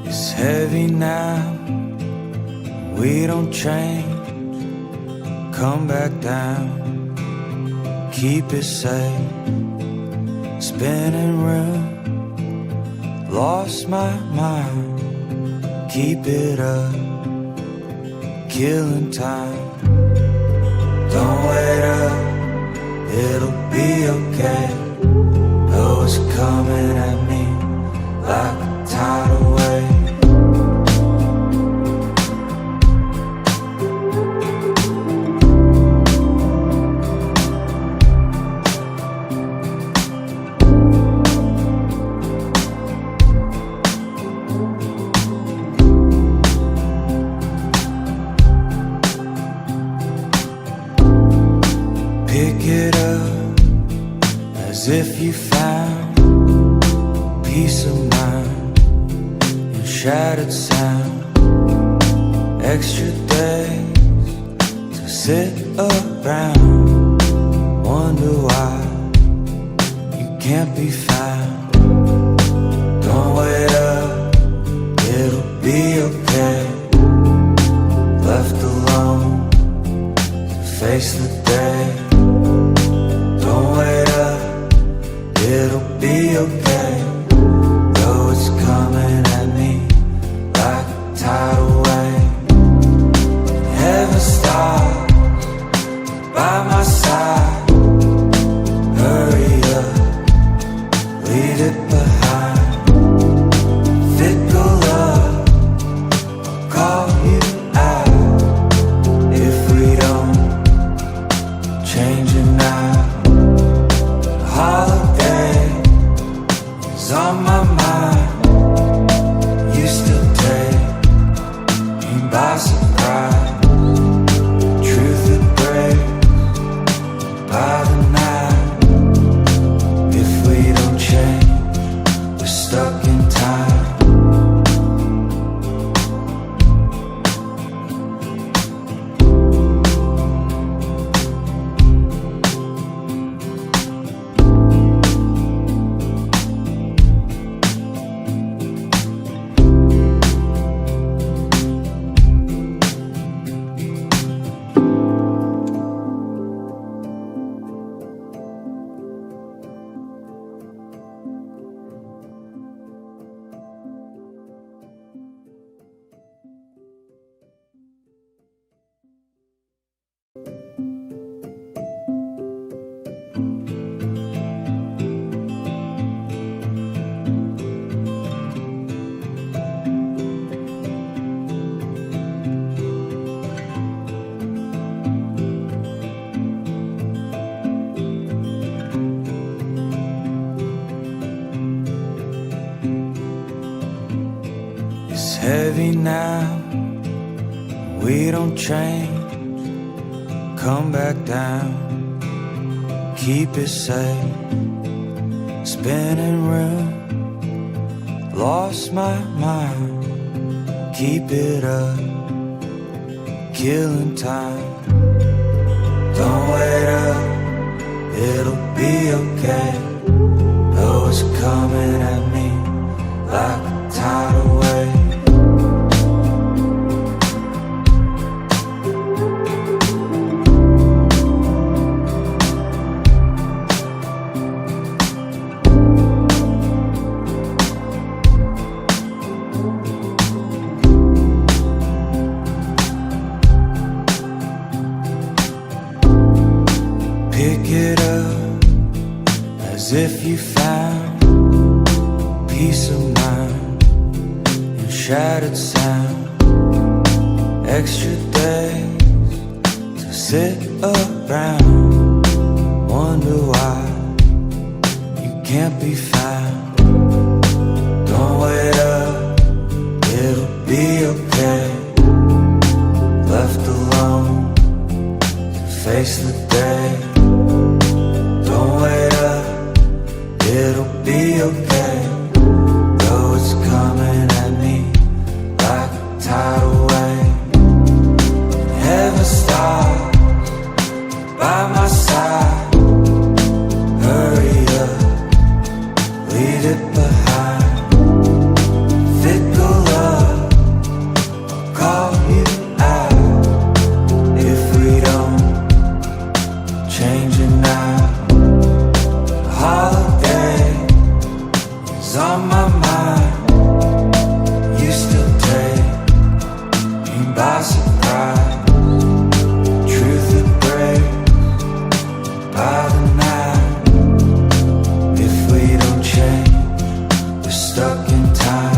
It's heavy now, we don't change. Come back down, keep it safe. Spinning room, lost my mind. Keep it up, killing time. Don't wait up, it'll be okay. Know it's coming at me like a tidal wave. Pick it up as if you found peace of mind in shattered sound. Extra days to sit around, wonder why you can't be found. Don't wait up, it'll be okay. Left alone to face the day. Don't wait up, it'll be okay. Though it's coming at me like a tidal wave. Heaven stops by my side. Hurry up, leave it behind. Fickle love, changing now. Holiday is on my mind. You still take me by surprise. Truth that breaks by the night. If we don't change, we're stuck in time. It's heavy now, we don't change. Come back down, keep it safe. Spinning room, lost my mind. Keep it up, killing time. Don't wait up, it'll be okay. Though it's coming at me like a tidal wave. Pick it up as if you found peace of mind in shattered sound. Extra days to sit around. Wonder why you can't be found. Don't wait up, it'll be okay. Left alone to face the day. Don't wait up, it'll be okay. Though it's coming at me like a tidal wave. Heaven stops by my side. Hurry up, leave it behind. Fickle love, I'll call you out. If we don't change it now. Holiday is on my mind. You still take me by surprise. Truth that breaks by the night. If we don't change, we're stuck in time.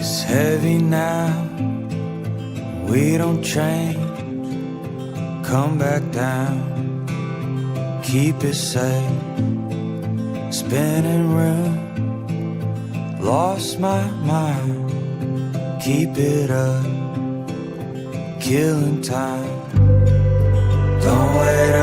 It's heavy now, we don't change. Come back down, keep it safe. Spinning room, lost my mind. Keep it up, killing time. Don't wait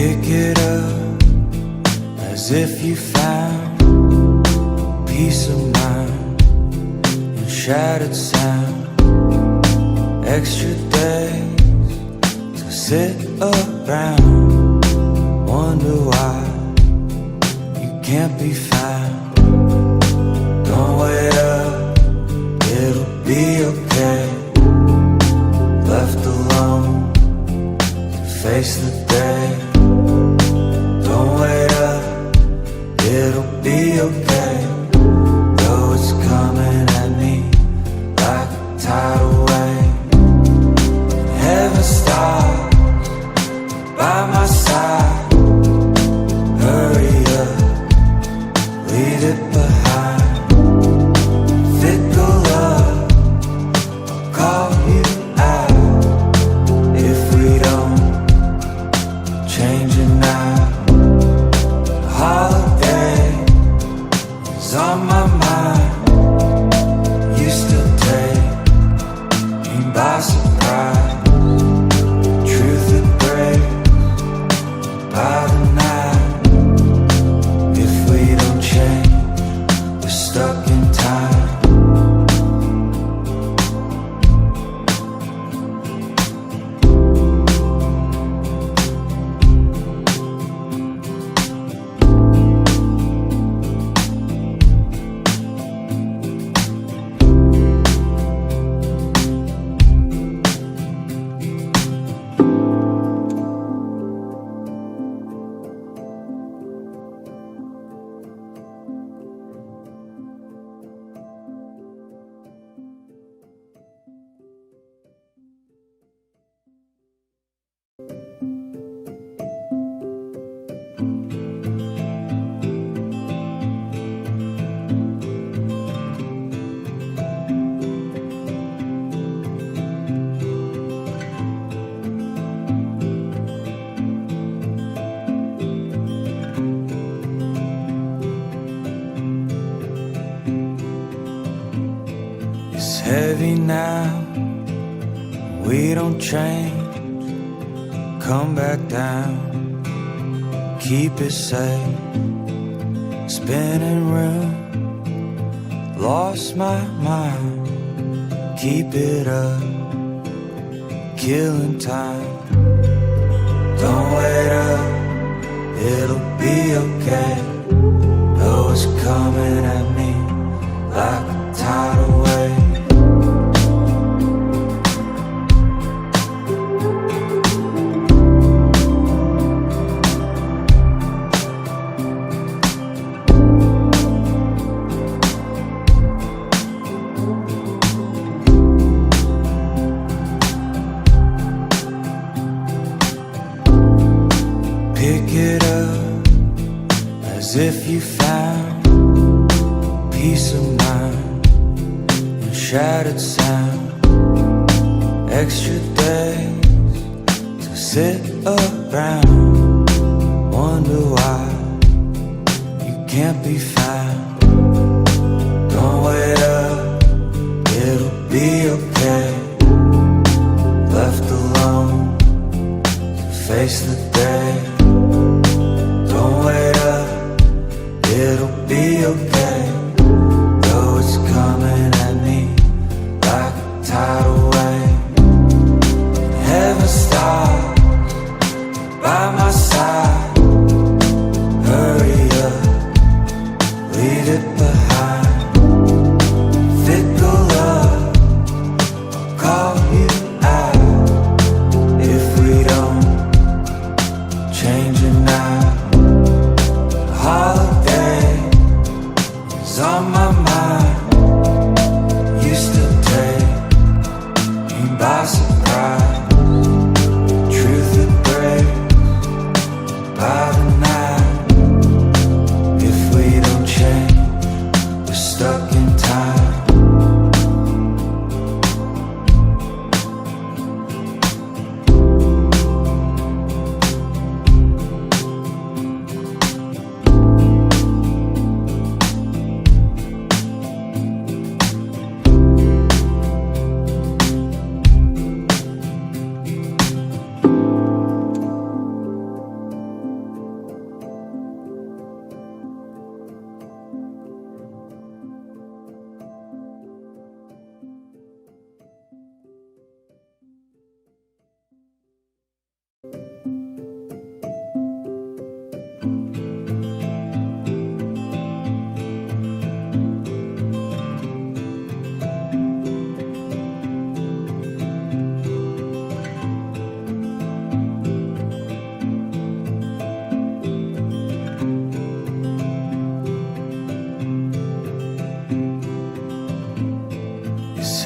Pick it up as if you found peace of mind in shattered sound. Extra days to sit around, wonder why you can't be found. Don't wait up, it'll be okay. Left alone to face the day. Don't wait up, it'll be okay. Though it's coming at me like a tidal wave. Heaven stops by my side. Hurry up, leave it behind. Fickle love, I'll call you out if we don't change it now. The holiday is on my mind. Used to take me by surprise. Truth that breaks by the night. If we don't change, we're stuck in time. It's heavy now, we don't change. Come back down, keep it safe. Spinning room, lost my mind. Keep it up, killing time. Don't wait up, it'll be okay. Though it's coming at me like a tidal wave. Pick it up as if you found peace of mind in shattered sound. Extra days to sit around, wonder why you can't be found. Don't wait up, it'll be okay. Left alone to face the day. Don't wait up, it'll be okay. Though it's coming at me like a tidal wave. Heaven stops by my side. Hurry up, leave it behind. Fickle love, I'll call you out if we don't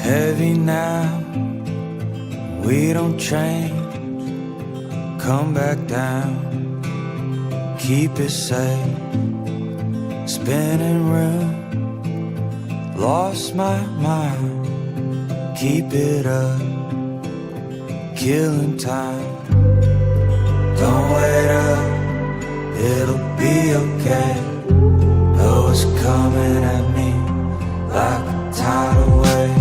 heavy now, we don't change. Come back down, keep it safe. Spinning room, lost my mind. Keep it up, killing time. Don't wait up, it'll be okay. Though it's coming at me like a tidal wave.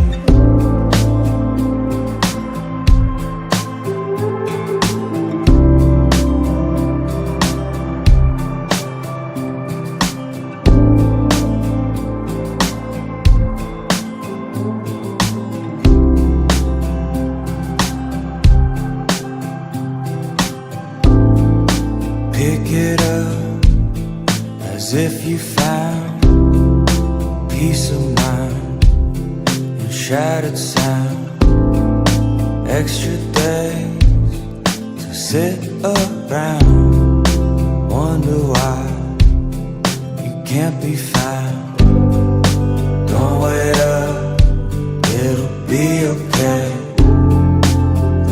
Pick it up as if you found peace of mind in shattered sound. Extra days to sit around, wonder why you can't be found. Don't wait up, it'll be okay.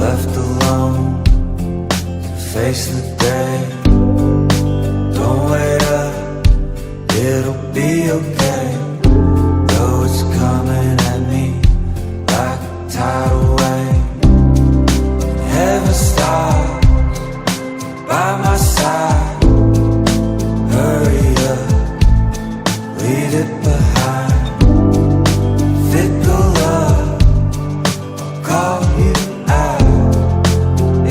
Left alone to face the day. Don't wait up, it'll be okay. Though it's coming at me like a tidal wave. Heaven stops by my side. Hurry up, leave it behind. Fickle love, I'll call you out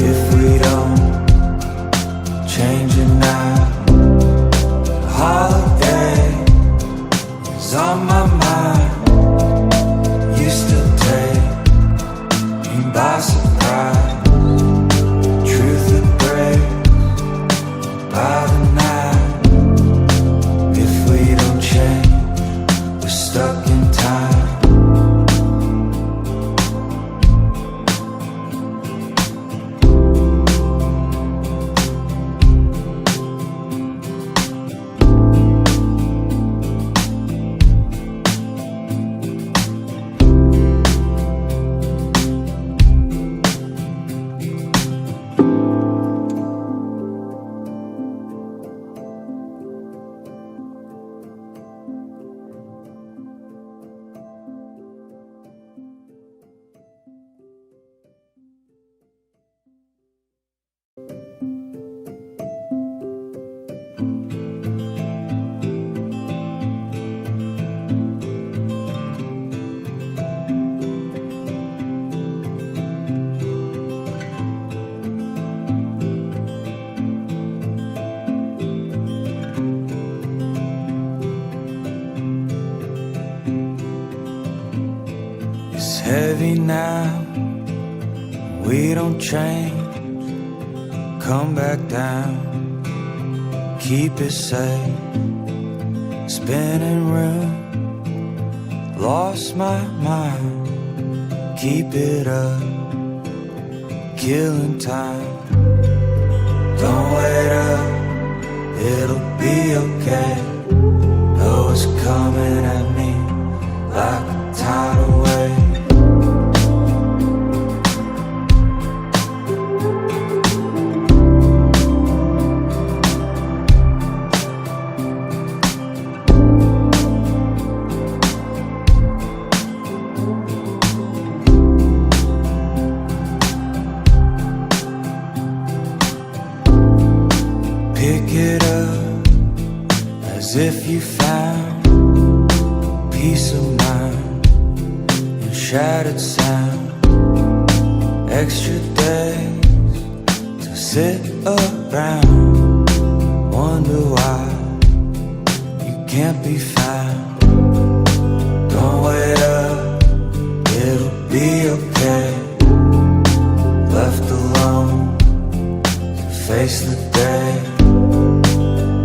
if we don't change it now. Holiday is on my mind. You still take me by surprise. Truth that breaks by the night. If we don't change, we're stuck in time. It's heavy now, we don't change. Come back down, keep it safe. Spinning room, lost my mind. Keep it up, killing time. Don't wait up, it'll be okay. Though it's coming at me like a tidal wave. Pick it up as if you found peace of mind in shattered sound. Extra days to sit around, wonder why you can't be found. Don't wait up, it'll be okay. Left alone to face the day.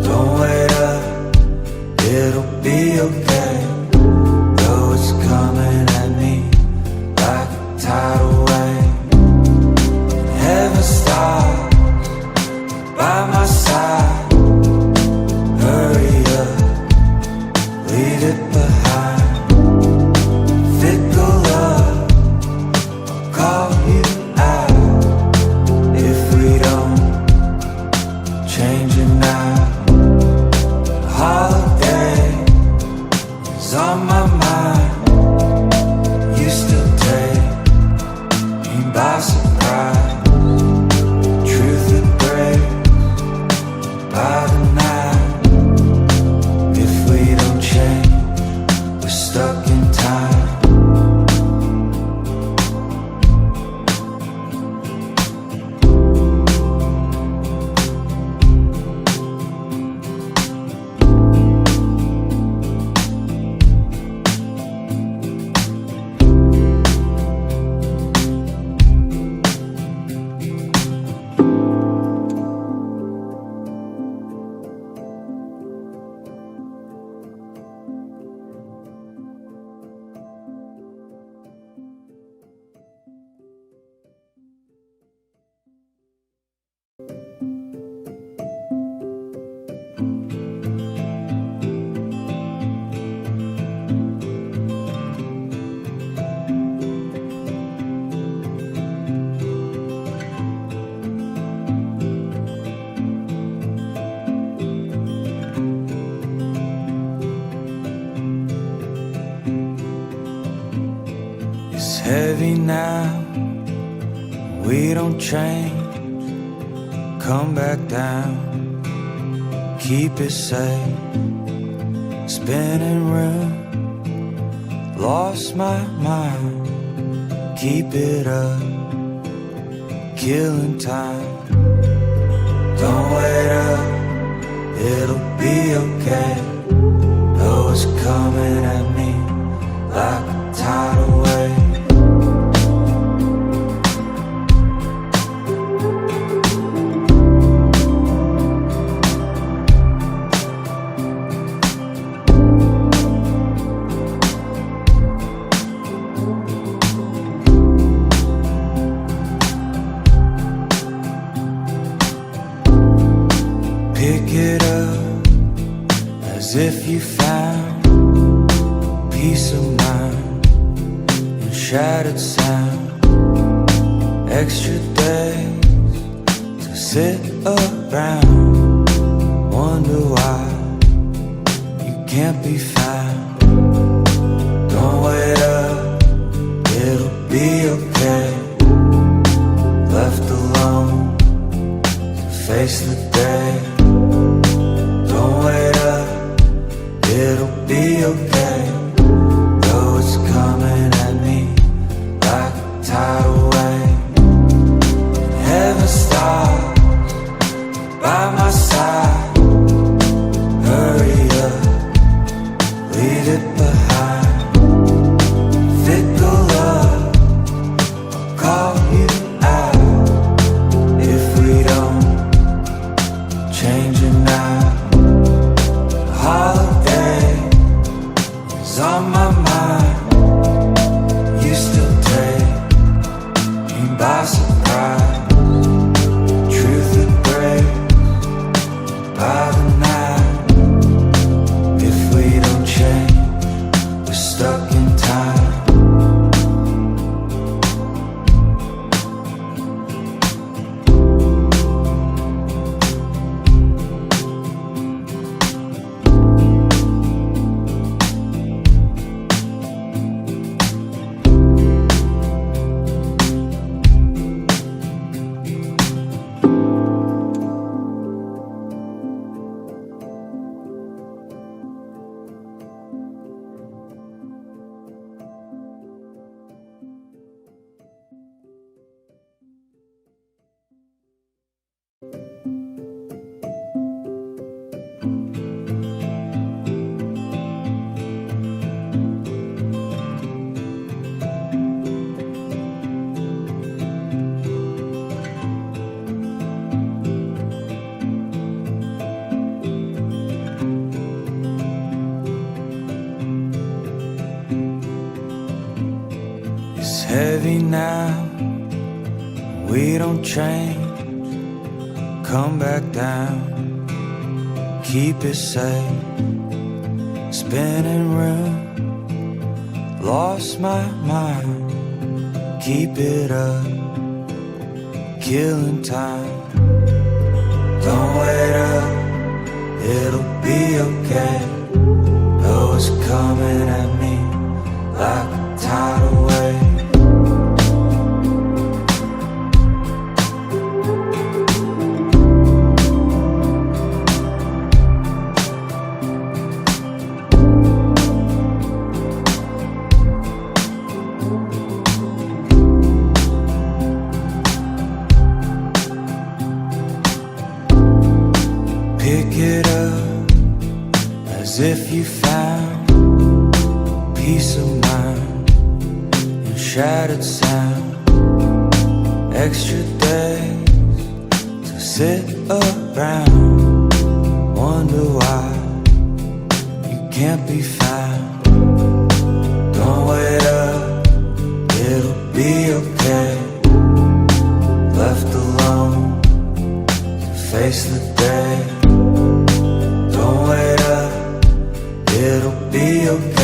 Don't wait up, it'll be okay. Though it's coming at me like a tidal wave. Heaven stops by my side. Hurry up, leave it behind. Fickle love, heavy now, we don't change. Come back down, keep it safe. Spinning room, lost my mind. Keep it up, killing time. Don't wait up, it'll be okay. Though it's coming at me like a tidal wave. Pick it up as if you found peace of mind in shattered sound. Extra days to sit around, wonder why you can't be found. Don't wait up, it'll be okay. Left alone to face the day. Don't wait up, it'll be okay. Though it's coming at me like a tidal wave. Heaven stops by my side. Hurry up, leave it behind. Fickle love, I'll call you out if we don't change it now. Holiday is on my mind. You still take me by surprise. Truth that breaks by the night. If we don't change, we're stuck in time. It's heavy now, we don't change. Come back down, keep it safe. Spinning room, lost my mind. Keep it up, killing time. Don't wait up, it'll be okay. Though it's coming at me like a tidal wave. Pick it up as if you found peace of mind in shattered sound. Extra days to sit around, wonder why you can't be found. Don't wait up, it'll be okay. Left alone to face the day. Don't wait up, it'll be okay.